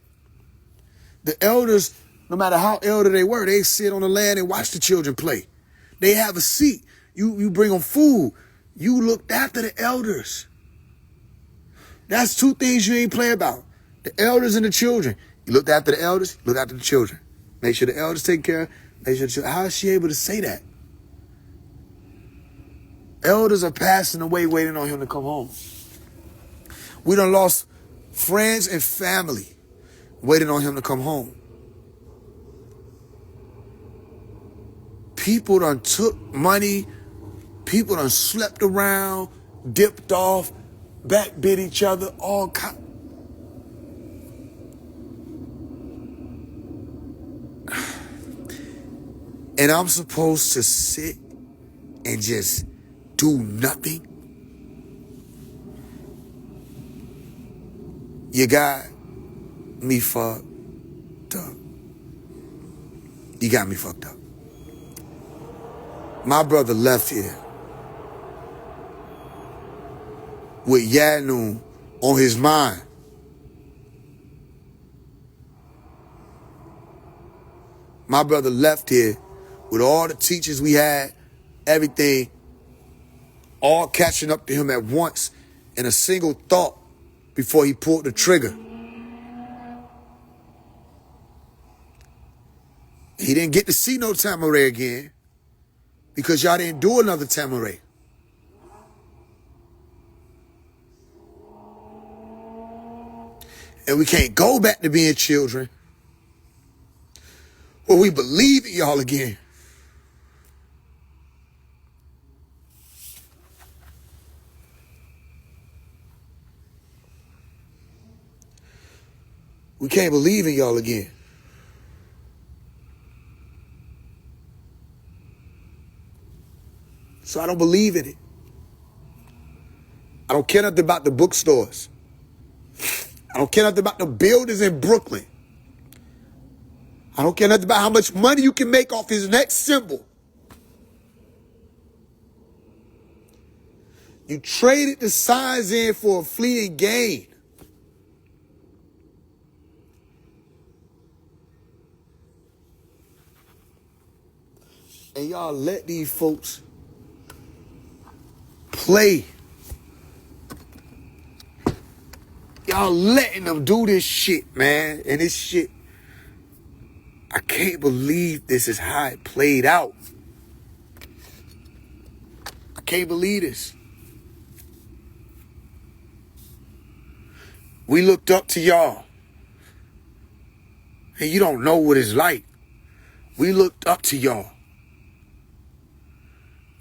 The elders, no matter how elder they were, they sit on the land and watch the children play. They have a seat. You bring them food. You looked after the elders. That's two things you ain't play about. The elders and the children. You looked after the elders, you look after the children. Make sure the elders take care. Make sure the children. How is she able to say that? Elders are passing away waiting on him to come home. We done lost friends and family waiting on him to come home. People done took money. People done slept around, dipped off, backbit each other, all kind. And I'm supposed to sit and just do nothing? You got me fucked up. You got me fucked up. My brother left here with Yanu on his mind. My brother left here with all the teachers we had, everything, all catching up to him at once in a single thought before he pulled the trigger. He didn't get to see no Tamaray again because y'all didn't do another Tamaray. And we can't go back to being children where we believe in y'all again. We can't believe in y'all again. So I don't believe in it. I don't care nothing about the bookstores. I don't care nothing about the buildings in Brooklyn. I don't care nothing about how much money you can make off his next symbol. You traded the signs in for a fleeting gain. And y'all let these folks play. Y'all letting them do this shit, man. And this shit, I can't believe this is how it played out. I can't believe this. We looked up to y'all. And you don't know what it's like. We looked up to y'all.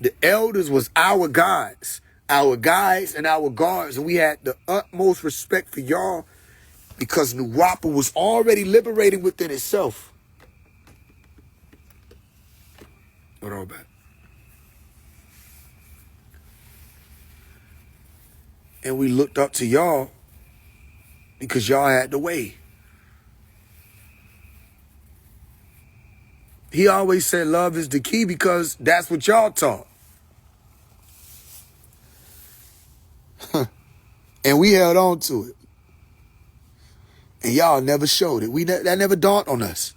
The elders was our guides and our guards, and we had the utmost respect for y'all because Nuwapa was already liberating within itself. Hold on back. And we looked up to y'all because y'all had the way. He always said love is the key because that's what y'all taught. And we held on to it. And y'all never showed it. That never dawned on us.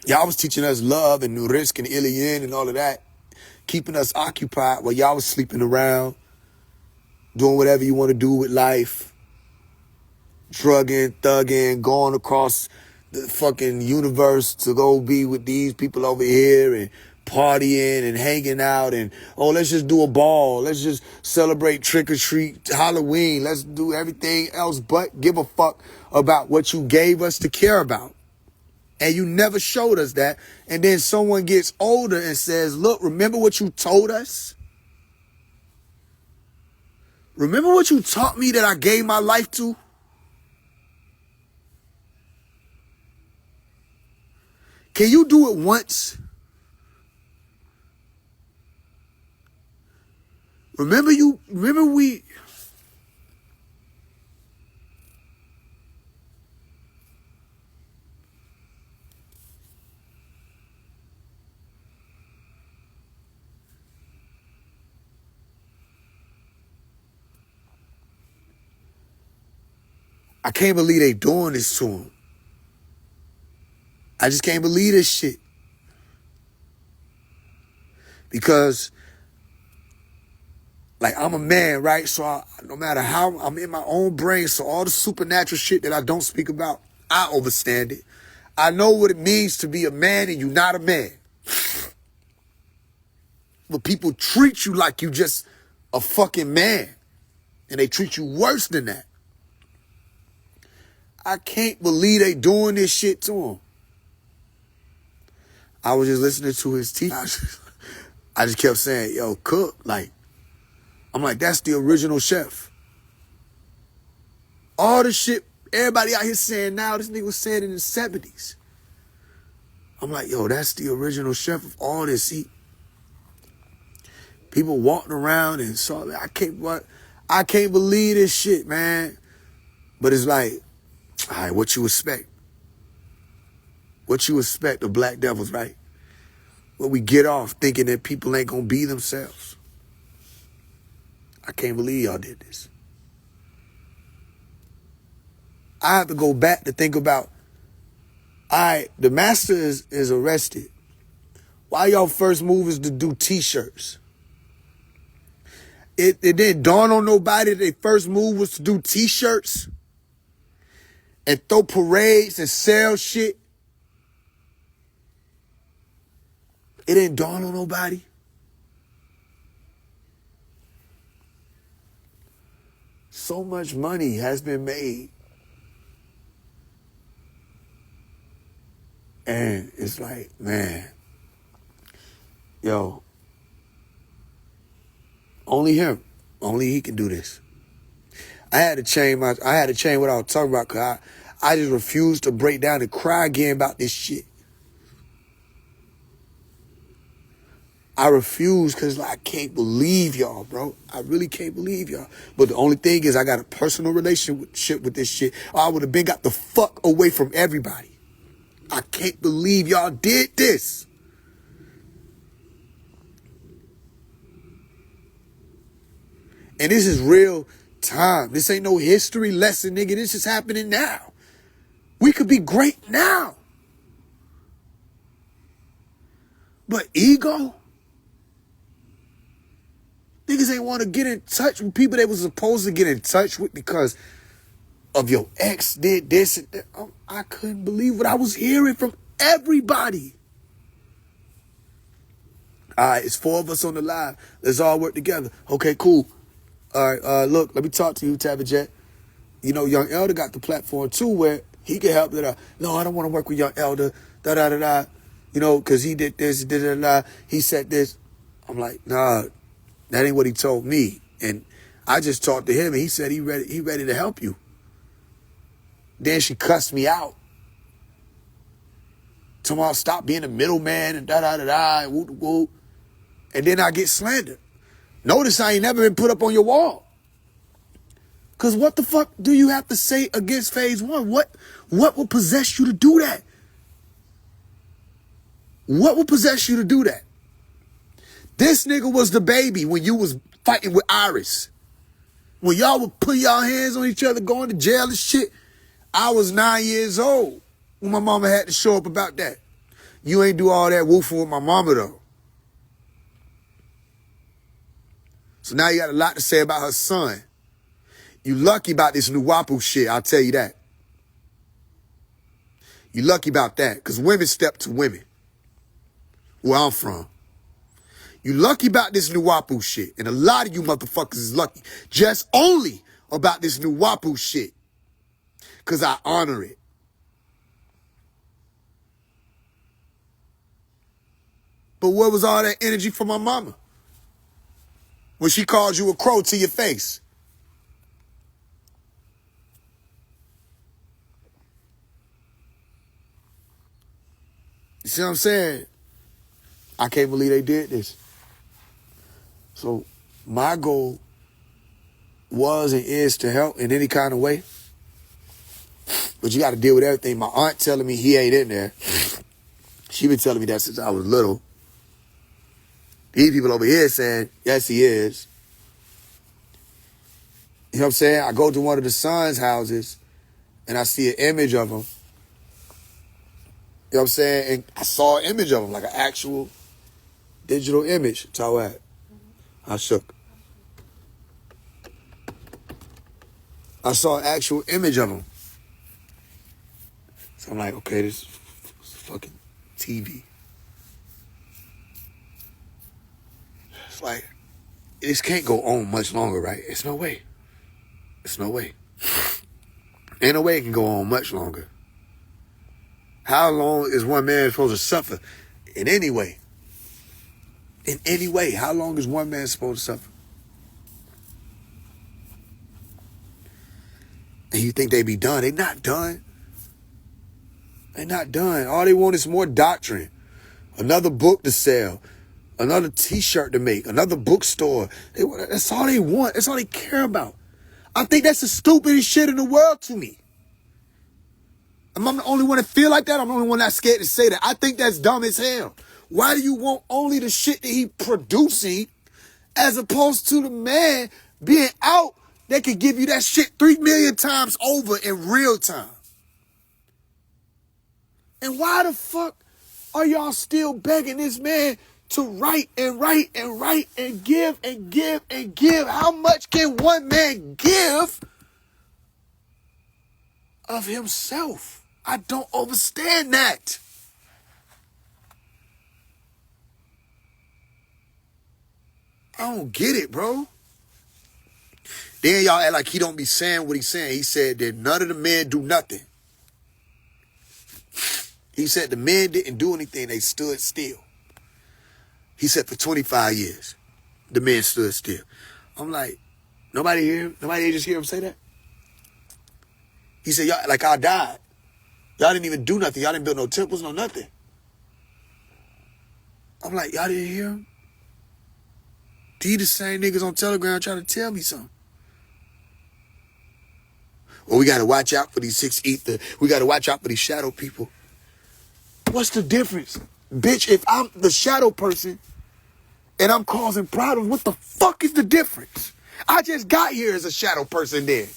Y'all was teaching us love and Nurisk and Ilian and all of that, keeping us occupied while y'all was sleeping around, doing whatever you want to do with life, drugging, thugging, going across the fucking universe to go be with these people over here and partying and hanging out and, oh, let's just do a ball. Let's just celebrate trick-or-treat Halloween. Let's do everything else but give a fuck about what you gave us to care about. And you never showed us that. And then someone gets older and says, look, remember what you told us? Remember what you taught me that I gave my life to? Can you do it once? Remember we... I can't believe they doing this to him. I just can't believe this shit. Because, like, I'm a man, right? So no matter how, I'm in my own brain. So all the supernatural shit that I don't speak about, I overstand it. I know what it means to be a man and you're not a man. But people treat you like you just a fucking man. And they treat you worse than that. I can't believe they doing this shit to him. I was just listening to his teeth. I just kept saying, yo, Cook, like, I'm like, that's the original chef. All the shit everybody out here saying now, this nigga was saying in the 70s. I'm like, yo, that's the original chef of all this. People walking around and saw that. I can't believe this shit, man. But it's like, all right, what you expect? What you expect of Black Devils, right? Where we get off thinking that people ain't gonna be themselves. I can't believe y'all did this. I have to go back to think about, all right, the master is arrested. Why y'all first move is to do T-shirts? It didn't dawn on nobody that their first move was to do T-shirts and throw parades and sell shit. It didn't dawn on nobody. So much money has been made. And it's like, man, yo, only him, only he can do this. I had to change what I was talking about, because I just refused to break down and cry again about this shit. I refuse because I can't believe y'all, bro. I really can't believe y'all. But the only thing is I got a personal relationship with this shit. I would have been got the fuck away from everybody. I can't believe y'all did this. And this is real time. This ain't no history lesson, nigga. This is happening now. We could be great now. But ego? Niggas ain't want to get in touch with people they was supposed to get in touch with because of your ex did this and that. I couldn't believe what I was hearing from everybody. All right, it's 4 of us on the live. Let's all work together. Okay, cool. All right, look, let me talk to you, Tabitha Jet. You know, Young Elder got the platform too where he can help that. No, I don't want to work with Young Elder. Da-da-da-da. You know, because he did this, da-da-da-da. He said this. I'm like, nah, that ain't what he told me. And I just talked to him and he said he ready to help you. Then she cussed me out. Tomorrow, stop being a middleman and da-da-da-da and whoop-whoop. And then I get slandered. Notice I ain't never been put up on your wall. Because what the fuck do you have to say against phase one? What will possess you to do that? What will possess you to do that? This nigga was the baby when you was fighting with Iris. When y'all would put y'all hands on each other, going to jail and shit. I was 9 years old when my mama had to show up about that. You ain't do all that woofing with my mama, though. So now you got a lot to say about her son. You lucky about this new Wapu shit, I'll tell you that. You lucky about that, because women step to women. Where I'm from. You lucky about this new Wapu shit. And a lot of you motherfuckers is lucky. Just only about this new Wapu shit. Because I honor it. But where was all that energy from my mama? When she called you a crow to your face. You see what I'm saying? I can't believe they did this. So my goal was and is to help in any kind of way. But you got to deal with everything. My aunt telling me he ain't in there. She been telling me that since I was little. These people over here saying, yes, he is. You know what I'm saying? I go to one of the son's houses and I see an image of him. You know what I'm saying? And I saw an image of him, like an actual digital image. That's how I shook. I saw an actual image of him. So I'm like, okay, this is fucking TV. It's like, this can't go on much longer, right? It's no way. It's no way. Ain't no way it can go on much longer. How long is one man supposed to suffer? In any way. In any way. How long is one man supposed to suffer? And you think they be done. They not done. They not done. All they want is more doctrine. Another book to sell. Another t-shirt to make. Another bookstore. That's all they want. That's all they care about. I think that's the stupidest shit in the world to me. I'm the only one that feel like that. I'm the only one that's scared to say that. I think that's dumb as hell. Why do you want only the shit that he producing as opposed to the man being out that could give you that shit 3 million times over in real time? And why the fuck are y'all still begging this man to write and write and write and give and give and give? How much can one man give of himself? I don't understand that. I don't get it, bro. Then y'all act like he don't be saying what he's saying. He said that none of the men do nothing. He said the men didn't do anything. They stood still. He said for 25 years, the men stood still. I'm like, nobody hear him? Nobody just hear him say that? He said, y'all, like I died. Y'all didn't even do nothing. Y'all didn't build no temples, no nothing. I'm like, y'all didn't hear him? These the same niggas on Telegram trying to tell me something. Well, we got to watch out for these 6 ether. We got to watch out for these shadow people. What's the difference? Bitch, if I'm the shadow person and I'm causing problems, what the fuck is the difference? I just got here as a shadow person then.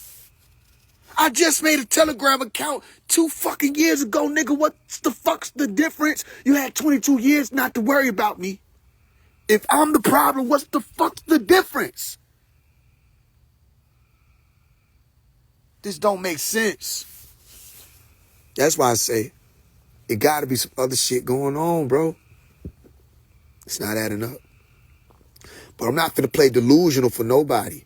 I just made a Telegram account 2 fucking years ago, nigga. What's the fuck's the difference? You had 22 years not to worry about me. If I'm the problem, what's the fuck's the difference? This don't make sense. That's why I say it gotta be some other shit going on, bro. It's not adding up. But I'm not finna play delusional for nobody.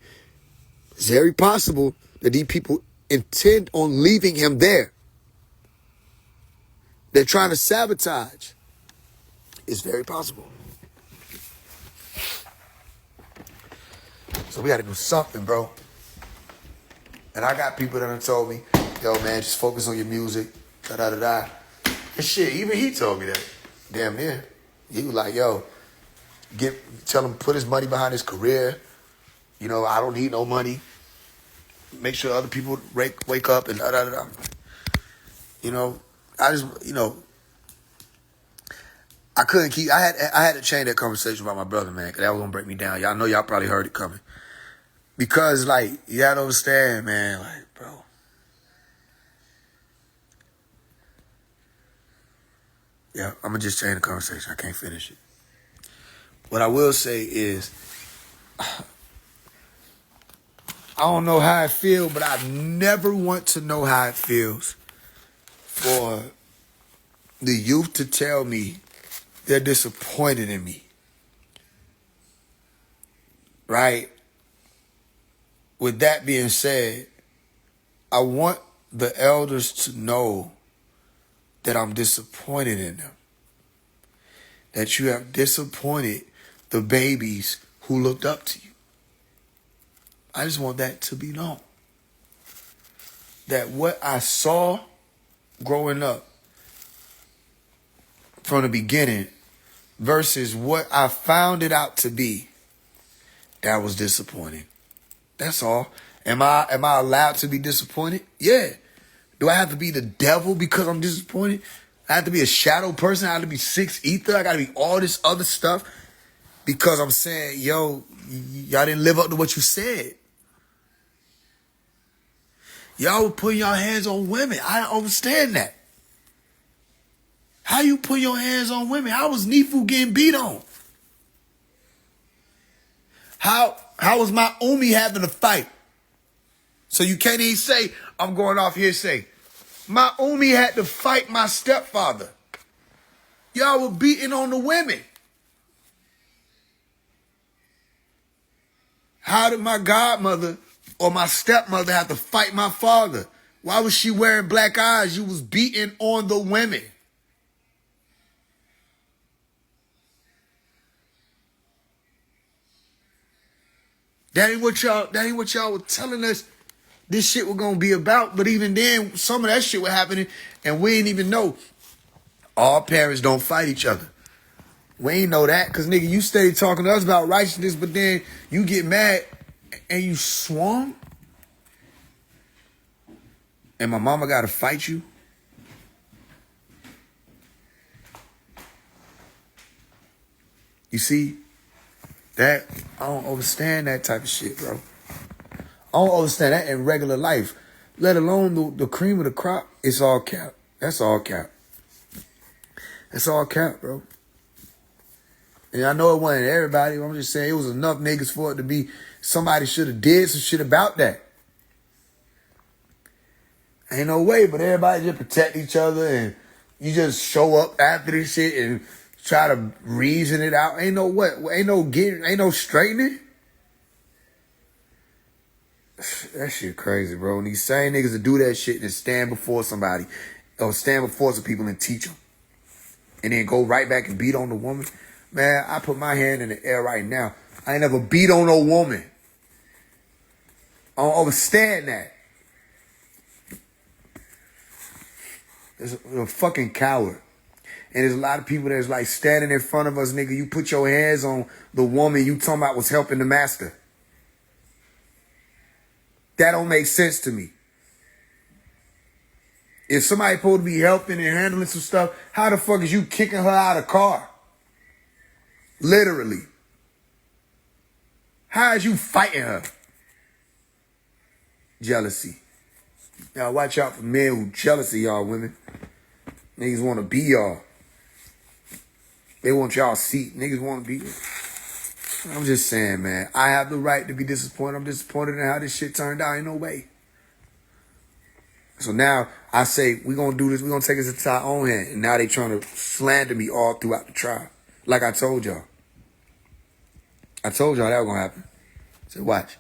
It's very possible that these people intend on leaving him there. They're trying to sabotage. It's very possible. So we got to do something, bro. And I got people that have told me, yo, man, just focus on your music, da-da-da-da. And shit, even he told me that. Damn near. He was like, yo, tell him put his money behind his career. You know, I don't need no money. Make sure other people wake up and da-da-da-da. You know, I just, you know, I couldn't keep, I had to change that conversation about my brother, man, because that was going to break me down. Y'all know y'all probably heard it coming. Because, like, you got to understand, man, like, bro. Yeah, I'm going to just change the conversation. I can't finish it. What I will say is, I don't know how it feels, but I never want to know how it feels for the youth to tell me they're disappointed in me. Right? With that being said, I want the elders to know that I'm disappointed in them. That you have disappointed the babies who looked up to you. I just want that to be known. That what I saw growing up from the beginning versus what I found it out to be, that was disappointing. That's all. Am I allowed to be disappointed? Yeah. Do I have to be the devil because I'm disappointed? I have to be a shadow person. I have to be 6 ether. I got to be all this other stuff because I'm saying, yo, y'all didn't live up to what you said. Y'all were putting your hands on women. I don't understand that. How you put your hands on women? How was Nifu getting beat on? How was my Umi having a fight? So you can't even say, I'm going off here and say, my Umi had to fight my stepfather. Y'all were beating on the women. How did my godmother or my stepmother have to fight my father? Why was she wearing black eyes? You was beating on the women. That ain't what y'all were telling us this shit was gonna be about. But even then, some of that shit was happening and we didn't even know. All parents don't fight each other. We ain't know that, cause nigga, you steady talking to us about righteousness, but then you get mad and you swung. And my mama gotta fight you. You see, that I don't understand that type of shit, bro. I don't understand that in regular life, let alone the cream of the crop. It's all cap. That's all cap. That's all cap, bro. And I know it wasn't everybody. I'm just saying it was enough niggas for it to be. Somebody should have did some shit about that. Ain't no way, but everybody just protect each other and you just show up after this shit and try to reason it out. Ain't no what? Ain't no straightening. That shit crazy, bro. And these same niggas that do that shit and stand before somebody or stand before some people and teach them and then go right back and beat on the woman. Man, I put my hand in the air right now. I ain't never beat on no woman. I don't understand that. There's a fucking coward. And there's a lot of people that's like standing in front of us, nigga. You put your hands on the woman you talking about was helping the master. That don't make sense to me. If somebody supposed to be helping and handling some stuff, how the fuck is you kicking her out of the car? Literally. How is you fighting her? Jealousy. Y'all watch out for men who jealous of y'all women. Niggas want to be y'all. They want y'all seat. Niggas want to be you. I'm just saying, man. I have the right to be disappointed. I'm disappointed in how this shit turned out. Ain't no way. So now I say, we're going to do this. We're going to take this into our own hand. And now they trying to slander me all throughout the trial. Like I told y'all. I told y'all that was going to happen. I said, watch.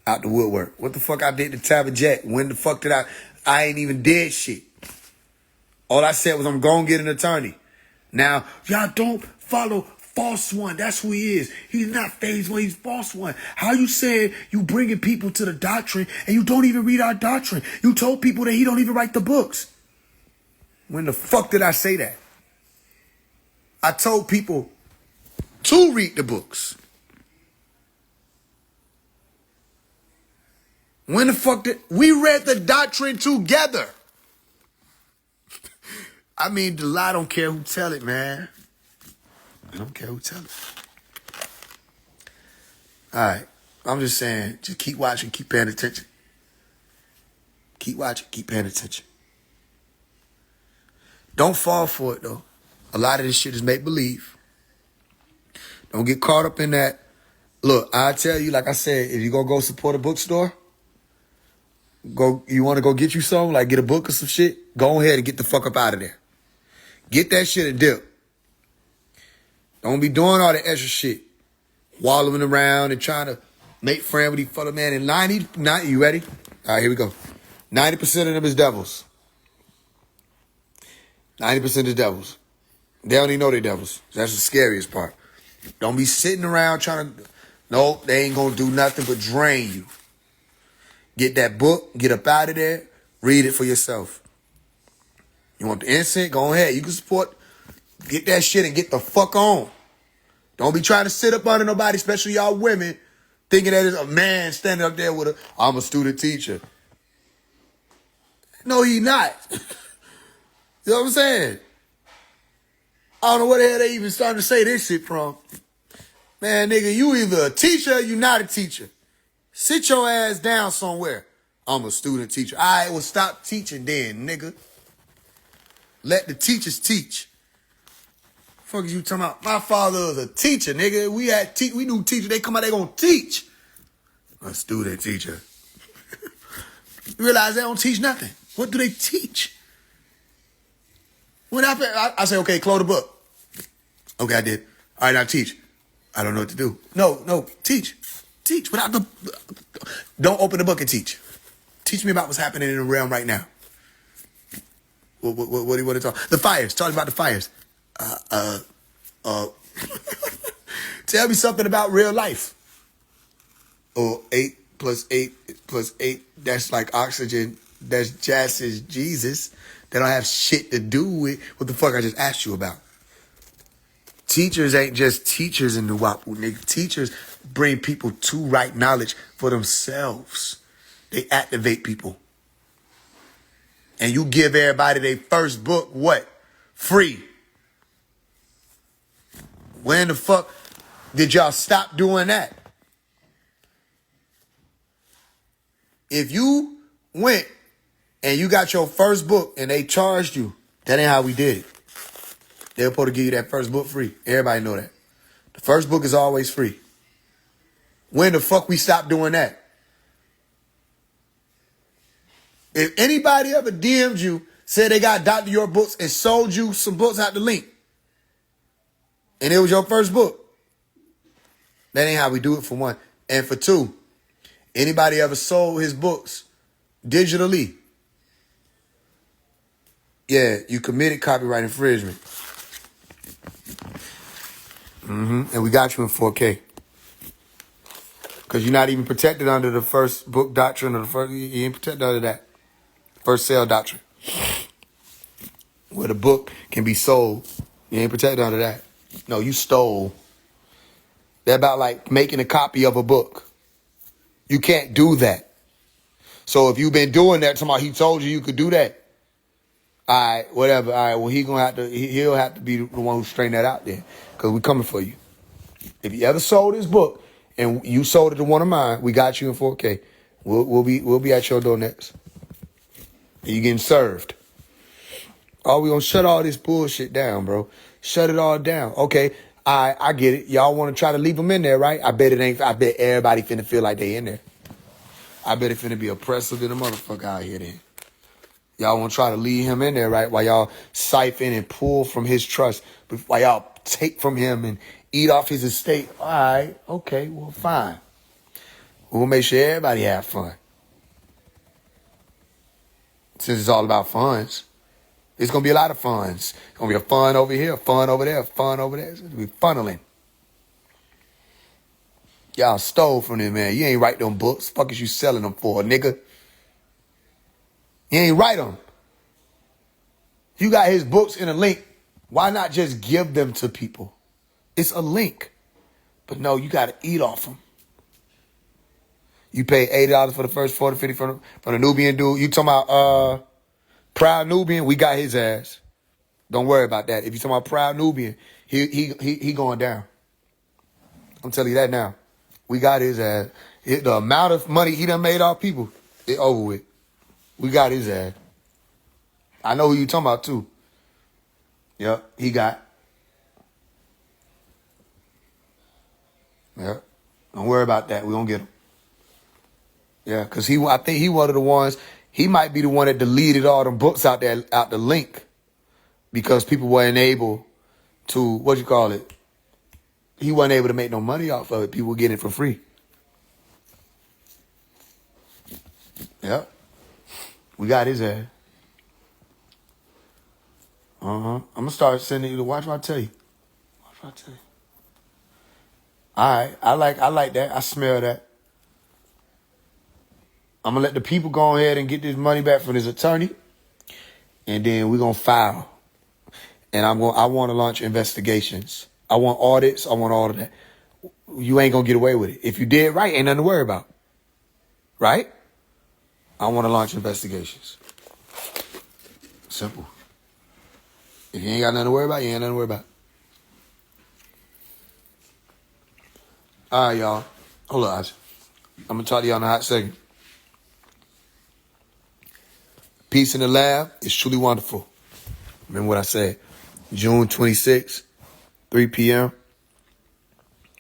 Out the woodwork. What the fuck I did to Tabitha Jack? When the fuck did I ain't even did shit. All I said was I'm going to get an attorney. Now, y'all don't follow False One. That's who he is. He's not Phase One. He's False One. How you said you bringing people to the doctrine and you don't even read our doctrine? You told people that he don't even write the books. When the fuck did I say that? I told people to read the books. When the fuck did we read the doctrine together? I mean, the lie don't care who tell it, man. I don't care who tell it. All right. I'm just saying, just keep watching, keep paying attention. Keep watching, keep paying attention. Don't fall for it, though. A lot of this shit is make-believe. Don't get caught up in that. Look, I tell you, like I said, if you're going to go support a bookstore, you want to go get you some, like get a book or some shit, go ahead and get the fuck up out of there. Get that shit and dip. Don't be doing all the extra shit. Wallowing around and trying to make friends with these fellow man. And 90, you ready? All right, here we go. 90% of them is devils. 90% is devils. They don't even know they're devils. That's the scariest part. Don't be sitting around trying to, no, they ain't going to do nothing but drain you. Get that book, get up out of there, read it for yourself. You want the instant? Go ahead. You can support, get that shit and get the fuck on. Don't be trying to sit up under nobody, especially y'all women, thinking that it's a man standing up there with I'm a student teacher. No, he not. You know what I'm saying? I don't know where the hell they even starting to say this shit from. Man, nigga, you either a teacher or you not a teacher. Sit your ass down somewhere. I'm a student teacher. All right, well, stop teaching then, nigga. Let the teachers teach. Fuck is you talking about? My father was a teacher, nigga. We knew teachers. They come out, they gonna teach. A student teacher. You realize they don't teach nothing. What do they teach? When I say, okay, close the book. Okay, I did. All right, now teach. I don't know what to do. No, teach. Teach. Don't open the book and teach. Teach me about what's happening in the realm right now. What do you want to talk? The fires. Talk about the fires. Tell me something about real life. Or 8 plus 8 plus 8. That's like oxygen. That's just as Jesus. They don't have shit to do with what the fuck I just asked you about. Teachers ain't just teachers in the Nuwapu, nigga. Teachers bring people to right knowledge for themselves. They activate people. And you give everybody their first book, what? Free. When the fuck did y'all stop doing that? If you went and you got your first book and they charged you, that ain't how we did it. They were supposed to give you that first book free. Everybody know that. The first book is always free. When the fuck we stopped doing that? If anybody ever DM'd you, said they got Dr. York books and sold you some books out the link, and it was your first book, that ain't how we do it, for one. And for two, anybody ever sold his books digitally, yeah, you committed copyright infringement. And we got you in 4K. Because you're not even protected under the first book doctrine or the first, you ain't protected under that. First sale doctrine. Where the book can be sold. You ain't protected under that. No, you stole. They're about like making a copy of a book. You can't do that. So if you've been doing that, somebody he told you could do that. All right, whatever. All right, well he'll have to be the one who straighten that out there. Because we're coming for you. If you ever sold this book and you sold it to one of mine, we got you in 4K. We'll be at your door next. And you getting served. Oh, we gonna shut all this bullshit down, bro. Shut it all down. Okay, I get it. Y'all want to try to leave them in there, right? I bet it ain't. I bet everybody finna feel like they in there. I bet it finna be oppressive than a motherfucker out here then. Y'all want to try to leave him in there, right? While y'all siphon and pull from his trust. While y'all take from him and eat off his estate. All right, okay, well, fine. We'll make sure everybody have fun. Since it's all about funds. It's going to be a lot of funds. It's going to be a fun over here, fun over there, fun over there. It's going to be funneling. Y'all stole from them, man. You ain't write them books. Fuck is you selling them for, nigga? You ain't write them. You got his books in a link. Why not just give them to people? It's a link. But no, you got to eat off them. You pay $80 for the first 40, 50 from the Nubian dude. You talking about Proud Nubian? We got his ass. Don't worry about that. If you talking about Proud Nubian, he going down. I'm telling you that now. We got his ass. The amount of money he done made off people, it over with. We got his ass. I know who you talking about too. Yep, he got. Yep. Don't worry about that. We gonna get him. Yeah, because I think he one of the ones, he might be the one that deleted all them books out the link. Because people weren't able to, what you call it? He wasn't able to make no money off of it. People were getting it for free. Yep. We got his ass. I'm going to start sending you to watch what I tell you. Watch what I tell you. All right. I like that. I smell that. I'm going to let the people go ahead and get this money back from his attorney. And then we're going to file. And I want to launch investigations. I want audits. I want all of that. You ain't going to get away with it. If you did right, ain't nothing to worry about. Right? I want to launch investigations. Simple. If you ain't got nothing to worry about, you ain't nothing to worry about. All right, y'all. Hold on. I'm going to talk to y'all in a hot second. Peace in the lab is truly wonderful. Remember what I said. June 26th, 3 p.m.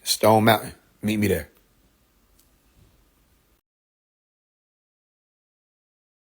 Stone Mountain. Meet me there.